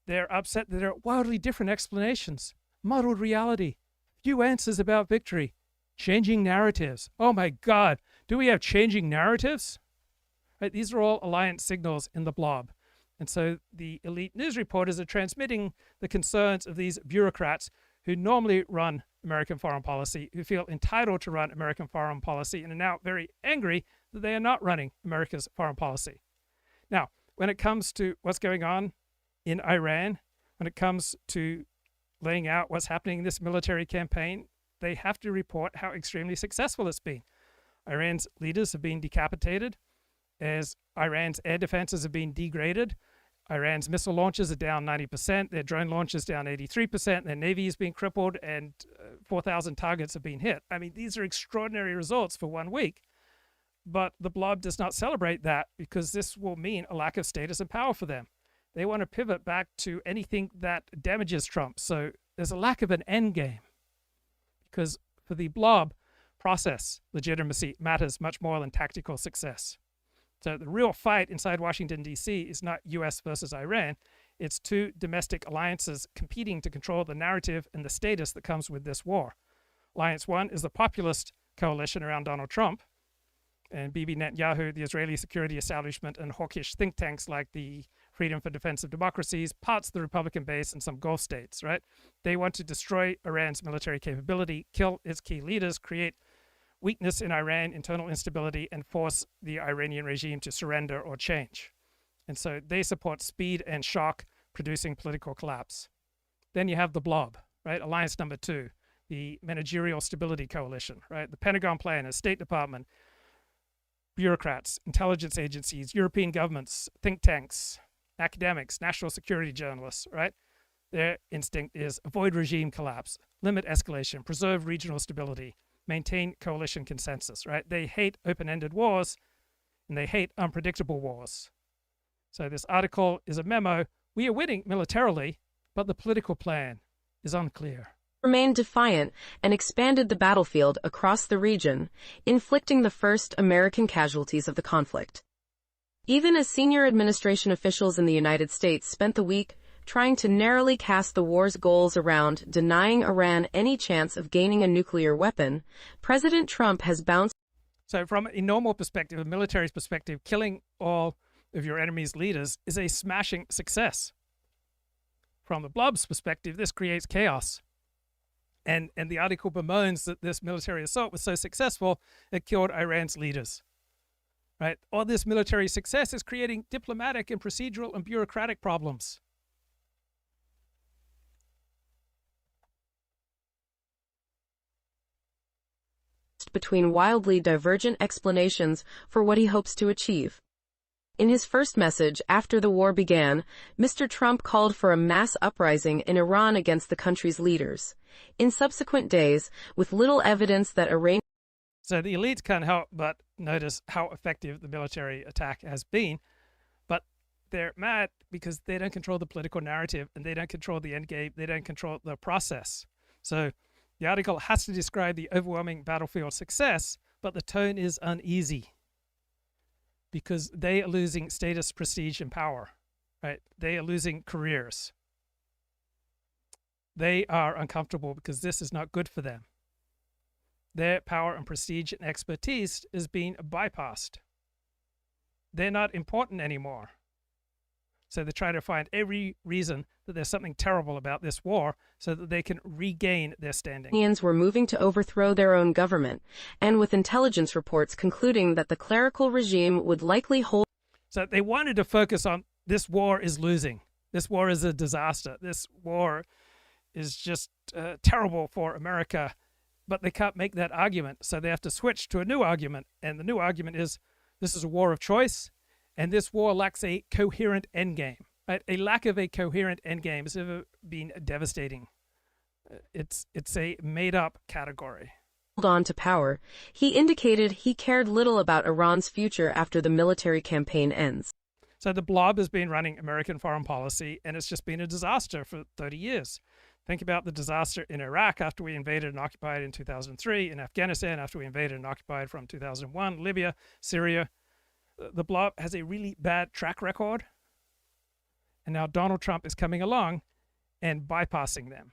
S1: They're upset that there are wildly different explanations, muddled reality, few answers about victory, changing narratives. Oh my God, do we have changing narratives? Right, these are all alliance signals in the blob. And so the elite news reporters are transmitting the concerns of these bureaucrats who normally run American foreign policy, who feel entitled to run American foreign policy and are now very angry that they are not running America's foreign policy. Now, when it comes to what's going on in Iran, when it comes to laying out what's happening in this military campaign, they have to report how extremely successful it's been. Iran's leaders have been decapitated as Iran's air defenses have been degraded. Iran's missile launches are down 90%, their drone launches down 83%, their navy has been crippled, and 4,000 targets have been hit. I mean, these are extraordinary results for 1 week. But the blob does not celebrate that because this will mean a lack of status and power for them. They want to pivot back to anything that damages Trump. So there's a lack of an end game because for the blob, process legitimacy matters much more than tactical success. So the real fight inside Washington, D.C. is not U.S. versus Iran. It's two domestic alliances competing to control the narrative and the status that comes with this war. Alliance 1 is the populist coalition around Donald Trump and Bibi Netanyahu, the Israeli security establishment, and hawkish think tanks like the Freedom for Defense of Democracies, parts of the Republican base, and some Gulf states, right? They want to destroy Iran's military capability, kill its key leaders, create weakness in Iran, internal instability, and force the Iranian regime to surrender or change. And so they support speed and shock, producing political collapse. Then you have the blob, right? Alliance number 2, the Managerial Stability Coalition, right? The Pentagon planners, State Department, bureaucrats, intelligence agencies, European governments, think tanks, academics, national security journalists, right? Their instinct is avoid regime collapse, limit escalation, preserve regional stability, maintain coalition consensus, right? They hate open-ended wars, and they hate unpredictable wars. So this article is a memo. We are winning militarily, but the political plan is unclear.
S22: Remained defiant and expanded the battlefield across the region, inflicting the first American casualties of the conflict. Even as senior administration officials in the United States spent the week trying to narrowly cast the war's goals around denying Iran any chance of gaining a nuclear weapon, President Trump has bounced.
S1: So from a normal perspective, a military's perspective, killing all of your enemy's leaders is a smashing success. From the blob's perspective, this creates chaos. And the article bemoans that this military assault was so successful, it killed Iran's leaders. Right? All this military success is creating diplomatic and procedural and bureaucratic problems.
S22: Between wildly divergent explanations for what he hopes to achieve. In his first message after the war began, Mr. Trump called for a mass uprising in Iran against the country's leaders. In subsequent days, with little evidence that Iran...
S1: So the elites can't help but notice how effective the military attack has been, but they're mad because they don't control the political narrative and they don't control the end game, they don't control the process. So the article has to describe the overwhelming battlefield success, but the tone is uneasy because they are losing status, prestige, and power, right? They are losing careers. They are uncomfortable because this is not good for them. Their power and prestige and expertise is being bypassed. They're not important anymore. So they try to find every reason that there's something terrible about this war so that they can regain their standing.
S22: Iranians were moving to overthrow their own government, and with intelligence reports concluding that the clerical regime would likely hold...
S1: So they wanted to focus on this war is losing. This war is a disaster. This war is just terrible for America. But they can't make that argument, so they have to switch to a new argument. And the new argument is this is a war of choice, and this war lacks a coherent endgame. Right? A lack of a coherent endgame has ever been devastating. It's a made-up category.
S22: On to power, he indicated he cared little about Iran's future after the military campaign ends.
S1: So the blob has been running American foreign policy, and it's just been a disaster for 30 years. Think about the disaster in Iraq after we invaded and occupied in 2003, in Afghanistan after we invaded and occupied from 2001, Libya, Syria. The blob has a really bad track record. And now Donald Trump is coming along and bypassing them.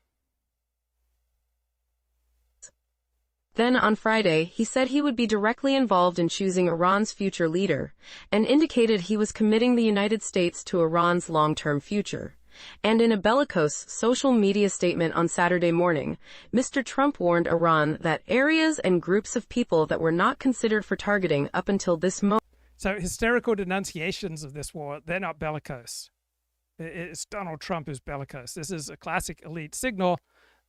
S22: Then on Friday, he said he would be directly involved in choosing Iran's future leader, and indicated he was committing the United States to Iran's long-term future. And in a bellicose social media statement on Saturday morning, Mr. Trump warned Iran that areas and groups of people that were not considered for targeting up until this moment.
S1: So hysterical denunciations of this war, they're not bellicose. It's Donald Trump who's bellicose. This is a classic elite signal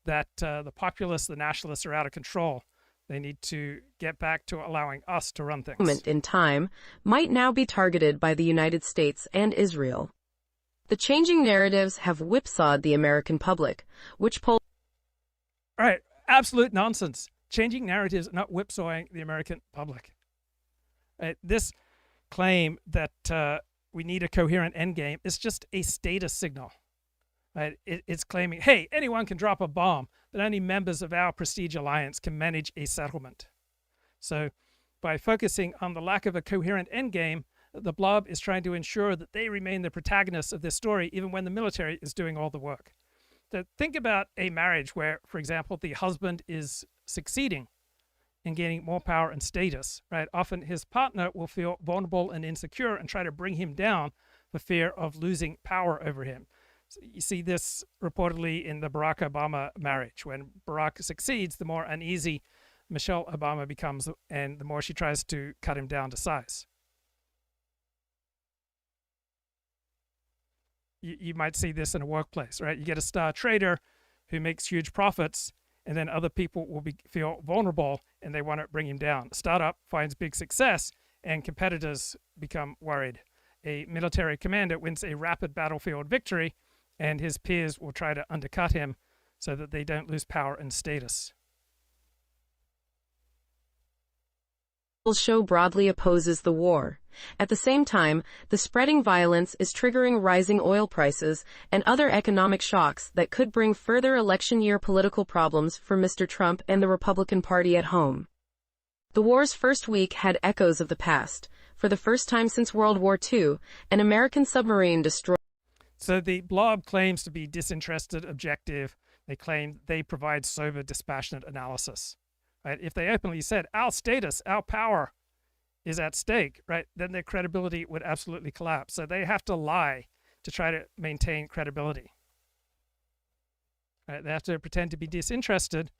S1: that the populists, the nationalists are out of control. They need to get back to allowing us to run things.
S22: Moment in time might now be targeted by the United States and Israel. The changing narratives have whipsawed the American public, which poll...
S1: All right, absolute nonsense. Changing narratives are not whipsawing the American public. This claim that we need a coherent endgame is just a status signal. Right? It's claiming, hey, anyone can drop a bomb, but only members of our prestige alliance can manage a settlement. So by focusing on the lack of a coherent endgame, the blob is trying to ensure that they remain the protagonists of this story, even when the military is doing all the work. So think about a marriage where, for example, the husband is succeeding and gaining more power and status, right? Often his partner will feel vulnerable and insecure and try to bring him down for fear of losing power over him. So you see this reportedly in the Barack Obama marriage. When Barack succeeds, the more uneasy Michelle Obama becomes, and the more she tries to cut him down to size. You might see this in a workplace, right? You get a star trader who makes huge profits, and then other people will feel vulnerable and they want to bring him down. A startup finds big success and competitors become worried. A military commander wins a rapid battlefield victory and his peers will try to undercut him so that they don't lose power and status.
S22: Show broadly opposes the war. At the same time, the spreading violence is triggering rising oil prices and other economic shocks that could bring further election year political problems for Mr. Trump and the Republican Party at home. The war's first week had echoes of the past. For the first time since World War II, an American submarine destroyed.
S1: So the blob claims to be disinterested, objective. They claim they provide sober, dispassionate analysis. Right? If they openly said, our status, our power is at stake, right, then their credibility would absolutely collapse. So they have to lie to try to maintain credibility. Right? They have to pretend to be disinterested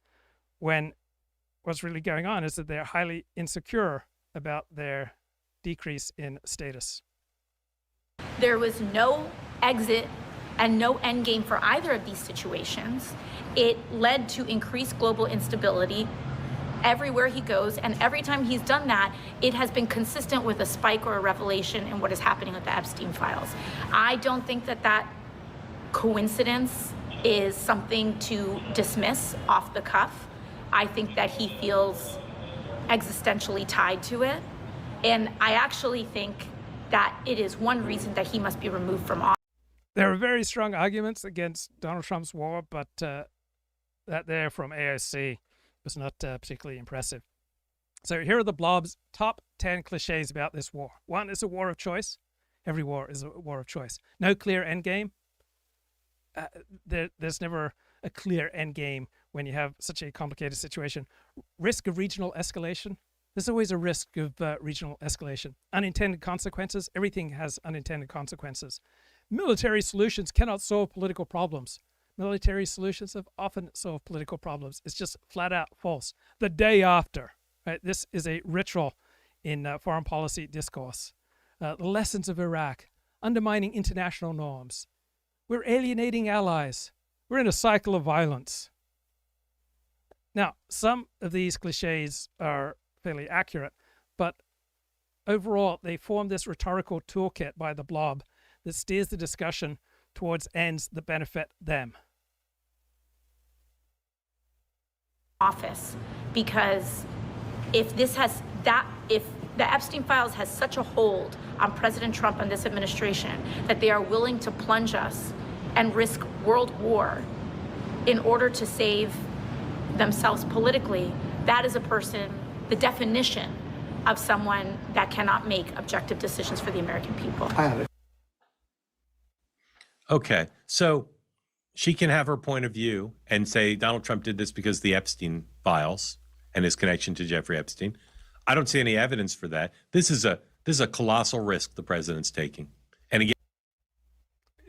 S1: when what's really going on is that they're highly insecure about their decrease in status.
S3: There was no exit and no endgame for either of these situations. It led to increased global instability everywhere he goes, and every time he's done that, it has been consistent with a spike or a revelation in what is happening with the Epstein files. I don't think that that coincidence is something to dismiss off the cuff. I think that he feels existentially tied to it, and I actually think that it is one reason that he must be removed from office.
S1: There are very strong arguments against Donald Trump's war, but that there from AOC was not particularly impressive. So here are the blob's top 10 cliches about this war. 1, it's a war of choice. Every war is a war of choice. No clear end game. There's never a clear end game when you have such a complicated situation. Risk of regional escalation. There's always a risk of regional escalation. Unintended consequences. Everything has unintended consequences. Military solutions cannot solve political problems. Military solutions have often solved political problems. It's just flat out false. The day after, right? This is a ritual in foreign policy discourse. The lessons of Iraq, undermining international norms. We're alienating allies. We're in a cycle of violence. Now, some of these cliches are fairly accurate, but overall, they form this rhetorical toolkit by the blob that steers the discussion towards ends that benefit them.
S3: Office, because if the Epstein files has such a hold on President Trump and this administration that they are willing to plunge us and risk world war in order to save themselves politically, that is a person, the definition of someone that cannot make objective decisions for the American people.
S9: Okay, so she can have her point of view and say Donald Trump did this because of the Epstein files and his connection to Jeffrey Epstein. I don't see any evidence for that. This is a colossal risk the president's taking. And again,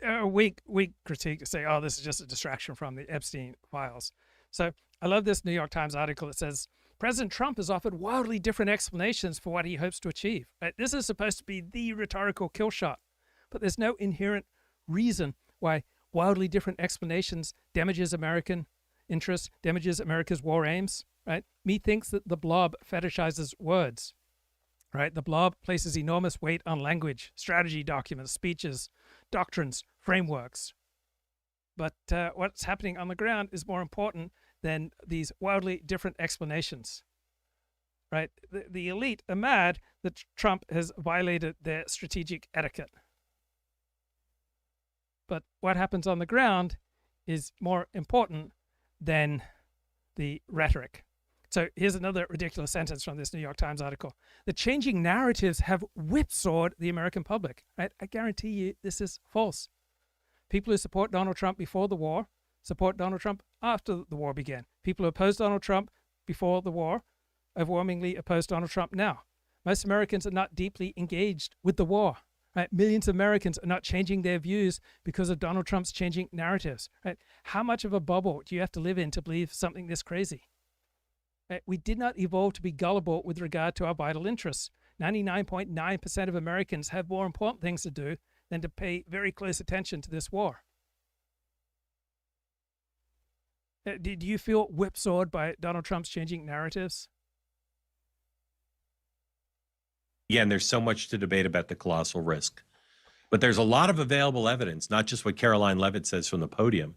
S1: a weak critique to say, oh, this is just a distraction from the Epstein files. So I love this New York Times article that says, President Trump has offered wildly different explanations for what he hopes to achieve. Right? This is supposed to be the rhetorical kill shot, but there's no inherent reason why wildly different explanations damages American interests, damages America's war aims, right? Methinks that the blob fetishizes words, right? The blob places enormous weight on language, strategy documents, speeches, doctrines, frameworks. But what's happening on the ground is more important than these wildly different explanations, right? The elite are mad that Trump has violated their strategic etiquette. But what happens on the ground is more important than the rhetoric. So here's another ridiculous sentence from this New York Times article. The changing narratives have whipsawed the American public. Right? I guarantee you this is false. People who support Donald Trump before the war support Donald Trump after the war began. People who opposed Donald Trump before the war overwhelmingly oppose Donald Trump now. Most Americans are not deeply engaged with the war. Right? Millions of Americans are not changing their views because of Donald Trump's changing narratives. Right? How much of a bubble do you have to live in to believe something this crazy? Right? We did not evolve to be gullible with regard to our vital interests. 99.9% of Americans have more important things to do than to pay very close attention to this war. Do you feel whipsawed by Donald Trump's changing narratives?
S9: Again, there's so much to debate about the colossal risk. But there's a lot of available evidence, not just what Caroline Leavitt says from the podium,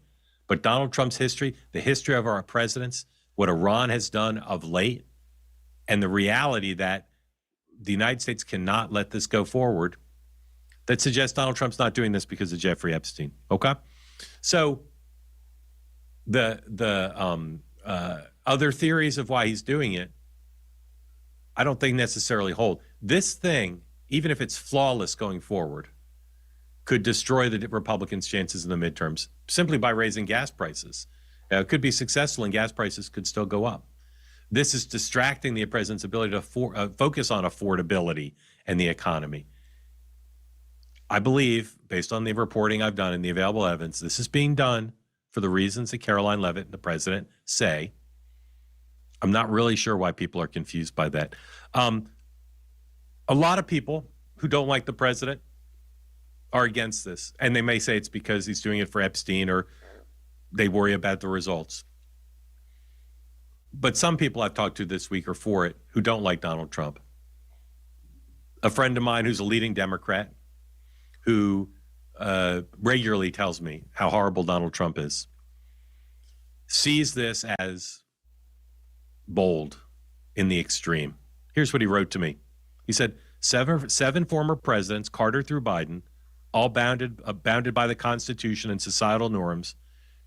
S9: but Donald Trump's history, the history of our presidents, what Iran has done of late, and the reality that the United States cannot let this go forward, that suggests Donald Trump's not doing this because of Jeffrey Epstein. Okay? So the other theories of why he's doing it, I don't think necessarily hold. This thing, even if it's flawless going forward, could destroy the Republicans' chances in the midterms simply by raising gas prices. It could be successful and gas prices could still go up. This is distracting the president's ability to focus on affordability and the economy. I believe, based on the reporting I've done and the available evidence, this is being done for the reasons that Caroline Leavitt and the president say. I'm not really sure why people are confused by that. A lot of people who don't like the president are against this, and they may say it's because he's doing it for Epstein or they worry about the results. But some people I've talked to this week are for it who don't like Donald Trump. A friend of mine who's a leading Democrat who regularly tells me how horrible Donald Trump is, sees this as bold in the extreme. Here's what he wrote to me. He said, seven former presidents, Carter through Biden, all bounded by the Constitution and societal norms,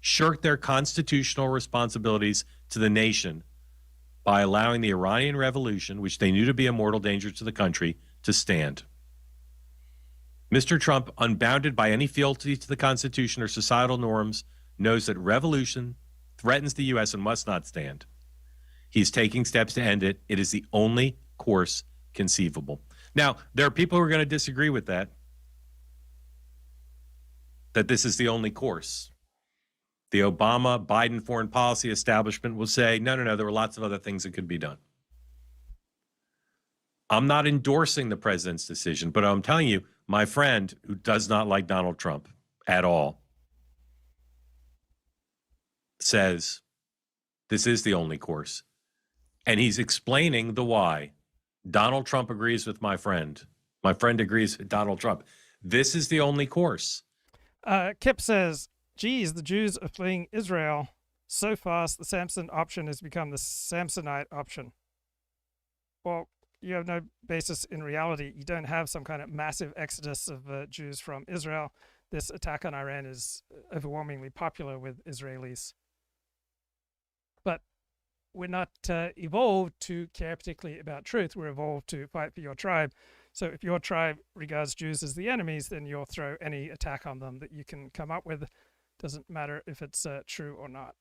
S9: shirked their constitutional responsibilities to the nation by allowing the Iranian Revolution, which they knew to be a mortal danger to the country, to stand. Mr. Trump, unbounded by any fealty to the Constitution or societal norms, knows that revolution threatens the U.S. and must not stand. He's taking steps to end it. It is the only course conceivable. Now, there are people who are going to disagree with that this is the only course. The Obama-Biden foreign policy establishment will say, no, there were lots of other things that could be done. I'm not endorsing the president's decision, but I'm telling you, my friend who does not like Donald Trump at all says this is the only course. And he's explaining the why. Donald Trump agrees with my friend. My friend agrees with Donald Trump. This is the only course.
S1: Kip says, geez, the Jews are fleeing Israel so fast the Samson option has become the Samsonite option. Well, you have no basis in reality. You don't have some kind of massive exodus of Jews from Israel. This attack on Iran is overwhelmingly popular with Israelis. But we're not evolved to care particularly about truth. We're evolved to fight for your tribe. So if your tribe regards Jews as the enemies, then you'll throw any attack on them that you can come up with. Doesn't matter if it's true or not.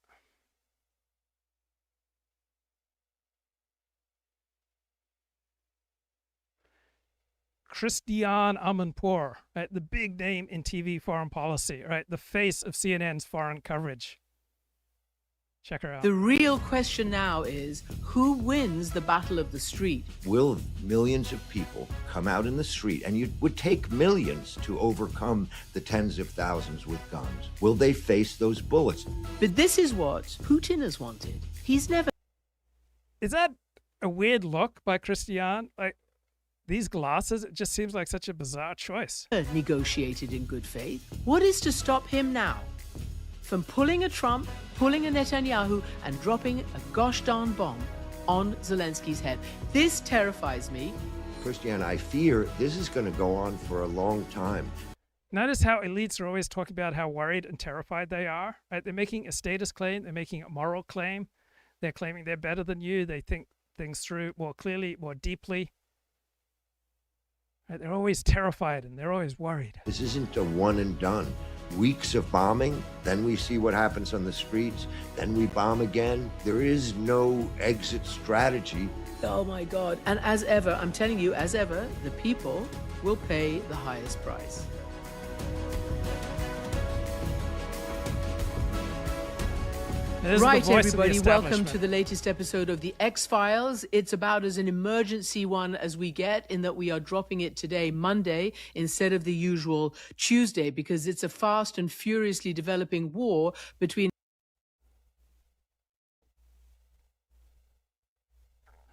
S1: Christiane Amanpour, right? The big name in TV foreign policy, right? The face of CNN's foreign coverage. Check her out.
S2: The real question now is, who wins the battle of the street?
S8: Will millions of people come out in the street, and it would take millions to overcome the tens of thousands with guns? Will they face those bullets?
S2: But this is what Putin has wanted. He's never...
S1: Is that a weird look by Christiane? Like, these glasses, it just seems like such a bizarre choice.
S2: Negotiated in good faith. What is to stop him now from pulling a Trump, pulling a Netanyahu, and dropping a gosh darn bomb on Zelensky's head? This terrifies me.
S8: Christiane, I fear this is going to go on for a long time.
S1: Notice how elites are always talking about how worried and terrified they are. Right? They're making a status claim. They're making a moral claim. They're claiming they're better than you. They think things through more clearly, more deeply. Right? They're always terrified and they're always worried.
S8: This isn't a one and done. weeks of bombing, then we see what happens on the streets, then we bomb again. There is no exit strategy.
S2: Oh my God. And as ever, I'm telling you, as ever, the people will pay the highest price. Right, everybody, welcome to the latest episode of The X-Files. It's about as an emergency one as we get, in that we are dropping it today, Monday, instead of the usual Tuesday, because it's a fast and furiously developing war between...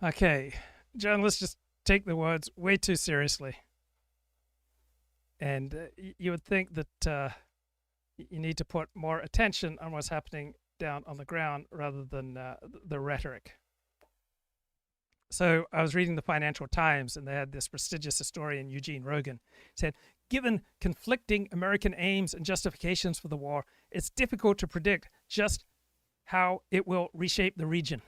S1: Okay, journalists just take the words way too seriously. And you would think that you need to put more attention on what's happening down on the ground rather than the rhetoric. So I was reading the Financial Times, and they had this prestigious historian, Eugene Rogan, said, given conflicting American aims and justifications for the war, it's difficult to predict just how it will reshape the region.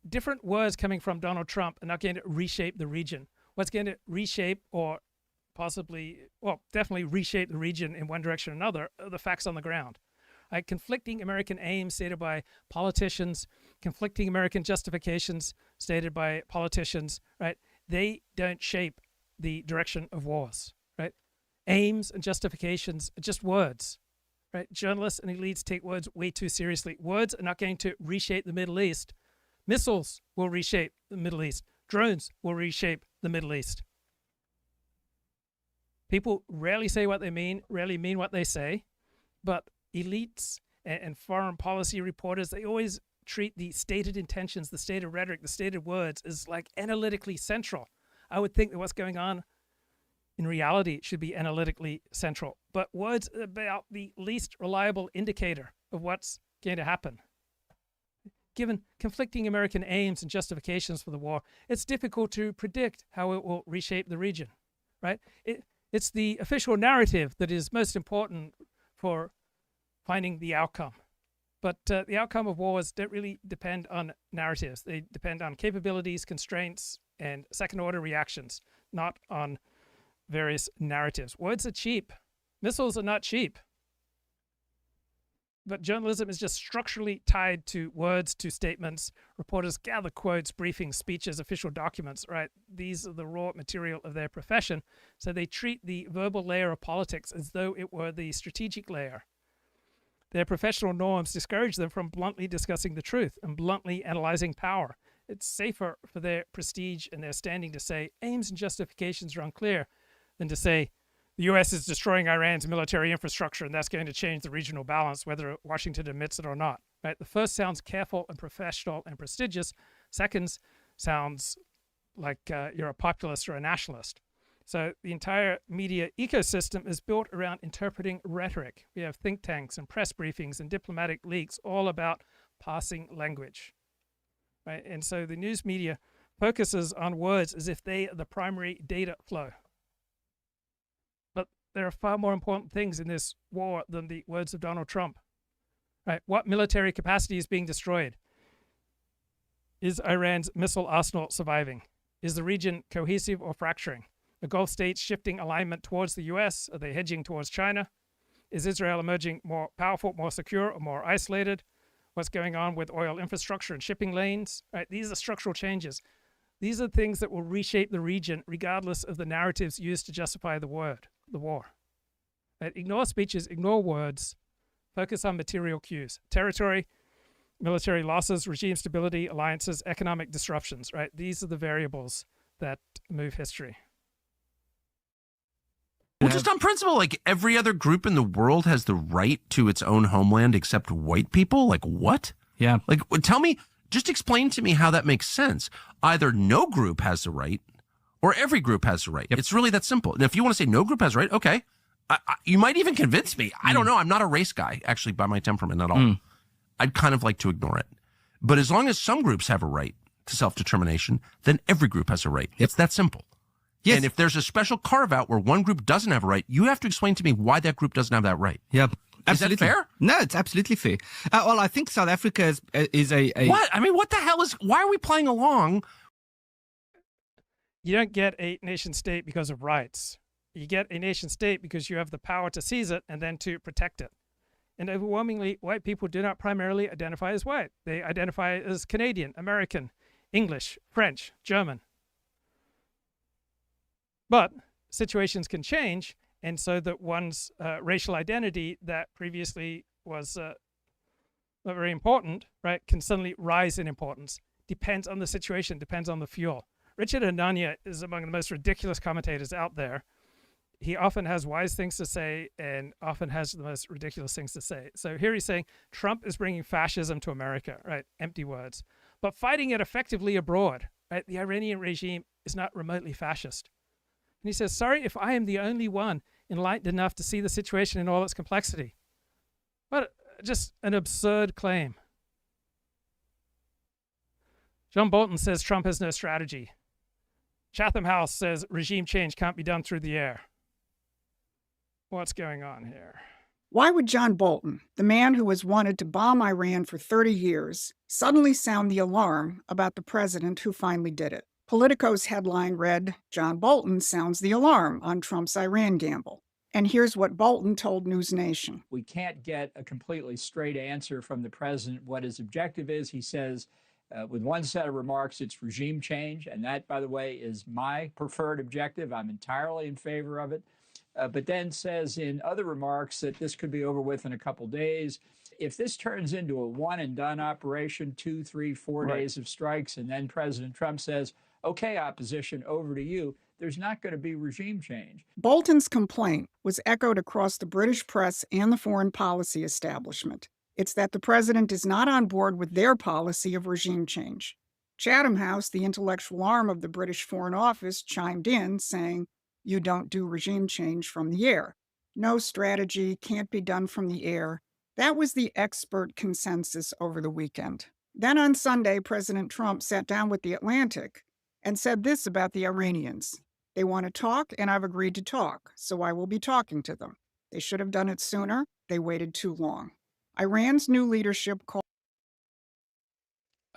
S1: Different words coming from Donald Trump are not going to reshape the region. What's going to reshape, or possibly, well, definitely reshape the region in one direction or another, are the facts on the ground. Conflicting American aims stated by politicians, conflicting American justifications stated by politicians, right? They don't shape the direction of wars, right? Aims and justifications are just words, right? Journalists and elites take words way too seriously. Words are not going to reshape the Middle East. Missiles will reshape the Middle East. Drones will reshape the Middle East. People rarely say what they mean, rarely mean what they say, but elites and foreign policy reporters, they always treat the stated intentions, the stated rhetoric, the stated words as like analytically central. I would think that what's going on in reality should be analytically central, but words are about the least reliable indicator of what's going to happen. Given conflicting American aims and justifications for the war, it's difficult to predict how it will reshape the region, right? It's the official narrative that is most important for finding the outcome. But the outcome of wars don't really depend on narratives. They depend on capabilities, constraints, and second-order reactions, not on various narratives. Words are cheap. Missiles are not cheap. But journalism is just structurally tied to words, to statements. Reporters gather quotes, briefings, speeches, official documents, right? These are the raw material of their profession. So they treat the verbal layer of politics as though it were the strategic layer. Their professional norms discourage them from bluntly discussing the truth and bluntly analyzing power. It's safer for their prestige and their standing to say aims and justifications are unclear than to say the U.S. is destroying Iran's military infrastructure and that's going to change the regional balance, whether Washington admits it or not. Right? The first sounds careful and professional and prestigious. Second sounds like you're a populist or a nationalist. So the entire media ecosystem is built around interpreting rhetoric. We have think tanks and press briefings and diplomatic leaks all about passing language. Right? And so the news media focuses on words as if they are the primary data flow. There are far more important things in this war than the words of Donald Trump. Right? What military capacity is being destroyed? Is Iran's missile arsenal surviving? Is the region cohesive or fracturing? The Gulf states shifting alignment towards the U.S.? Are they hedging towards China? Is Israel emerging more powerful, more secure, or more isolated? What's going on with oil infrastructure and shipping lanes? Right? These are structural changes. These are things that will reshape the region regardless of the narratives used to justify the war. Right? Ignore speeches, ignore words, focus on material cues. Territory, military losses, regime stability, alliances, economic disruptions, right? These are the variables that move history.
S4: Well, just on principle, like every other group in the world has the right to its own homeland except white people? Like what?
S6: Yeah.
S4: Like tell me, just explain to me how that makes sense. Either no group has the right or every group has the right. Yep. It's really that simple. And if you want to say no group has the right, okay. You might even convince me. I don't know. I'm not a race guy, actually, by my temperament at all. I'd kind of like to ignore it. But as long as some groups have a right to self-determination, then every group has a right. It's that simple. Yes. And if there's a special carve-out where one group doesn't have a right, you have to explain to me why that group doesn't have that right.
S6: Yep.
S4: Absolutely. Is that fair?
S6: No, it's absolutely fair. Well, I think South Africa is a...
S4: What? I mean, what the hell is... Why are we playing along?
S1: You don't get a nation state because of rights. You get a nation state because you have the power to seize it and then to protect it. And overwhelmingly, white people do not primarily identify as white. They identify as Canadian, American, English, French, German. But situations can change, and so that one's racial identity that previously was not very important, right, can suddenly rise in importance. Depends on the situation, depends on the fuel. Richard Ananya is among the most ridiculous commentators out there. He often has wise things to say and often has the most ridiculous things to say. So here he's saying Trump is bringing fascism to America, right? Empty words. But fighting it effectively abroad, right? The Iranian regime is not remotely fascist. And he says, sorry if I am the only one enlightened enough to see the situation in all its complexity. What just an absurd claim. John Bolton says Trump has no strategy. Chatham House says regime change can't be done through the air. What's going on here?
S5: Why would John Bolton, the man who has wanted to bomb Iran for 30 years, suddenly sound the alarm about the president who finally did it? Politico's headline read, John Bolton sounds the alarm on Trump's Iran gamble. And here's what Bolton told News Nation.
S10: We can't get a completely straight answer from the president what his objective is. He says, with one set of remarks, it's regime change. And that, by the way, is my preferred objective. I'm entirely in favor of it. But then says in other remarks that this could be over with in a couple days. If this turns into a one and done operation, 2, 3, 4 days of strikes, and then President Trump says, okay, opposition, over to you, there's not going to be regime change.
S5: Bolton's complaint was echoed across the British press and the foreign policy establishment. It's that the president is not on board with their policy of regime change. Chatham House, the intellectual arm of the British Foreign Office, chimed in saying, you don't do regime change from the air. No strategy can't be done from the air. That was the expert consensus over the weekend. Then on Sunday, President Trump sat down with The Atlantic and said this about the Iranians. They want to talk, and I've agreed to talk, so I will be talking to them. They should have done it sooner. They waited too long. Iran's new leadership called.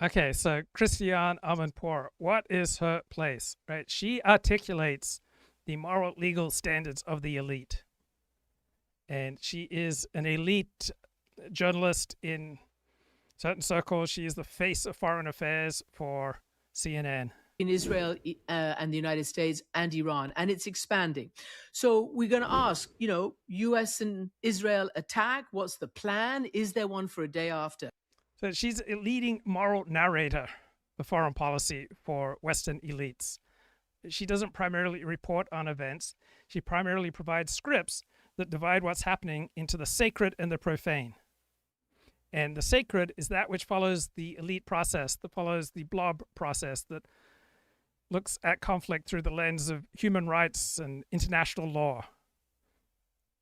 S1: Okay, so Christiane Amanpour, what is her place, right? She articulates the moral legal standards of the elite. And she is an elite journalist in certain circles. She is the face of foreign affairs for CNN.
S2: In Israel and the United States and Iran, and it's expanding. So we're going to ask, U.S. and Israel attack. What's the plan? Is there one for a day after?
S1: So she's a leading moral narrator of foreign policy for Western elites. She doesn't primarily report on events. She primarily provides scripts that divide what's happening into the sacred and the profane. And the sacred is that which follows the elite process, that follows the blob process, that looks at conflict through the lens of human rights and international law.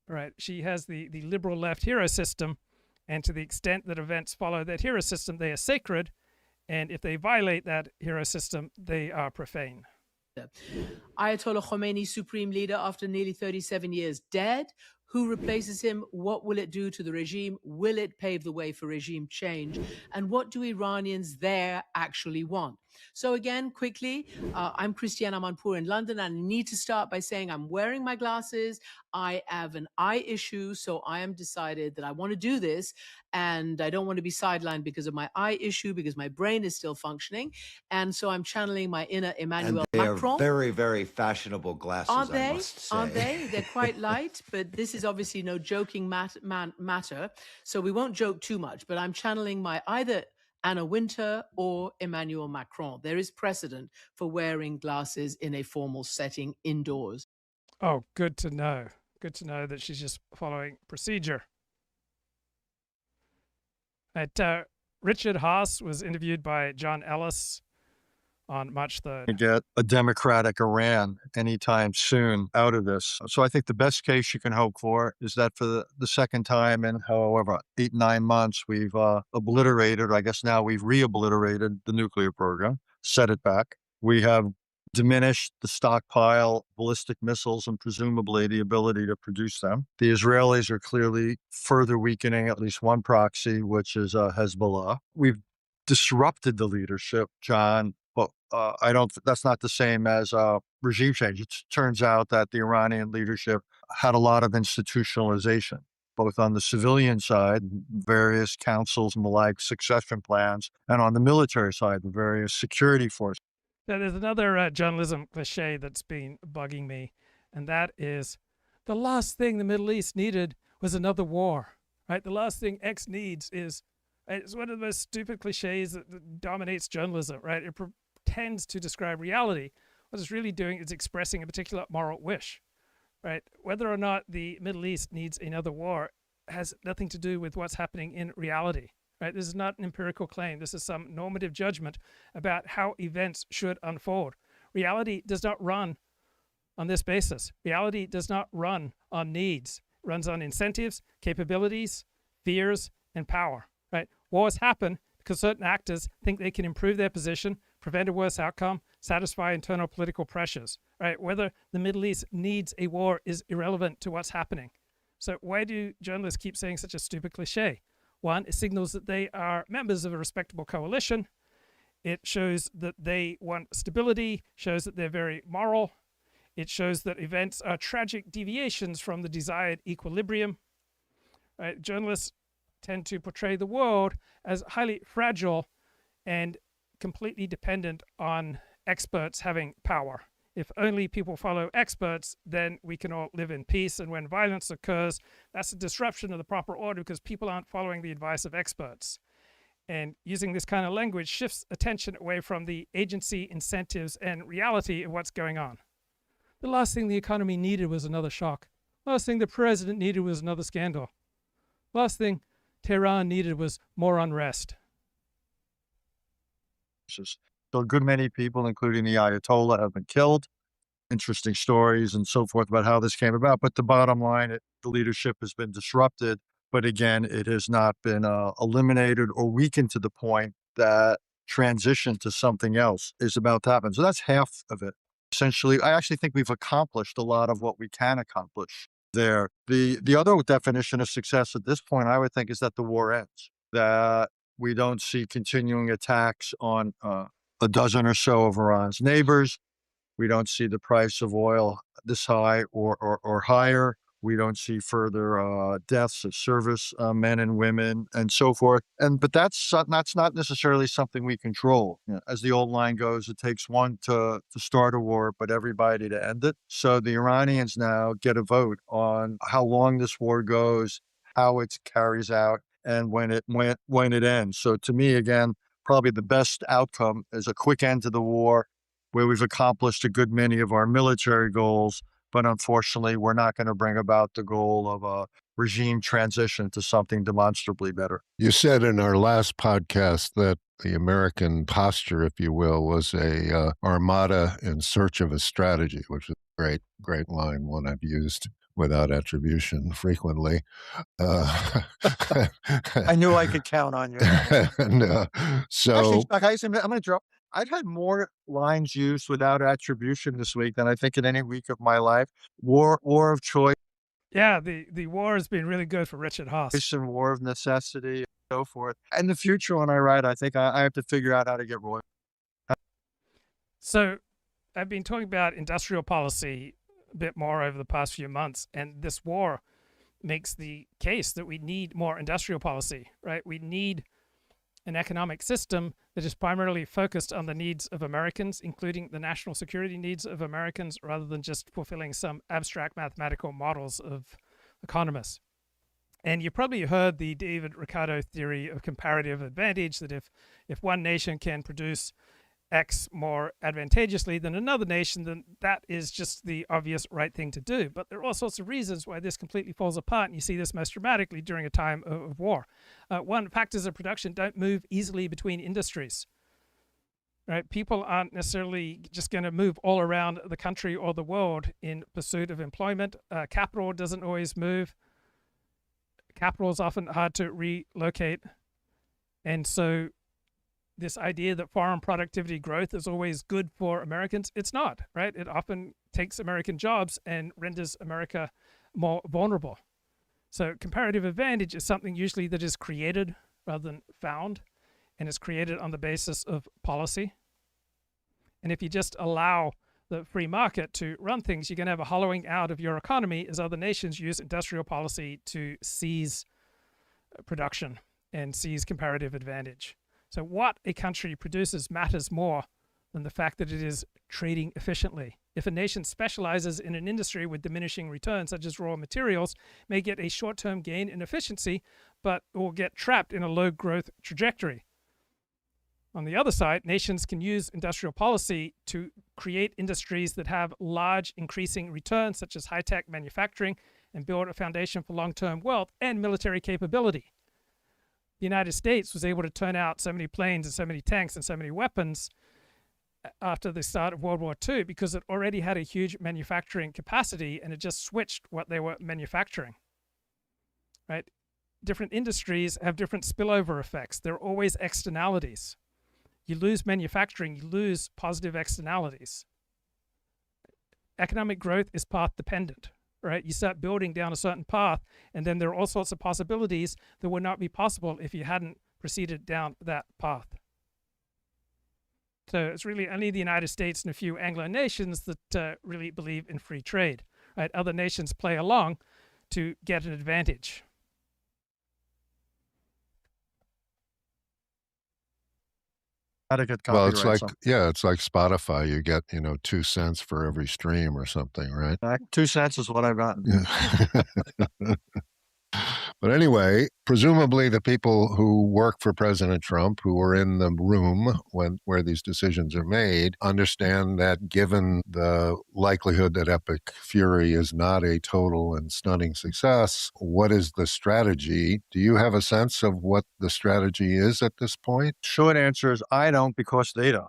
S1: Right? She has the liberal left hero system, and to the extent that events follow that hero system, they are sacred, and if they violate that hero system, they are profane.
S2: Ayatollah Khomeini, supreme leader, after nearly 37 years, dead. Who replaces him? What will it do to the regime? Will it pave the way for regime change? And what do Iranians there actually want? So again, quickly, I'm Christiane Amanpour in London, and I need to start by saying I'm wearing my glasses. I have an eye issue, so I am decided that I want to do this, and I don't want to be sidelined because of my eye issue, because my brain is still functioning. And so I'm channeling my inner Emmanuel Macron.
S8: They are very, very fashionable glasses,
S2: Aren't they?
S8: I must say.
S2: Aren't they? They're quite light, but this is obviously no joking matter, so we won't joke too much. But I'm channeling my either Anna Wintour or Emmanuel Macron. There is precedent for wearing glasses in a formal setting indoors.
S1: Oh, good to know. Good to know that she's just following procedure. Richard Haass was interviewed by John Ellis on March 3rd.
S23: To get a democratic Iran anytime soon out of this. So I think the best case you can hope for is that for the second time in however 8-9 months, we've obliterated, or I guess now we've re-obliterated the nuclear program, set it back. We have diminished the stockpile, ballistic missiles, and presumably the ability to produce them. The Israelis are clearly further weakening at least one proxy, which is Hezbollah. We've disrupted the leadership, John, but that's not the same as regime change. It turns out that the Iranian leadership had a lot of institutionalization, both on the civilian side, various councils and the like, succession plans, and on the military side, the various security forces.
S1: So there's another journalism cliche that's been bugging me, and that is the last thing the Middle East needed was another war, right? The last thing X needs is, it's one of the most stupid cliches that dominates journalism, right? It pretends to describe reality. What it's really doing is expressing a particular moral wish, right? Whether or not the Middle East needs another war has nothing to do with what's happening in reality. Right? This is not an empirical claim. This is some normative judgment about how events should unfold. Reality does not run on this basis. Reality does not run on needs. It runs on incentives, capabilities, fears, and power. Right? Wars happen because certain actors think they can improve their position, prevent a worse outcome, satisfy internal political pressures. Right? Whether the Middle East needs a war is irrelevant to what's happening. So why do journalists keep saying such a stupid cliche? One, it signals that they are members of a respectable coalition. It shows that they want stability, shows that they're very moral. It shows that events are tragic deviations from the desired equilibrium. Right? Journalists tend to portray the world as highly fragile and completely dependent on experts having power. If only people follow experts, then we can all live in peace. And when violence occurs, that's a disruption of the proper order because people aren't following the advice of experts. And using this kind of language shifts attention away from the agency, incentives, and reality of what's going on. The last thing the economy needed was another shock. Last thing the president needed was another scandal. Last thing Tehran needed was more unrest.
S23: So a good many people, including the Ayatollah, have been killed. Interesting stories and so forth about how this came about. But the bottom line, the leadership has been disrupted. But again, it has not been eliminated or weakened to the point that transition to something else is about to happen. So that's half of it. Essentially, I actually think we've accomplished a lot of what we can accomplish there. The other definition of success at this point, I would think, is that the war ends, that we don't see continuing attacks on a dozen or so of Iran's neighbors. We don't see the price of oil this high or higher. We don't see further deaths of service men and women and so forth. But that's not necessarily something we control. You know, as the old line goes, it takes one to start a war, but everybody to end it. So the Iranians now get a vote on how long this war goes, how it carries out, and when it ends. So to me, again, probably the best outcome is a quick end to the war where we've accomplished a good many of our military goals, but unfortunately, we're not going to bring about the goal of a regime transition to something demonstrably better.
S7: You said in our last podcast that the American posture, if you will, was a armada in search of a strategy, which is a great line, one I've used without attribution frequently.
S23: I knew I could count on you.
S7: No. So
S23: Actually, I'm going to drop. I've had more lines used without attribution this week than I think in any week of my life. War of choice.
S1: Yeah, the war has been really good for Richard Haass.
S23: And war of necessity and so forth. And the future, when I write, I think I have to figure out how to get royal.
S1: So I've been talking about industrial policy a bit more over the past few months, and this war makes the case that we need more industrial policy, right? We need an economic system that is primarily focused on the needs of Americans, including the national security needs of Americans, rather than just fulfilling some abstract mathematical models of economists. And you probably heard the David Ricardo theory of comparative advantage, that if one nation can produce X more advantageously than another nation, then that is just the obvious right thing to do. But there are all sorts of reasons why this completely falls apart, and you see this most dramatically during a time of war. One, factors of production don't move easily between industries. Right? People aren't necessarily just going to move all around the country or the world in pursuit of employment. Capital doesn't always move. Capital is often hard to relocate. And so this idea that foreign productivity growth is always good for Americans, it's not, right? It often takes American jobs and renders America more vulnerable. So comparative advantage is something usually that is created rather than found, and it's created on the basis of policy. And if you just allow the free market to run things, you're going to have a hollowing out of your economy as other nations use industrial policy to seize production and seize comparative advantage. So what a country produces matters more than the fact that it is trading efficiently. If a nation specializes in an industry with diminishing returns, such as raw materials, may get a short-term gain in efficiency, but will get trapped in a low growth trajectory. On the other side, nations can use industrial policy to create industries that have large increasing returns, such as high-tech manufacturing, and build a foundation for long-term wealth and military capability. The United States was able to turn out so many planes and so many tanks and so many weapons after the start of World War II because it already had a huge manufacturing capacity and it just switched what they were manufacturing, right? Different industries have different spillover effects. There are always externalities. You lose manufacturing, you lose positive externalities. Economic growth is path dependent, right? You start building down a certain path, and then there are all sorts of possibilities that would not be possible if you hadn't proceeded down that path. So it's really only the United States and a few Anglo nations that really believe in free trade, right? Other nations play along to get an advantage.
S23: Well, it's like,
S5: something.
S23: yeah, it's like Spotify. You get, 2 cents for every stream or something, right? 2 cents is what I've gotten. But anyway, presumably the people who work for President Trump, who were in the room where these decisions are made, understand that given the likelihood that Epic Fury is not a total and stunning success, what is the strategy? Do you have a sense of what the strategy is at this point? Short answer is I don't, because they don't.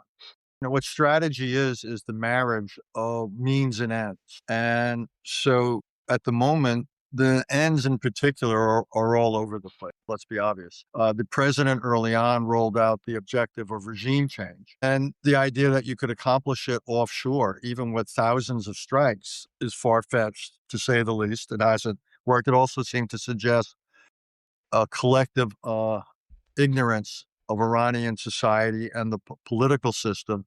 S23: What strategy is the marriage of means and ends. And so at the moment, the ends in particular are all over the place. Let's be obvious. The president early on rolled out the objective of regime change. And the idea that you could accomplish it offshore, even with thousands of strikes, is far-fetched, to say the least. It hasn't worked. It also seemed to suggest a collective ignorance of Iranian society and the political system.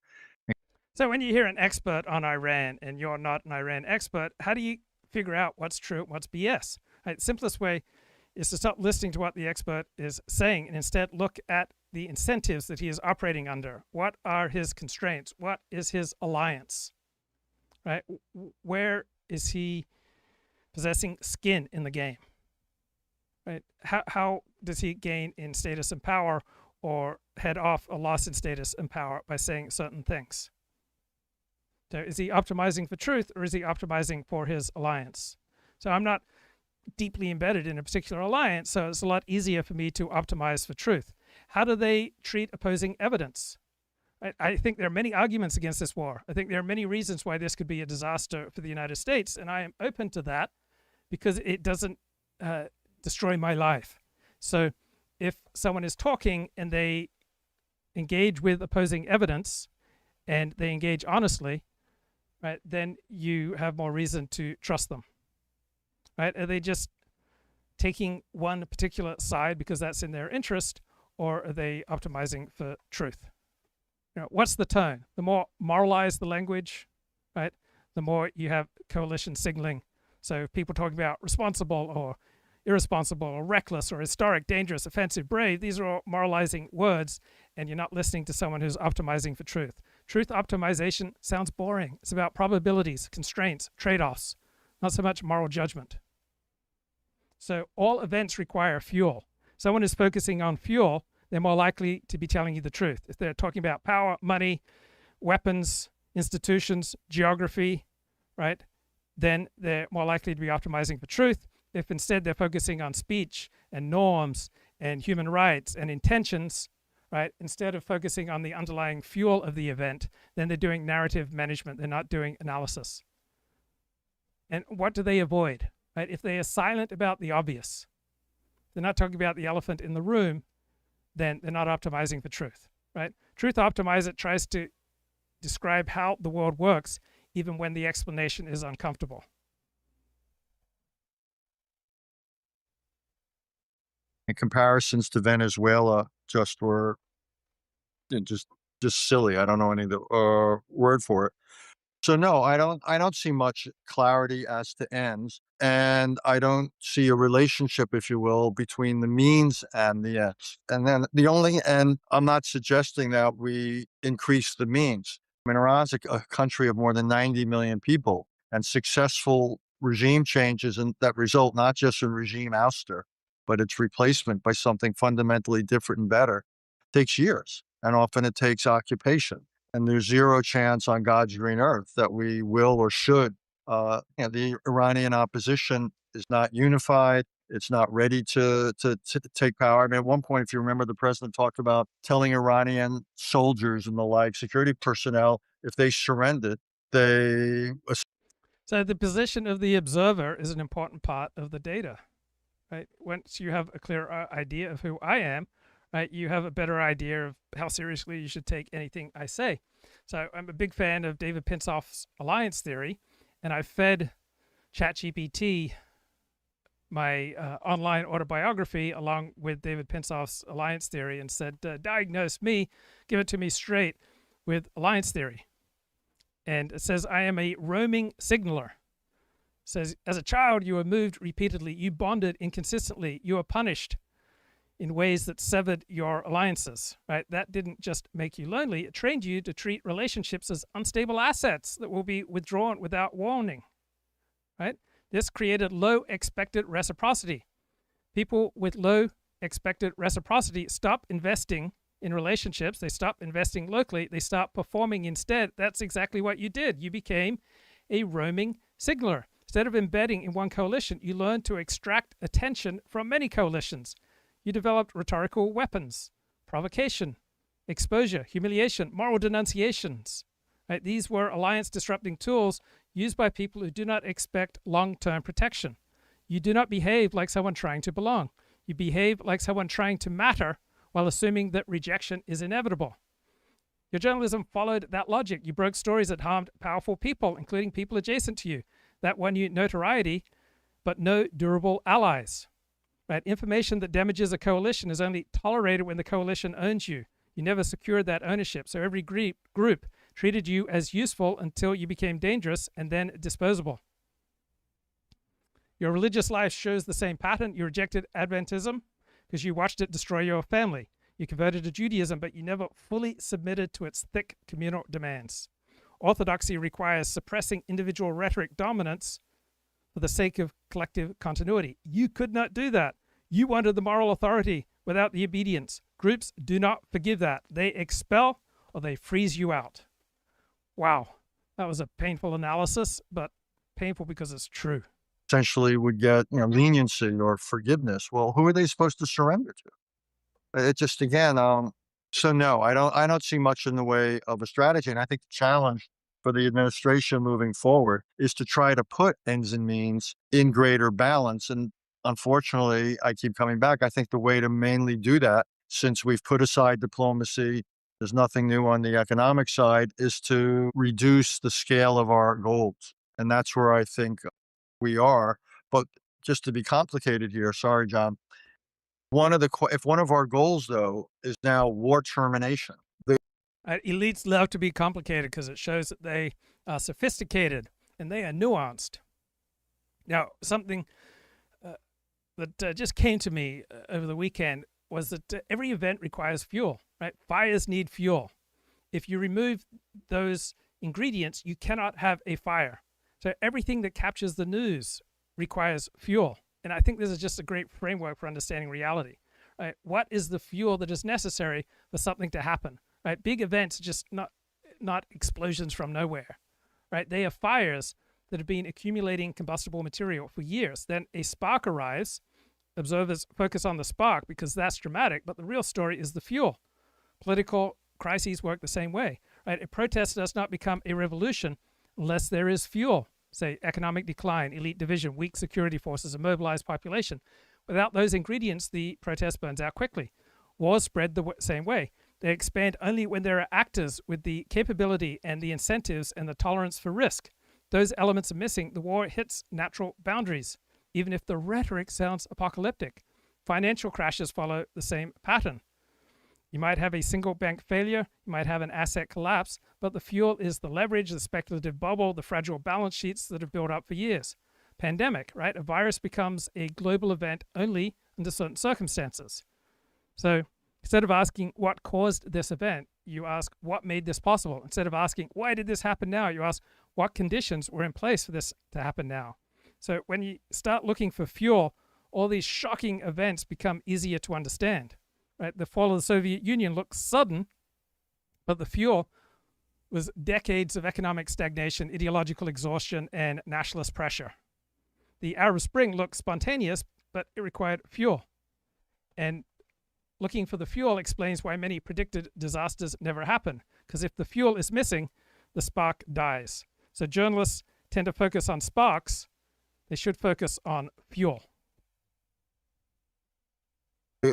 S1: So when you hear an expert on Iran and you're not an Iran expert, how do you figure out what's true and what's BS? Right? The simplest way is to stop listening to what the expert is saying and instead look at the incentives that he is operating under. What are his constraints? What is his alliance? Right? Where is he possessing skin in the game? Right? How does he gain in status and power or head off a loss in status and power by saying certain things? So is he optimizing for truth or is he optimizing for his alliance? So I'm not deeply embedded in a particular alliance, so it's a lot easier for me to optimize for truth. How do they treat opposing evidence? I think there are many arguments against this war. I think there are many reasons why this could be a disaster for the United States, and I am open to that because it doesn't destroy my life. So if someone is talking and they engage with opposing evidence and they engage honestly, right, then you have more reason to trust them. Right? Are they just taking one particular side because that's in their interest, or are they optimizing for truth? What's the tone? The more moralized the language, right, the more you have coalition signaling. So people talking about responsible or irresponsible or reckless or historic, dangerous, offensive, brave, these are all moralizing words, and you're not listening to someone who's optimizing for truth. Truth optimization sounds boring. It's about probabilities, constraints, trade-offs, not so much moral judgment. So all events require fuel. Someone is focusing on fuel, they're more likely to be telling you the truth. If they're talking about power, money, weapons, institutions, geography, right, then they're more likely to be optimizing for truth. If instead they're focusing on speech and norms and human rights and intentions, right, instead of focusing on the underlying fuel of the event, then they're doing narrative management. They're not doing analysis. And what do they avoid? Right? If they are silent about the obvious, they're not talking about the elephant in the room, then they're not optimizing for truth. Right? Truth Optimizer tries to describe how the world works, even when the explanation is uncomfortable.
S23: And comparisons to Venezuela just just silly. I don't know any other word for it. So no, I don't see much clarity as to ends, and I don't see a relationship, if you will, between the means and the ends. And then the only end, I'm not suggesting that we increase the means. I mean, Iran's a country of more than 90 million people, and successful regime changes that result not just in regime ouster, but its replacement by something fundamentally different and better takes years, and often it takes occupation. And there's zero chance on God's green earth that we will or should. The Iranian opposition is not unified. It's not ready to take power. I mean, at one point, if you remember, the president talked about telling Iranian soldiers and the like, security personnel, if they surrendered, they.
S1: So the position of the observer is an important part of the data, right? Once you have a clear idea of who I am, right, you have a better idea of how seriously you should take anything I say. So I'm a big fan of David Pinsoff's alliance theory, and I fed ChatGPT my online autobiography along with David Pinsoff's alliance theory and said, diagnose me, give it to me straight with alliance theory. And it says, I am a roaming signaler. It says, as a child, you were moved repeatedly, you bonded inconsistently, you were punished in ways that severed your alliances, right? That didn't just make you lonely. It trained you to treat relationships as unstable assets that will be withdrawn without warning, right? This created low expected reciprocity. People with low expected reciprocity stop investing in relationships. They stop investing locally. They stop performing instead. That's exactly what you did. You became a roaming signaler. Instead of embedding in one coalition, you learned to extract attention from many coalitions. You developed rhetorical weapons, provocation, exposure, humiliation, moral denunciations. Right? These were alliance-disrupting tools used by people who do not expect long-term protection. You do not behave like someone trying to belong. You behave like someone trying to matter while assuming that rejection is inevitable. Your journalism followed that logic. You broke stories that harmed powerful people, including people adjacent to you. That won you notoriety, but no durable allies. Right? Information that damages a coalition is only tolerated when the coalition owns you. You never secured that ownership, so every group treated you as useful until you became dangerous and then disposable. Your religious life shows the same pattern. You rejected Adventism because you watched it destroy your family. You converted to Judaism, but you never fully submitted to its thick communal demands. Orthodoxy requires suppressing individual rhetoric dominance for the sake of collective continuity. You could not do that. You wanted the moral authority without the obedience. Groups do not forgive that. They expel or they freeze you out. Wow, that was a painful analysis, but painful because it's true.
S23: Essentially would get leniency or forgiveness. Well, who are they supposed to surrender to? It just, again, so no, I don't see much in the way of a strategy. And I think the challenge for the administration moving forward is to try to put ends and means in greater balance. And unfortunately, I keep coming back. I think the way to mainly do that, since we've put aside diplomacy, there's nothing new on the economic side, is to reduce the scale of our goals. And that's where I think we are. But just to be complicated here, sorry, John, if one of our goals, though, is now war termination.
S1: Elites love to be complicated because it shows that they are sophisticated and they are nuanced. Now, something that just came to me over the weekend was that every event requires fuel, right? Fires need fuel. If you remove those ingredients, you cannot have a fire. So everything that captures the news requires fuel. And I think this is just a great framework for understanding reality. Right? What is the fuel that is necessary for something to happen? Right? Big events, just not explosions from nowhere. Right? They are fires that have been accumulating combustible material for years. Then a spark arrives. Observers focus on the spark because that's dramatic, but the real story is the fuel. Political crises work the same way. Right? A protest does not become a revolution unless there is fuel. Say economic decline, elite division, weak security forces, a mobilized population. Without those ingredients, the protest burns out quickly. Wars spread the same way. They expand only when there are actors with the capability and the incentives and the tolerance for risk. Those elements are missing. The war hits natural boundaries, even if the rhetoric sounds apocalyptic. Financial crashes follow the same pattern. You might have a single bank failure, you might have an asset collapse, but the fuel is the leverage, the speculative bubble, the fragile balance sheets that have built up for years. Pandemic, right? A virus becomes a global event only under certain circumstances. So instead of asking what caused this event, you ask what made this possible. Instead of asking why did this happen now, you ask what conditions were in place for this to happen now. So when you start looking for fuel, all these shocking events become easier to understand. Right? The fall of the Soviet Union looks sudden, but the fuel was decades of economic stagnation, ideological exhaustion, and nationalist pressure. The Arab Spring looked spontaneous, but it required fuel. And looking for the fuel explains why many predicted disasters never happen, because if the fuel is missing, the spark dies. So journalists tend to focus on sparks. They should focus on fuel.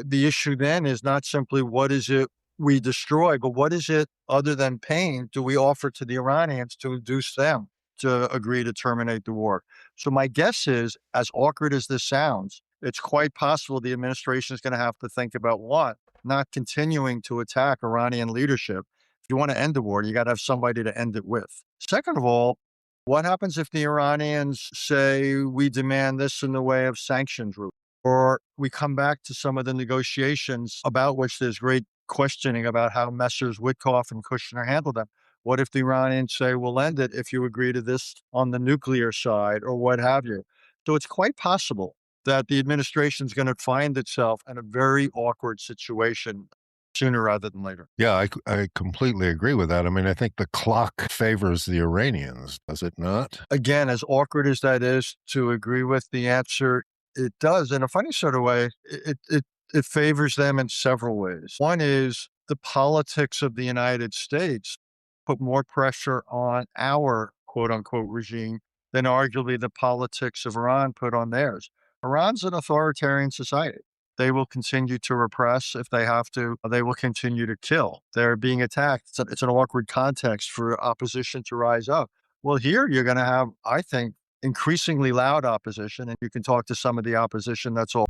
S23: The issue then is not simply what is it we destroy, but what is it other than pain do we offer to the Iranians to induce them to agree to terminate the war? So my guess is, as awkward as this sounds, it's quite possible the administration is going to have to think about what, not continuing to attack Iranian leadership. If you want to end the war, you got to have somebody to end it with. Second of all, what happens if the Iranians say we demand this in the way of sanctions route? Or we come back to some of the negotiations about which there's great questioning about how Messrs. Witkoff and Kushner handled them. What if the Iranians say, we'll end it if you agree to this on the nuclear side or what have you? So it's quite possible that the administration is going to find itself in a very awkward situation sooner rather than later.
S7: Yeah, I completely agree with that. I mean, I think the clock favors the Iranians, does it not?
S23: Again, as awkward as that is to agree with, the answer, it does. In a funny sort of way, it favors them in several ways. One is the politics of the United States put more pressure on our quote unquote regime than arguably the politics of Iran put on theirs. Iran's an authoritarian society. They will continue to repress if they have to. They will continue to kill. They're being attacked. It's an awkward context for opposition to rise up. Well, here you're going to have, I think, increasingly loud opposition, and you can talk to some of the opposition. That's all.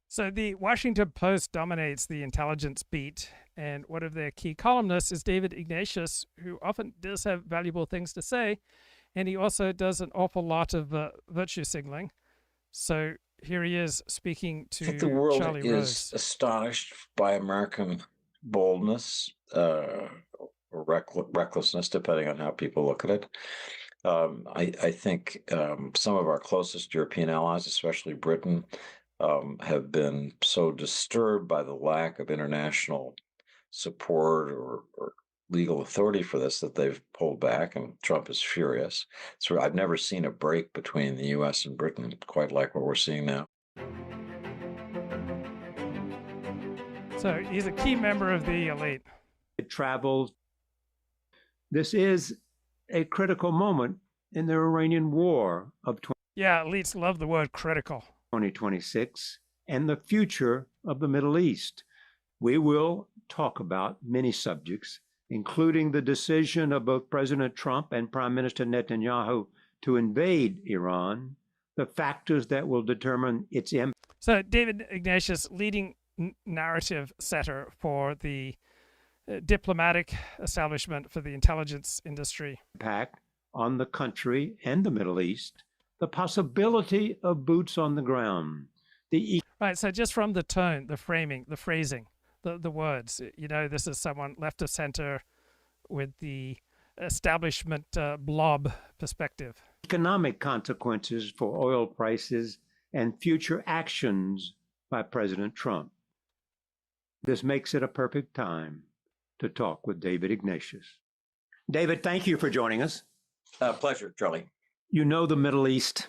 S1: So the Washington Post dominates the intelligence beat, and one of their key columnists is David Ignatius, who often does have valuable things to say, and he also does an awful lot of virtue signaling. So here he is speaking to
S11: I think the world
S1: Charlie
S11: is
S1: Rose.
S11: astonished by American boldness or recklessness, depending on how people look at it. I think some of our closest European allies, especially Britain, have been so disturbed by the lack of international support or legal authority for this that they've pulled back, and Trump is furious. So I've never seen a break between the U.S. and Britain quite like what we're seeing now.
S1: So he's a key member of the elite.
S12: It travels. This is a critical moment in the Iranian war of
S1: Yeah, elites love the word critical.
S12: 2026 and the future of the Middle East. We will talk about many subjects, including the decision of both President Trump and Prime Minister Netanyahu to invade Iran, the factors that will determine its impact.
S1: So David Ignatius, leading narrative setter for the diplomatic establishment for the intelligence industry.
S12: Impact on the country and the Middle East, the possibility of boots on the ground.
S1: Right, so just from the tone, the framing, the phrasing, the words, you know, this is someone left of center with the establishment blob perspective.
S12: Economic consequences for oil prices and future actions by President Trump. This makes it a perfect time to talk with David Ignatius. David, thank you for joining us.
S11: Pleasure, Charlie.
S12: You know the Middle East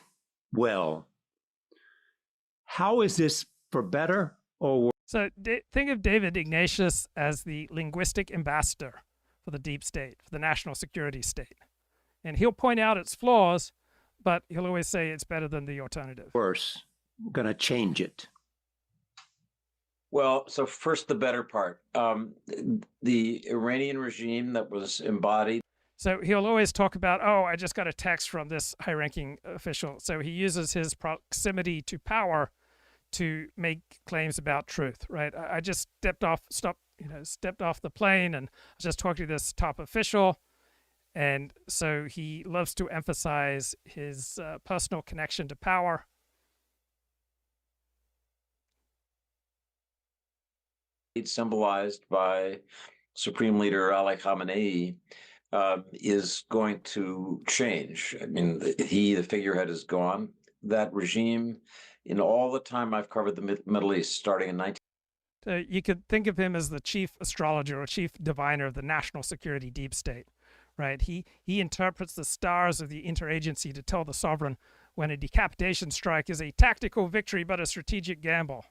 S12: well. How is this for better or worse?
S1: So think of David Ignatius as the linguistic ambassador for the deep state, for the national security state. And he'll point out its flaws, but he'll always say it's better than the alternative.
S12: Worse, going to change it.
S11: Well, so first, the better part. The Iranian regime that was embodied.
S1: So he'll always talk about, oh, I just got a text from this high-ranking official. So he uses his proximity to power to make claims about truth, right? I just stopped stepped off the plane, and I was just talking to this top official. And so he loves to emphasize his personal connection to power.
S11: It's symbolized by Supreme Leader Ali Khamenei is going to change. I mean, the figurehead is gone. That regime, in all the time I've covered the Middle East, starting in 19...
S1: So you could think of him as the chief astrologer or chief diviner of the national security deep state. Right, he interprets the stars of the interagency to tell the sovereign when a decapitation strike is a tactical victory but a strategic gamble.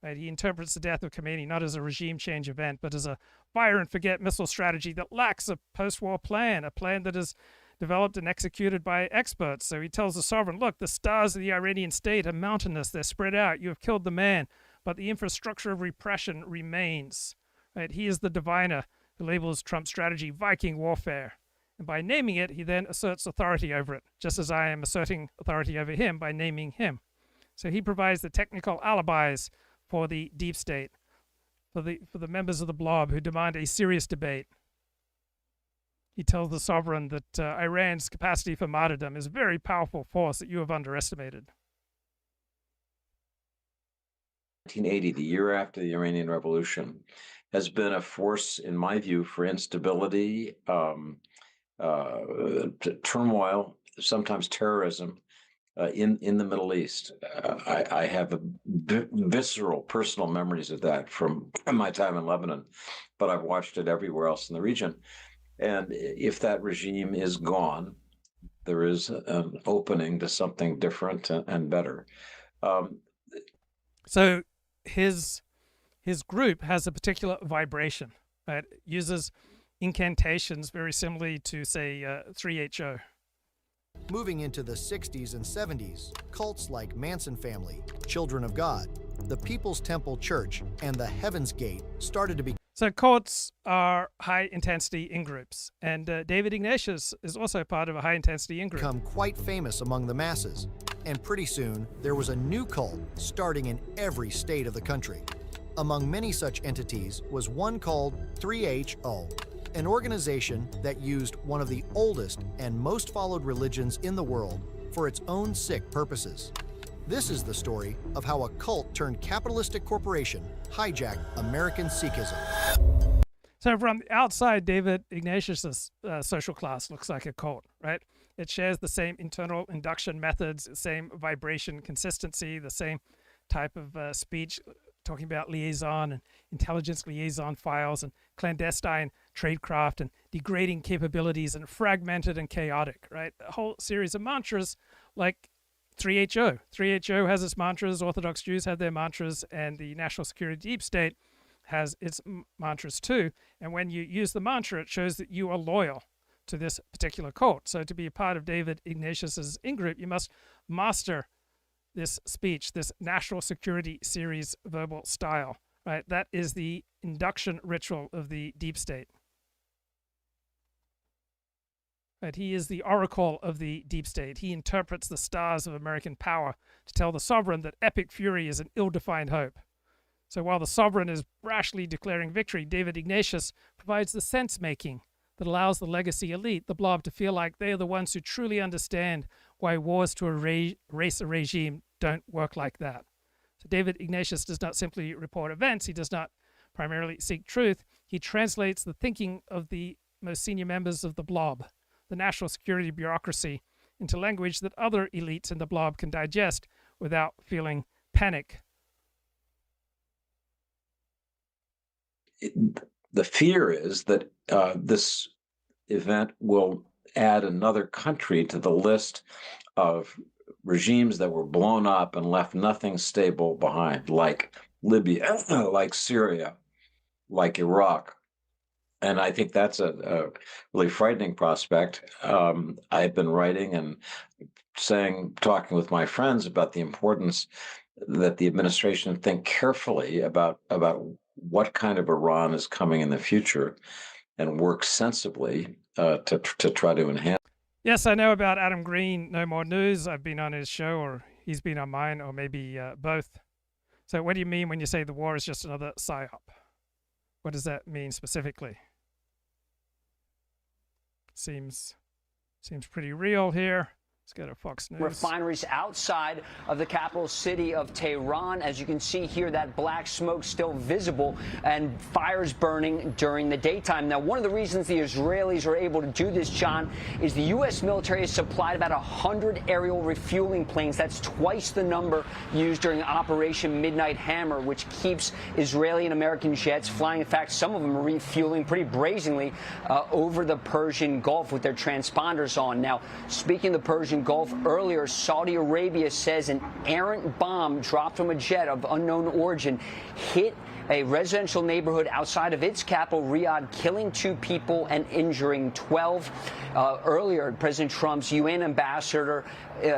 S1: Right, he interprets the death of Khamenei not as a regime change event, but as a fire and forget missile strategy that lacks a post-war plan, a plan that is developed and executed by experts. So he tells the sovereign, look, the stars of the Iranian state are mountainous, they're spread out, you have killed the man, but the infrastructure of repression remains. Right, he is the diviner who labels Trump's strategy Viking warfare. And by naming it, he then asserts authority over it, just as I am asserting authority over him by naming him. So he provides the technical alibis for the deep state, for the members of the blob who demand a serious debate. He tells the sovereign that Iran's capacity for martyrdom is a very powerful force that you have underestimated.
S11: 1980, the year after the Iranian Revolution, has been a force, in my view, for instability, turmoil, sometimes terrorism in the Middle East. I have visceral personal memories of that from my time in Lebanon, but I've watched it everywhere else in the region. And if that regime is gone, there is an opening to something different and better.
S1: So his group has a particular vibration, right? It uses incantations very similarly to, say, 3HO.
S20: Moving into the 60s and 70s, cults like Manson Family, Children of God, the People's Temple Church, and the Heaven's Gate started to be...
S1: So cults are high-intensity in-groups, and David Ignatius is also part of a high-intensity in-group.
S20: ...become quite famous among the masses, and pretty soon there was a new cult starting in every state of the country. Among many such entities was one called 3HO, an organization that used one of the oldest and most followed religions in the world for its own sick purposes. This is the story of how a cult turned capitalistic corporation hijacked American Sikhism.
S1: So from the outside, David Ignatius' social class looks like a cult, right? It shares the same internal induction methods, the same vibration consistency, the same type of speech, talking about liaison and intelligence liaison files and clandestine tradecraft and degrading capabilities and fragmented and chaotic, right? A whole series of mantras like 3HO. 3HO has its mantras, Orthodox Jews have their mantras, and the National Security Deep State has its mantras too. And when you use the mantra, it shows that you are loyal to this particular cult. So to be a part of David Ignatius's in-group, you must master this speech, this national security series verbal style, right? That is the induction ritual of the deep state. Right? He is the oracle of the deep state. He interprets the stars of American power to tell the sovereign that epic fury is an ill-defined hope. So while the sovereign is rashly declaring victory, David Ignatius provides the sense-making that allows the legacy elite, the blob, to feel like they are the ones who truly understand why wars to erase a regime don't work like that. So David Ignatius does not simply report events. He does not primarily seek truth. He translates the thinking of the most senior members of the blob, the national security bureaucracy, into language that other elites in the blob can digest without feeling panic.
S11: The fear is that this event will add another country to the list of regimes that were blown up and left nothing stable behind, like Libya, like Syria, like Iraq. And I think that's a really frightening prospect. I've been writing and talking with my friends about the importance that the administration think carefully about what kind of Iran is coming in the future and work sensibly to try to enhance.
S1: Yes, I know about Adam Green, No More News. I've been on his show, or he's been on mine, or maybe both. So what do you mean when you say the war is just another psyop? What does that mean specifically? Seems pretty real here. Let's go to Fox News.
S13: Refineries outside of the capital city of Tehran. As you can see here, that black smoke still visible and fires burning during the daytime. Now, one of the reasons the Israelis are able to do this, John, is the U.S. military has supplied about 100 aerial refueling planes. That's twice the number used during Operation Midnight Hammer, which keeps Israeli and American jets flying. In fact, some of them are refueling pretty brazenly over the Persian Gulf with their transponders on. Now, speaking of the Persian Gulf, earlier, Saudi Arabia says an errant bomb dropped from a jet of unknown origin hit a residential neighborhood outside of its capital, Riyadh, killing 2 people and injuring 12. Earlier, President Trump's UN ambassador,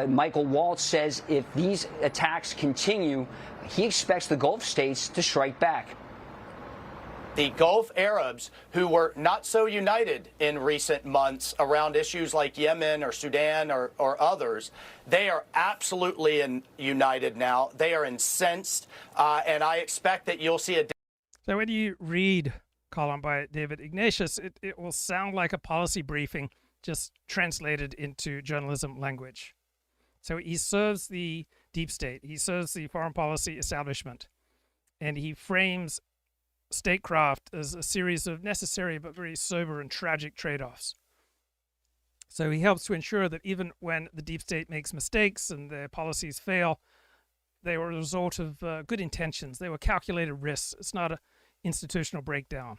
S13: Michael Waltz, says if these attacks continue, he expects the Gulf states to strike back.
S14: The Gulf Arabs, who were not so united in recent months around issues like Yemen or Sudan or others, they are absolutely united now. They are incensed, and I expect that you'll see a...
S1: So when you read column by David Ignatius, it will sound like a policy briefing just translated into journalism language. So he serves the deep state. He serves the foreign policy establishment, and he frames statecraft as a series of necessary but very sober and tragic trade-offs. So he helps to ensure that even when the deep state makes mistakes and their policies fail, they were a result of good intentions. They were calculated risks. It's not an institutional breakdown,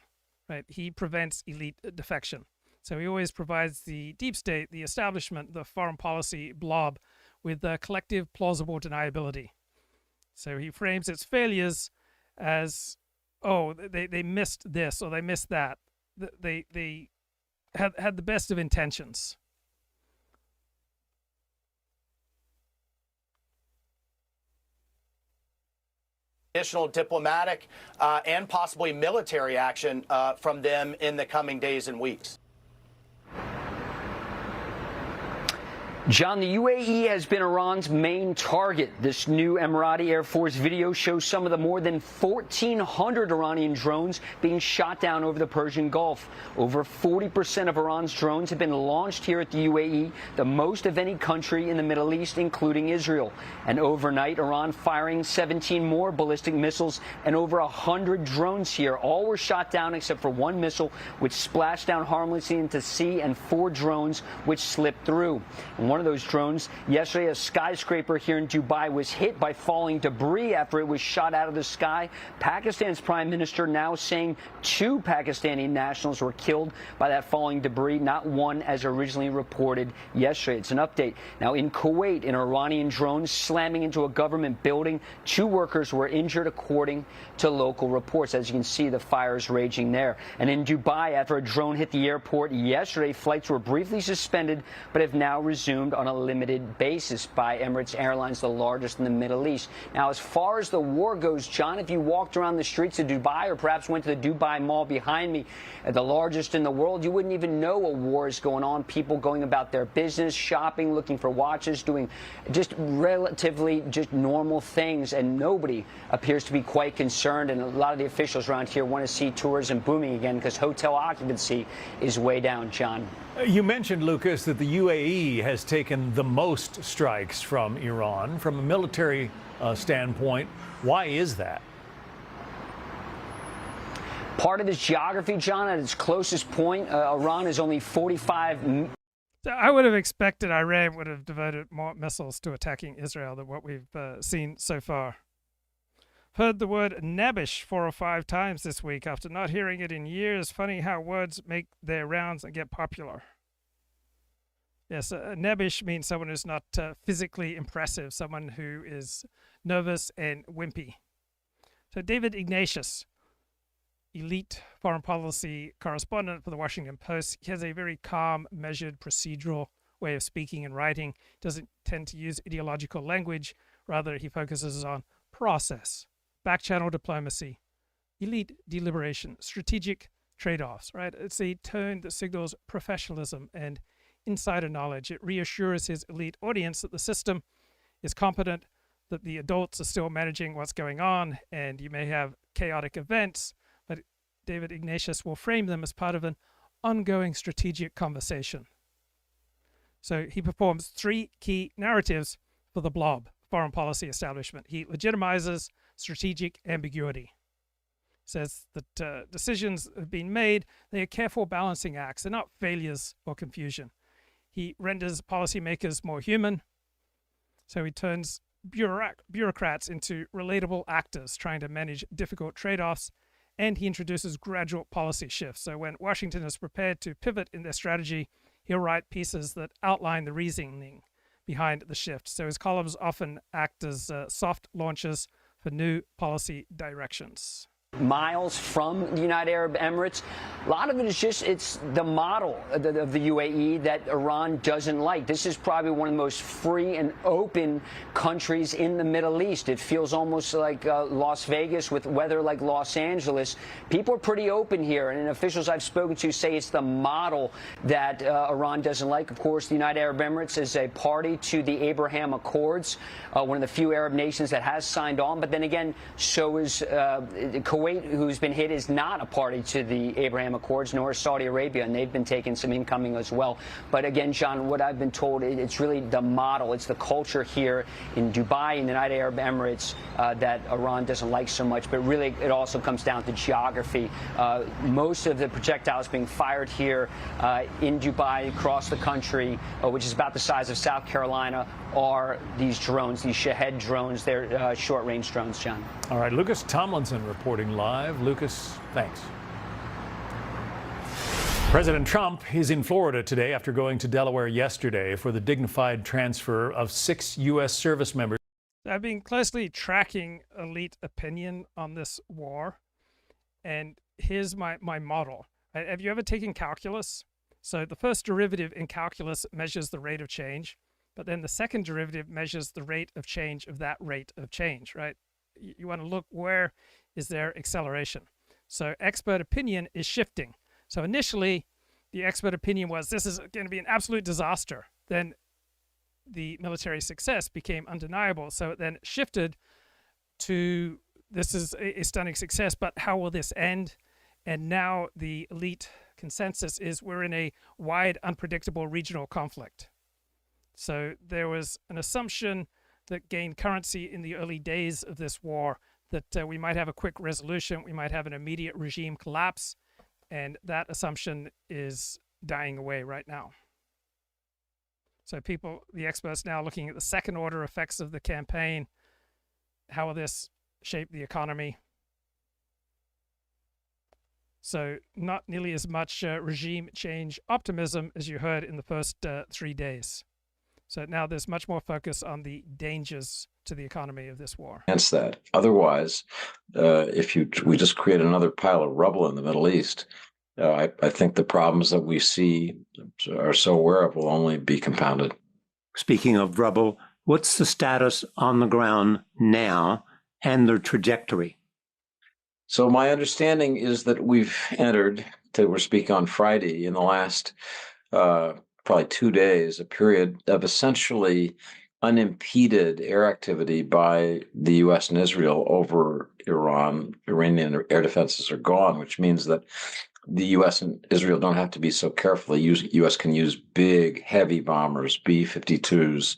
S1: right? He prevents elite defection. So he always provides the deep state, the establishment, the foreign policy blob with collective plausible deniability. So he frames its failures as, oh, they missed this or they missed that. They had the best of intentions.
S14: Additional diplomatic and possibly military action from them in the coming days and weeks.
S13: John, the UAE has been Iran's main target. This new Emirati Air Force video shows some of the more than 1,400 Iranian drones being shot down over the Persian Gulf. Over 40% of Iran's drones have been launched here at the UAE, the most of any country in the Middle East, including Israel. And overnight, Iran firing 17 more ballistic missiles and over 100 drones here. All were shot down except for one missile, which splashed down harmlessly into sea, and 4 drones which slipped through. And one of those drones yesterday, a skyscraper here in Dubai, was hit by falling debris after it was shot out of the sky. Pakistan's prime minister now saying 2 Pakistani nationals were killed by that falling debris, not one as originally reported yesterday. It's an update. Now in Kuwait, an Iranian drone slamming into a government building. 2 workers were injured according to local reports. As you can see, the fires raging there. And in Dubai, after a drone hit the airport yesterday, flights were briefly suspended but have now resumed on a limited basis by Emirates Airlines, the largest in the Middle East. Now, as far as the war goes, John, if you walked around the streets of Dubai or perhaps went to the Dubai Mall behind me, the largest in the world, you wouldn't even know a war is going on. People going about their business, shopping, looking for watches, doing just relatively just normal things, and nobody appears to be quite concerned. And a lot of the officials around here want to see tourism booming again because hotel occupancy is way down, John.
S15: You mentioned, Lucas, that the UAE has taken the most strikes from Iran. From a military standpoint, why is that?
S13: Part of its geography, John, at its closest point, Iran is only 45...
S1: I would have expected Iran would have devoted more missiles to attacking Israel than what we've seen so far. Heard the word nebbish 4 or 5 times this week after not hearing it in years. Funny how words make their rounds and get popular. Yes, nebbish means someone who's not physically impressive, someone who is nervous and wimpy. So David Ignatius, elite foreign policy correspondent for the Washington Post, he has a very calm, measured, procedural way of speaking and writing. Doesn't tend to use ideological language. Rather, he focuses on process, back-channel diplomacy, elite deliberation, strategic trade-offs, right? It's a tone that signals professionalism and insider knowledge. It reassures his elite audience that the system is competent, that the adults are still managing what's going on, and you may have chaotic events, but David Ignatius will frame them as part of an ongoing strategic conversation. So he performs 3 key narratives for the blob, foreign policy establishment. He legitimizes strategic ambiguity. Says that decisions have been made, they are careful balancing acts, they're not failures or confusion. He renders policymakers more human, so he turns bureaucrats into relatable actors trying to manage difficult trade-offs, and he introduces gradual policy shifts. So when Washington is prepared to pivot in their strategy, he'll write pieces that outline the reasoning behind the shift. So his columns often act as soft launches for new policy directions.
S13: Miles from the United Arab Emirates. A lot of it is just, it's the model of the UAE that Iran doesn't like. This is probably one of the most free and open countries in the Middle East. It feels almost like Las Vegas with weather like Los Angeles. People are pretty open here, and officials I've spoken to say it's the model that Iran doesn't like. Of course, the United Arab Emirates is a party to the Abraham Accords, one of the few Arab nations that has signed on, but then again, so is Kuwait, who's been hit, is not a party to the Abraham Accords, nor is Saudi Arabia, and they've been taking some incoming as well. But again, John, what I've been told, it's really the model, it's the culture here in Dubai, in the United Arab Emirates, that Iran doesn't like so much. But really, it also comes down to geography. Most of the projectiles being fired here in Dubai, across the country, which is about the size of South Carolina, are these drones, these Shahed drones. They're short-range drones, John.
S15: All right, Lucas Tomlinson reporting live. Lucas, thanks. President Trump is in Florida today after going to Delaware yesterday for the dignified transfer of 6 U.S. service members.
S1: I've been closely tracking elite opinion on this war, and here's my model. Have you ever taken calculus? So the first derivative in calculus measures the rate of change, but then the second derivative measures the rate of change of that rate of change, right? You want to look, where is there acceleration? So expert opinion is shifting. So initially, the expert opinion was this is going to be an absolute disaster. Then the military success became undeniable. So it then shifted to this is a stunning success, but how will this end? And now the elite consensus is we're in a wide, unpredictable regional conflict. So there was an assumption that gained currency in the early days of this war that we might have a quick resolution, we might have an immediate regime collapse, and that assumption is dying away right now. So people, the experts now looking at the second order effects of the campaign. How will this shape the economy? So not nearly as much regime change optimism as you heard in the first 3 days. So now there's much more focus on the dangers to the economy of this war.
S11: Against that. Otherwise, we just create another pile of rubble in the Middle East, I think the problems that we see are so aware of will only be compounded.
S12: Speaking of rubble, what's the status on the ground now and the trajectory?
S11: So my understanding is that we've entered, we're speaking on Friday, in the last probably 2 days, a period of essentially unimpeded air activity by the U.S. and Israel over Iran. Iranian air defenses are gone, which means that the U.S. and Israel don't have to be so careful. The U.S. can use big, heavy bombers, B-52s,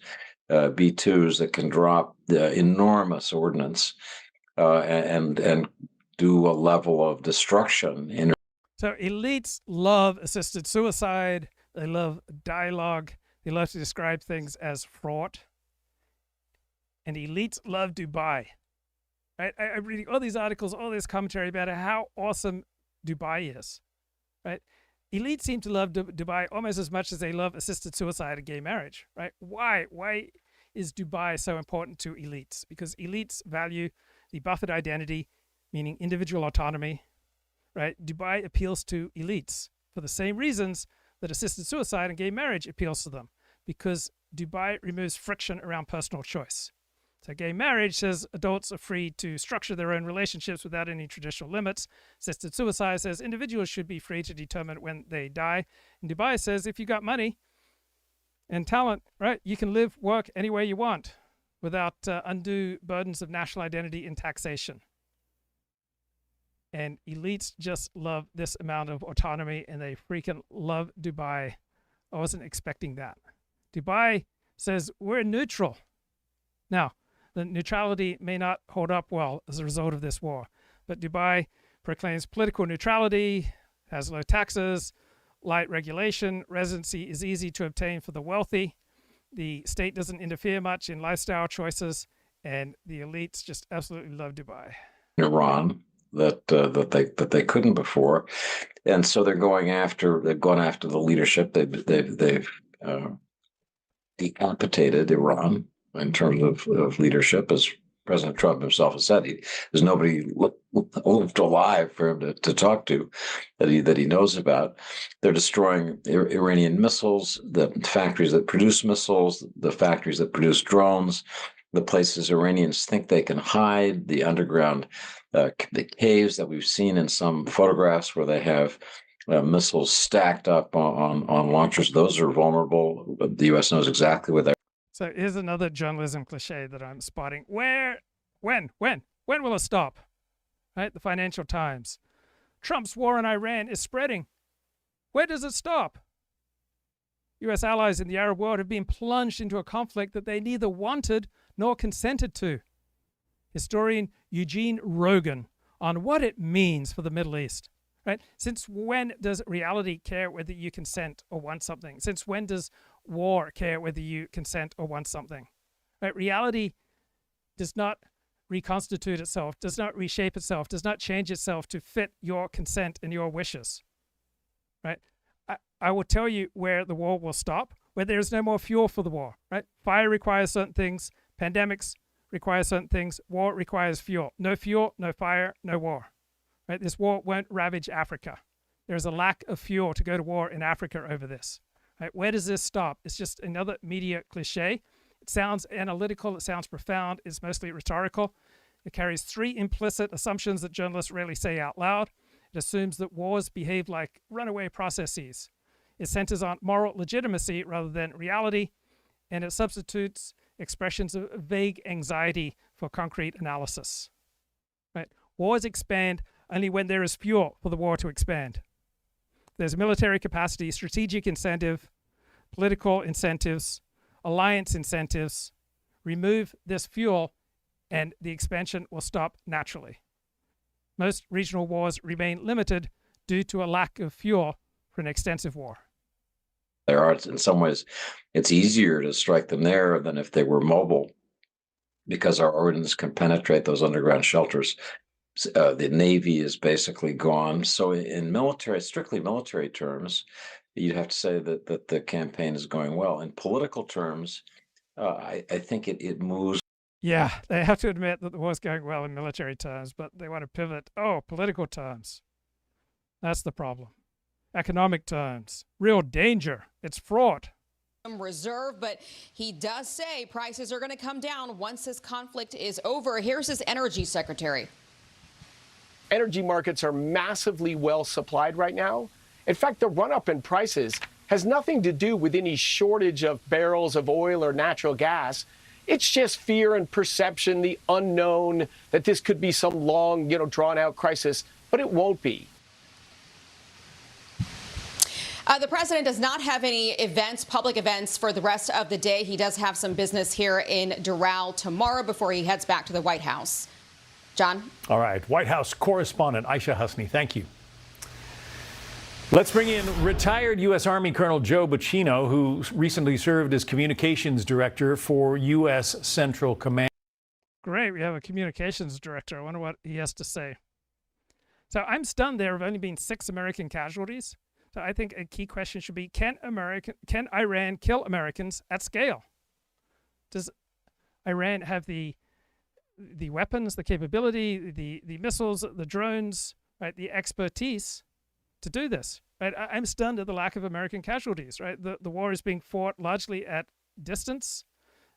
S11: B-2s that can drop the enormous ordnance and do a level of destruction.
S1: So elites love assisted suicide. They love dialogue. They love to describe things as fraught. And elites love Dubai. Right? I'm reading all these articles, all this commentary about how awesome Dubai is. Right? Elites seem to love Dubai almost as much as they love assisted suicide and gay marriage. Right? Why? Why is Dubai so important to elites? Because elites value the buffered identity, meaning individual autonomy. Right? Dubai appeals to elites for the same reasons that assisted suicide and gay marriage appeals to them, because Dubai removes friction around personal choice. So gay marriage says adults are free to structure their own relationships without any traditional limits. Assisted suicide says individuals should be free to determine when they die. And Dubai says if you got money and talent, right, you can live, work any way you want without undue burdens of national identity and taxation. and elites just love this amount of autonomy, and they freaking love Dubai. I wasn't expecting that. Dubai says we're neutral. Now, the neutrality may not hold up well as a result of this war, but Dubai proclaims political neutrality, has low taxes, light regulation, residency is easy to obtain for the wealthy, the state doesn't interfere much in lifestyle choices, and the elites just absolutely love Dubai.
S11: Iran that they couldn't before, and so they've gone after the leadership. They've decapitated Iran in terms of leadership, as President Trump himself has said. There's nobody left alive for him to talk to that he knows about. They're destroying Iranian missiles, the factories that produce missiles, the factories that produce drones, the places Iranians think they can hide, the underground, the caves that we've seen in some photographs where they have missiles stacked up on launchers. Those are vulnerable. The U.S. knows exactly where they're.
S1: So here's another journalism cliche that I'm spotting. When will it stop? Right? The Financial Times. Trump's war on Iran is spreading. Where does it stop? U.S. allies in the Arab world have been plunged into a conflict that they neither wanted nor consented to. Historian Eugene Rogan on what it means for the Middle East. Right? Since when does reality care whether you consent or want something? Since when does war care whether you consent or want something? Right? Reality does not reconstitute itself, does not reshape itself, does not change itself to fit your consent and your wishes. Right? I will tell you where the war will stop, where there is no more fuel for the war. Right? Fire requires certain things, pandemics require certain things, war requires fuel. No fuel, no fire, no war. Right? This war won't ravage Africa. There's a lack of fuel to go to war in Africa over this. Right? Where does this stop? It's just another media cliche. It sounds analytical, it sounds profound, it's mostly rhetorical. It carries three implicit assumptions that journalists rarely say out loud. It assumes that wars behave like runaway processes. It centers on moral legitimacy rather than reality, and it substitutes expressions of vague anxiety for concrete analysis. Right? Wars expand only when there is fuel for the war to expand. There's military capacity, strategic incentive, political incentives, alliance incentives. Remove this fuel and the expansion will stop naturally. Most regional wars remain limited due to a lack of fuel for an extensive war.
S11: There are, in some ways, it's easier to strike them there than if they were mobile, because our ordnance can penetrate those underground shelters. The Navy is basically gone. So in strictly military terms, you'd have to say that the campaign is going well. In political terms, I think it moves.
S1: Yeah, they have to admit that the war's going well in military terms, but they want to pivot. Oh, political terms. That's the problem. Economic terms. Real danger. It's fraught.
S16: Reserve, but he does say prices are going to come down once this conflict is over. Here's his energy secretary.
S17: Energy markets are massively well supplied right now. In fact, the run-up in prices has nothing to do with any shortage of barrels of oil or natural gas. It's just fear and perception, the unknown, that this could be some long, drawn-out crisis, but it won't be.
S16: The president does not have any public events for the rest of the day. He does have some business here in Doral tomorrow before he heads back to the White House. John?
S15: All right. White House correspondent Aisha Husni, thank you. Let's bring in retired U.S. Army Colonel Joe Buccino, who recently served as communications director for U.S. Central Command.
S1: Great. We have a communications director. I wonder what he has to say. So I'm stunned there have only been 6 American casualties. So I think a key question should be, can Iran kill Americans at scale? Does Iran have the weapons, the capability, the missiles, the drones, right, the expertise to do this? Right? I'm stunned at the lack of American casualties. Right? The war is being fought largely at distance.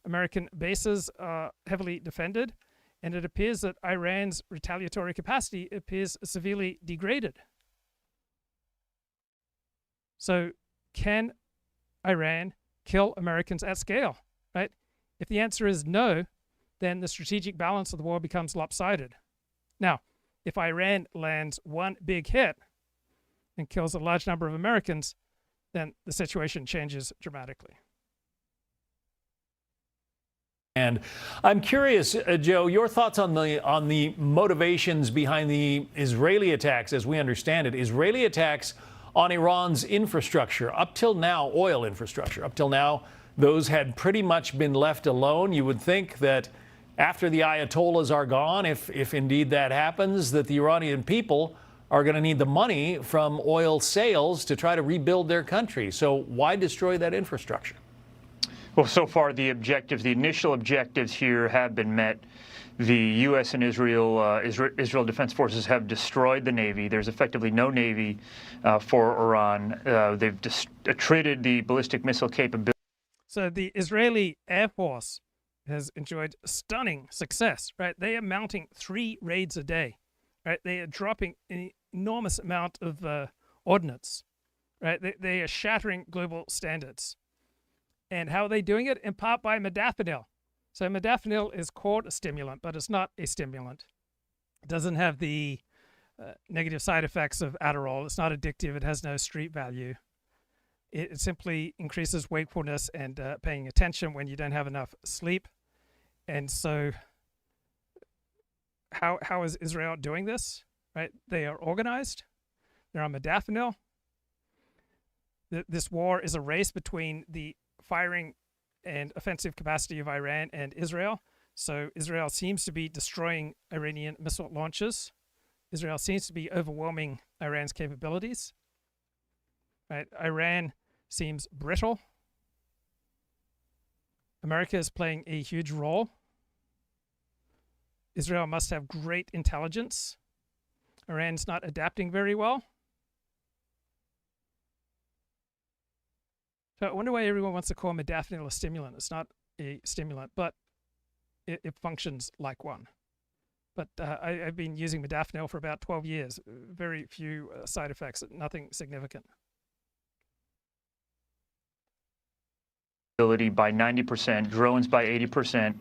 S1: American bases are heavily defended, and it appears that Iran's retaliatory capacity appears severely degraded. So can Iran kill Americans at scale, right? If the answer is no, then the strategic balance of the war becomes lopsided. Now, if Iran lands one big hit and kills a large number of Americans, then the situation changes dramatically.
S15: And I'm curious, Joe, your thoughts on the motivations behind the Israeli attacks, as we understand it. Israeli attacks on Iran's infrastructure, up till now, oil infrastructure. Up till now, those had pretty much been left alone. You would think that after the Ayatollahs are gone, if indeed that happens, that the Iranian people are going to need the money from oil sales to try to rebuild their country. So why destroy that infrastructure?
S18: Well, so far the initial objectives here have been met. The U.S. and Israel Defense Forces have destroyed the Navy. There's effectively no Navy for Iran. They've treated the ballistic missile capability.
S1: So the Israeli Air Force has enjoyed stunning success, right? They are mounting 3 raids a day, right? They are dropping an enormous amount of ordnance, right? They are shattering global standards. And how are they doing it? In part by modafinil. So modafinil is called a stimulant, but it's not a stimulant. It doesn't have the negative side effects of Adderall. It's not addictive. It has no street value. It simply increases wakefulness and paying attention when you don't have enough sleep. And so how is Israel doing this? Right? They are organized. They're on modafinil. This war is a race between the firing and offensive capacity of Iran and Israel. So Israel seems to be destroying Iranian missile launches. Israel seems to be overwhelming Iran's capabilities. Right? Iran seems brittle. America is playing a huge role. Israel must have great intelligence. Iran's not adapting very well. So I wonder why everyone wants to call modafinil a stimulant. It's not a stimulant, but it functions like one. But I've been using modafinil for about 12 years. Very few side effects, nothing significant.
S18: By 90%, drones by 80%.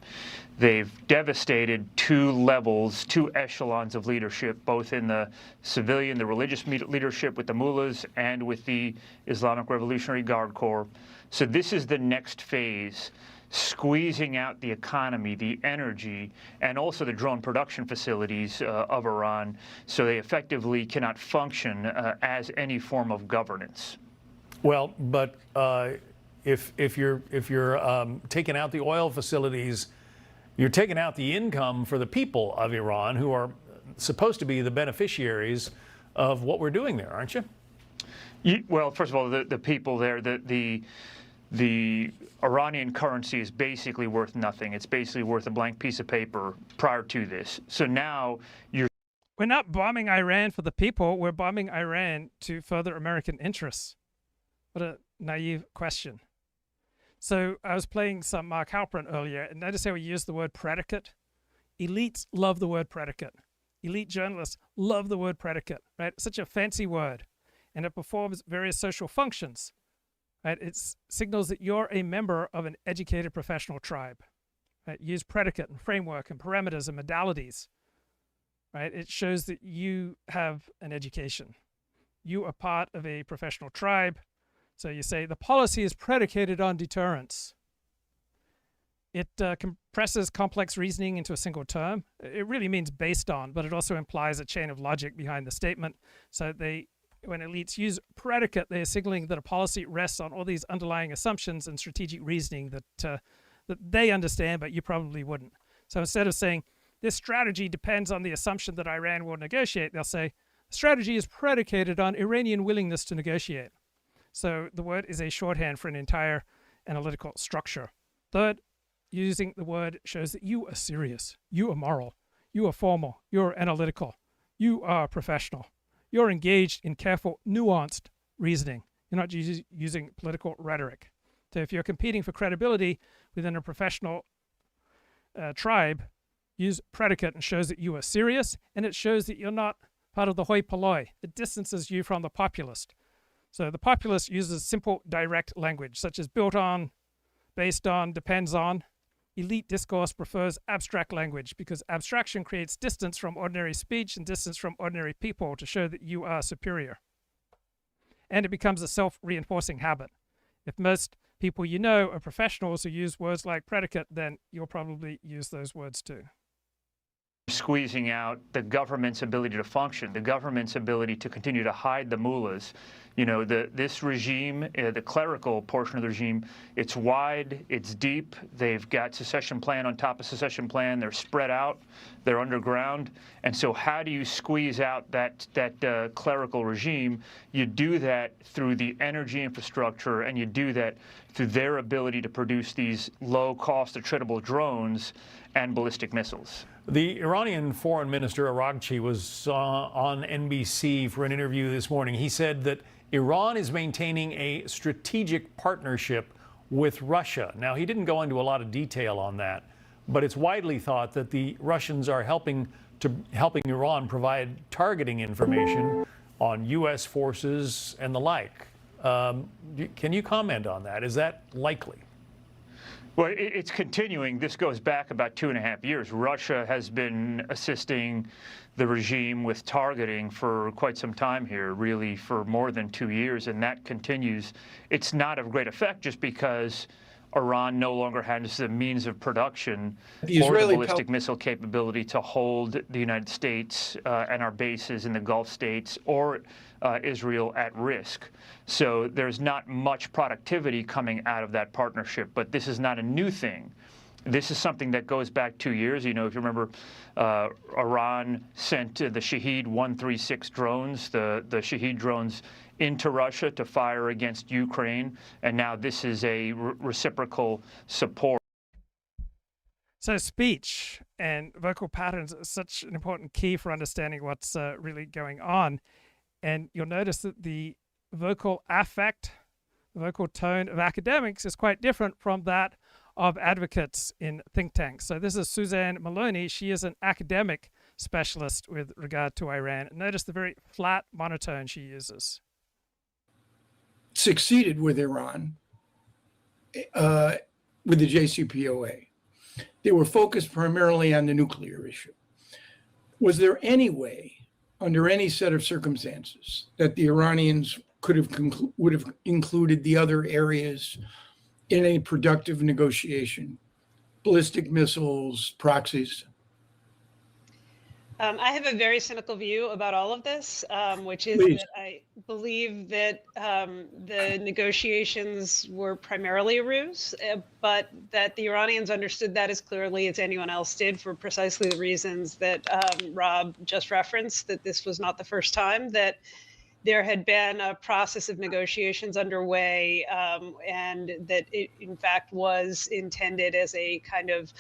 S18: They've devastated 2 echelons of leadership, both in the civilian, the religious leadership with the mullahs and with the Islamic Revolutionary Guard Corps. So this is the next phase, squeezing out the economy, the energy, and also the drone production facilities of Iran, so they effectively cannot function as any form of governance.
S15: Well, but if you're taking out the oil facilities, you're taking out the income for the people of Iran, who are supposed to be the beneficiaries of what we're doing there, aren't you?
S18: Well, first of all, the people there, the Iranian currency is basically worth nothing. It's basically worth a blank piece of paper prior to this. So now
S1: we're not bombing Iran for the people. We're bombing Iran to further American interests. What a naive question. So I was playing some Mark Halperin earlier, and notice how we use the word predicate. Elites love the word predicate. Elite journalists love the word predicate, right? Such a fancy word, and it performs various social functions, right? It signals that you're a member of an educated professional tribe, right? Use predicate and framework and parameters and modalities, right? It shows that you have an education. You are part of a professional tribe. So you say the policy is predicated on deterrence. It compresses complex reasoning into a single term. It really means based on, but it also implies a chain of logic behind the statement. So when elites use predicate, they are signaling that a policy rests on all these underlying assumptions and strategic reasoning that they understand, but you probably wouldn't. So instead of saying this strategy depends on the assumption that Iran will negotiate, they'll say the strategy is predicated on Iranian willingness to negotiate. So the word is a shorthand for an entire analytical structure. Third, using the word shows that you are serious, you are moral, you are formal, you're analytical, you are professional. You're engaged in careful, nuanced reasoning. You're not using political rhetoric. So if you're competing for credibility within a professional tribe, use predicate and shows that you are serious, and it shows that you're not part of the hoi polloi. It distances you from the populist. So the populist uses simple, direct language, such as built on, based on, depends on. elite discourse prefers abstract language because abstraction creates distance from ordinary speech and distance from ordinary people to show that you are superior. And it becomes a self-reinforcing habit. If most people you know are professionals who use words like predicate, then you'll probably use those words too.
S18: Squeezing out the government's ability to function, the government's ability to continue to hide the mullahs. You know, this regime, the clerical portion of the regime, it's wide, it's deep. They've got secession plan on top of secession plan. They're spread out. They're underground. And so how do you squeeze out that clerical regime? You do that through the energy infrastructure, and you do that through their ability to produce these low-cost, attritable drones and ballistic missiles.
S15: The Iranian Foreign Minister Araghchi was on NBC for an interview this morning. He said that Iran is maintaining a strategic partnership with Russia. Now, he didn't go into a lot of detail on that, but it's widely thought that the Russians are helping Iran provide targeting information on U.S. forces and the like. Can you comment on that? Is that likely?
S18: Well, it's continuing. This goes back about 2.5 years. Russia has been assisting the regime with targeting for quite some time here, really for more than 2 years, and that continues. It's not of great effect just because Iran no longer has the means of production or the ballistic missile capability to hold the United States and our bases in the Gulf states or Israel at risk. So there's not much productivity coming out of that partnership, but this is not a new thing. This is something that goes back 2 years. You know, if you remember, Iran sent the Shahed 136 drones, the Shahed drones into Russia to fire against Ukraine, and now this is a reciprocal support.
S1: So speech and vocal patterns are such an important key for understanding what's really going on. And you'll notice that the vocal affect, the vocal tone of academics is quite different from that of advocates in think tanks. So this is Suzanne Maloney. She is an academic specialist with regard to Iran. Notice the very flat monotone she uses.
S19: Succeeded with Iran, with the JCPOA. They were focused primarily on the nuclear issue. Was there any way, under any set of circumstances, that the Iranians would have included the other areas in a productive negotiation? Ballistic missiles, proxies?
S21: I have a very cynical view about all of this, which is that I believe that the negotiations were primarily a ruse, but that the Iranians understood that as clearly as anyone else did for precisely the reasons that Rob just referenced, that this was not the first time that there had been a process of negotiations underway, and that it, in fact, was intended as a kind of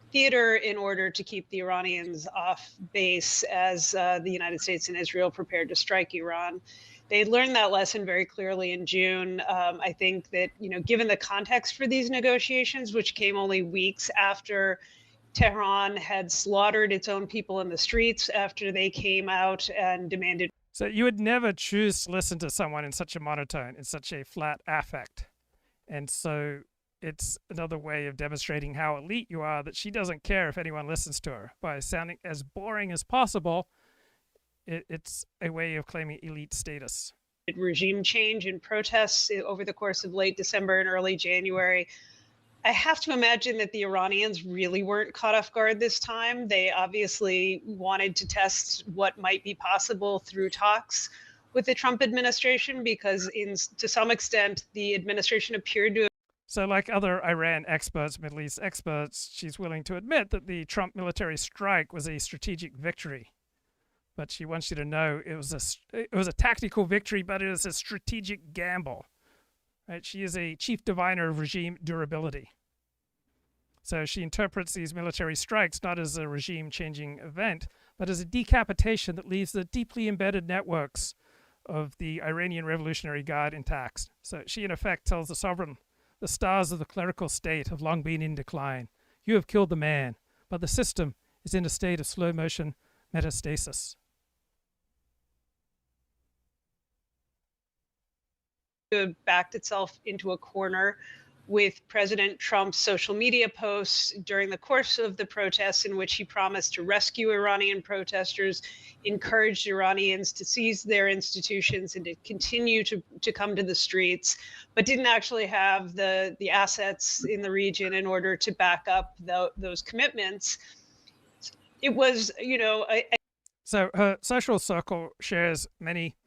S21: theater in order to keep the Iranians off base as the United States and Israel prepared to strike Iran. They learned that lesson very clearly in June. I think that, you know, given the context for these negotiations, which came only weeks after Tehran had slaughtered its own people in the streets after they came out and demanded.
S1: So you would never choose to listen to someone in such a monotone, in such a flat affect. And so it's another way of demonstrating how elite you are, that she doesn't care if anyone listens to her. By sounding as boring as possible, it's a way of claiming elite status.
S21: Regime change and protests over the course of late December and early January. I have to imagine that the Iranians really weren't caught off guard this time. They obviously wanted to test what might be possible through talks with the Trump administration, because to some extent, the administration appeared to.
S1: So like other Iran experts, Middle East experts, she's willing to admit that the Trump military strike was a strategic victory. But she wants you to know it was a tactical victory, but it is a strategic gamble. Right? She is a chief diviner of regime durability. So she interprets these military strikes not as a regime-changing event, but as a decapitation that leaves the deeply embedded networks of the Iranian Revolutionary Guard intact. So she, in effect, tells the sovereign, the stars of the clerical state have long been in decline. You have killed the man, but the system is in a state of slow-motion metastasis.
S21: Backed itself into a corner with President Trump's social media posts during the course of the protests, in which he promised to rescue Iranian protesters, encouraged Iranians to seize their institutions and to continue to come to the streets, but didn't actually have the assets in the region in order to back up those commitments. It was,
S1: So her social circle shares many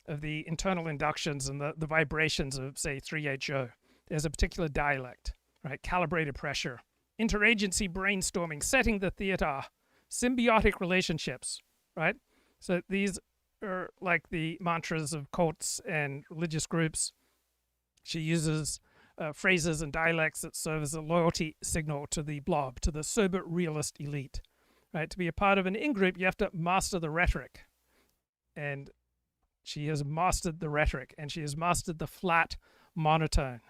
S1: of the internal inductions and the vibrations of, say, 3HO. There's a particular dialect, right? Calibrated pressure, interagency brainstorming, setting the theater, symbiotic relationships, right? So these are like the mantras of cults and religious groups. She uses phrases and dialects that serve as a loyalty signal to the blob, to the sober realist elite, right? To be a part of an in-group, you have to master the rhetoric. And she has mastered the rhetoric, and she has mastered the flat monotone.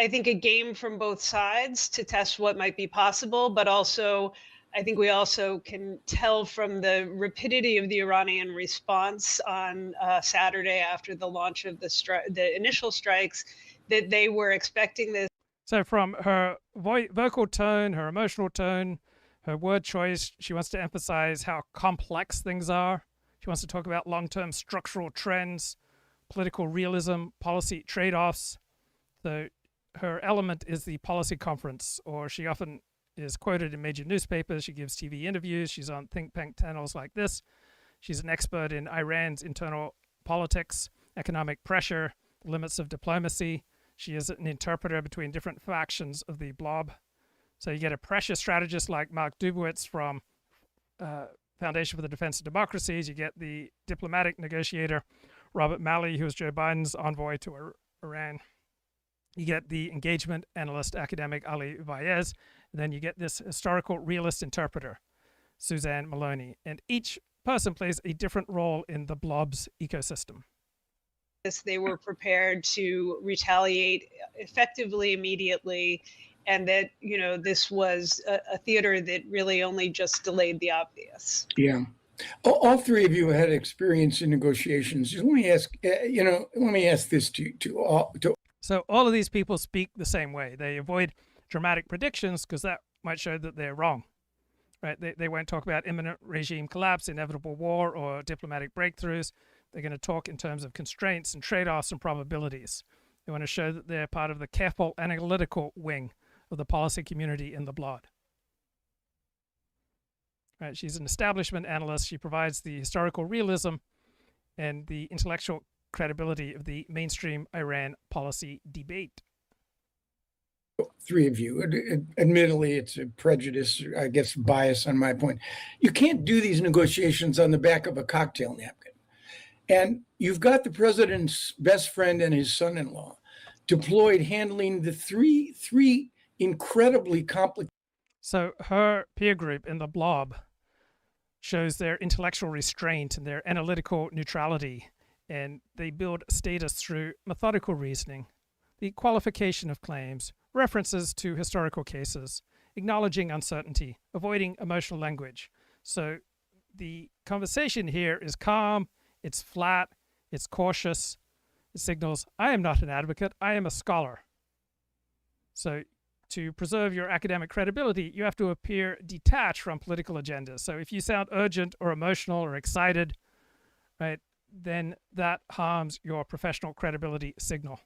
S21: I think a game from both sides to test what might be possible, but also I think we also can tell from the rapidity of the Iranian response on Saturday after the launch of the initial strikes that they were expecting this.
S1: So from her vocal tone, her emotional tone, her word choice, she wants to emphasize how complex things are. She wants to talk about long-term structural trends, political realism, policy trade-offs. So her element is the policy conference, or she often is quoted in major newspapers. She gives TV interviews. She's on think tank panels like this. She's an expert in Iran's internal politics, economic pressure, the limits of diplomacy. She is an interpreter between different factions of the blob. So you get a pressure strategist like Mark Dubowitz from Foundation for the Defense of Democracies. You get the diplomatic negotiator, Robert Malley, who is Joe Biden's envoy to Iran. You get the engagement analyst academic Ali Vaez. And then you get this historical realist interpreter, Suzanne Maloney. And each person plays a different role in the blob's ecosystem.
S21: They were prepared to retaliate effectively, immediately, and that, this was a theater that really only just delayed the obvious.
S19: Yeah. All three of you had experience in negotiations. Let me ask, this to all.
S1: So all of these people speak the same way. They avoid dramatic predictions because that might show that they're wrong, right? They won't talk about imminent regime collapse, inevitable war, or diplomatic breakthroughs. They're going to talk in terms of constraints and trade-offs and probabilities. They want to show that they're part of the careful analytical wing of the policy community in the blob. Right? She's an establishment analyst. She provides the historical realism and the intellectual credibility of the mainstream Iran policy debate.
S19: Three of you, admittedly, it's a prejudice, I guess, bias on my point. You can't do these negotiations on the back of a cocktail napkin. And you've got the president's best friend and his son-in-law deployed handling the three incredibly complicated.
S1: So her peer group in the blob shows their intellectual restraint and their analytical neutrality, and they build status through methodical reasoning, the qualification of claims, references to historical cases, acknowledging uncertainty, avoiding emotional language. So the conversation here is calm, it's flat, it's cautious. It signals, I am not an advocate, I am a scholar. So to preserve your academic credibility, you have to appear detached from political agendas. So if you sound urgent or emotional or excited, right, then that harms your professional credibility signal.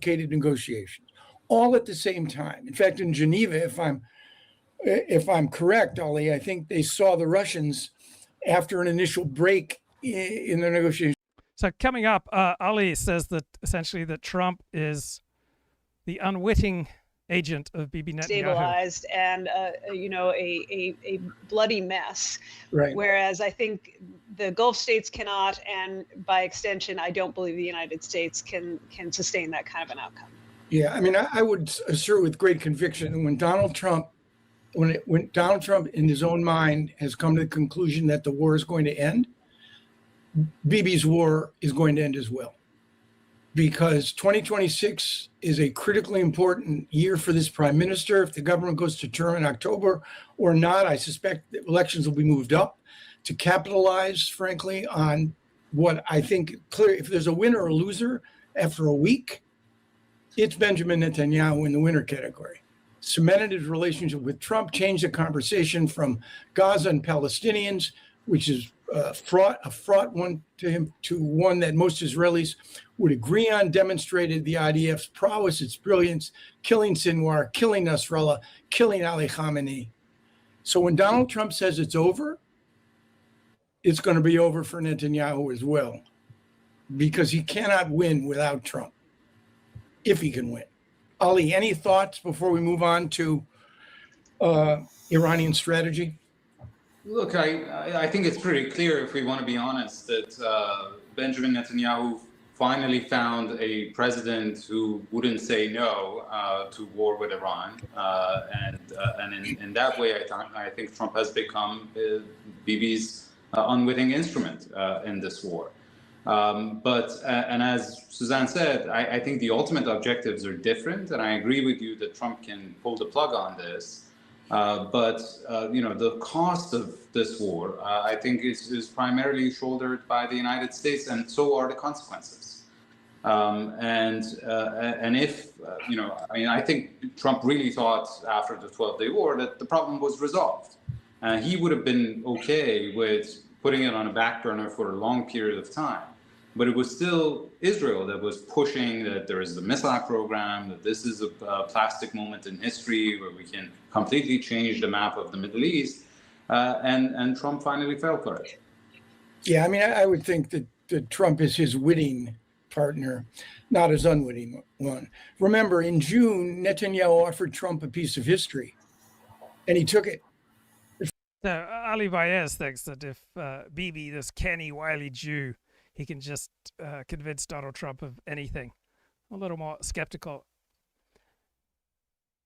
S19: Negotiations, all at the same time. In fact, in Geneva, if I'm correct, Ali, I think they saw the Russians after an initial break in the negotiations.
S1: So coming up, Ali says that essentially that Trump is the unwitting agent of Bibi Netanyahu.
S21: Stabilized and a bloody mess.
S19: Right.
S21: Whereas I think the Gulf states cannot, and by extension, I don't believe the United States can sustain that kind of an outcome.
S19: Yeah, I mean, I would assert with great conviction when Donald Trump in his own mind has come to the conclusion that the war is going to end, Bibi's war is going to end as well. Because 2026 is a critically important year for this prime minister. If the government goes to term in October or not, I suspect that elections will be moved up to capitalize, frankly, on what I think clear. If there's a winner or loser after a week, it's Benjamin Netanyahu in the winner category. Cemented his relationship with Trump, changed the conversation from Gaza and Palestinians, which is a fraught one to him, to one that most Israelis would agree on, demonstrated the IDF's prowess, its brilliance, killing Sinwar, killing Nasrallah, killing Ali Khamenei. So when Donald Trump says it's over, it's going to be over for Netanyahu as well, because he cannot win without Trump, if he can win. Ali, any thoughts before we move on to Iranian strategy?
S3: Look, I think it's pretty clear, if we want to be honest, that Benjamin Netanyahu finally found a president who wouldn't say no to war with Iran. And in that way, I think Trump has become Bibi's unwitting instrument in this war. And as Suzanne said, I think the ultimate objectives are different, and I agree with you that Trump can pull the plug on this. But the cost of this war, I think, is primarily shouldered by the United States, and so are the consequences. And if I think Trump really thought after the 12-day war that the problem was resolved. He would have been okay with putting it on a back burner for a long period of time. But it was still Israel that was pushing that there is the missile program, that this is a plastic moment in history where we can completely change the map of the Middle East. And Trump finally fell for it.
S19: Yeah, I mean, I would think that Trump is his witting partner, not his unwitting one. Remember, in June, Netanyahu offered Trump a piece of history, and he took it.
S1: So Ali Bayez thinks that if Bibi, this canny, wily Jew, he can just convince Donald Trump of anything. A little more skeptical.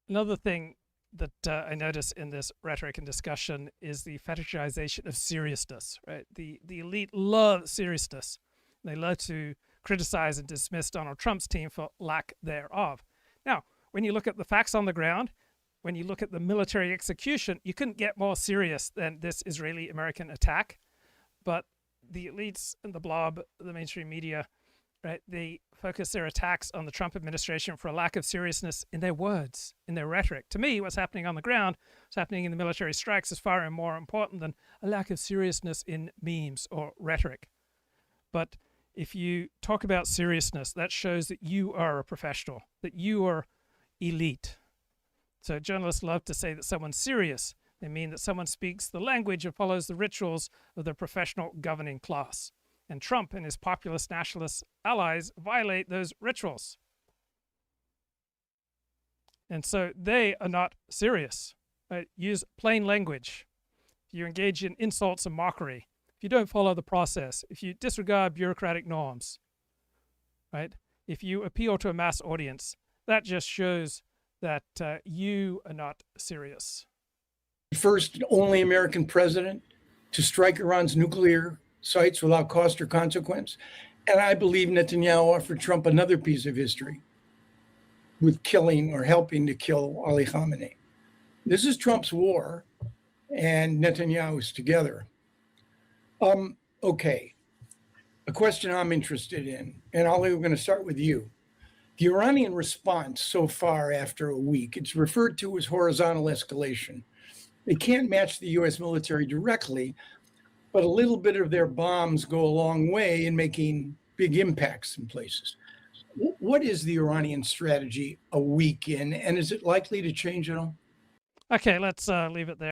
S1: Another thing that I notice in this rhetoric and discussion is the fetishization of seriousness, right? The elite love seriousness. They love to criticize and dismiss Donald Trump's team for lack thereof. Now, when you look at the facts on the ground, when you look at the military execution, you couldn't get more serious than this Israeli-American attack. But the elites and the blob, the mainstream media, right, they focus their attacks on the Trump administration for a lack of seriousness in their words, in their rhetoric. To me, what's happening on the ground, what's happening in the military strikes is far more important than a lack of seriousness in memes or rhetoric. But if you talk about seriousness, that shows that you are a professional, that you are elite. So journalists love to say that someone's serious. They mean that someone speaks the language and follows the rituals of their professional governing class. And Trump and his populist nationalist allies violate those rituals. And so they are not serious. Right? Use plain language. If you engage in insults and mockery, if you don't follow the process, if you disregard bureaucratic norms, right? If you appeal to a mass audience, that just shows that you are not serious.
S19: First and only American president to strike Iran's nuclear sites without cost or consequence. And I believe Netanyahu offered Trump another piece of history with killing or helping to kill Ali Khamenei. This is Trump's war, and Netanyahu's together. Okay, a question I'm interested in, and Ali, we're going to start with you. The Iranian response so far after a week, it's referred to as horizontal escalation. They can't match the U.S. military directly, but a little bit of their bombs go a long way in making big impacts in places. What is the Iranian strategy a week in, and is it likely to change at all?
S1: Okay, let's leave it there.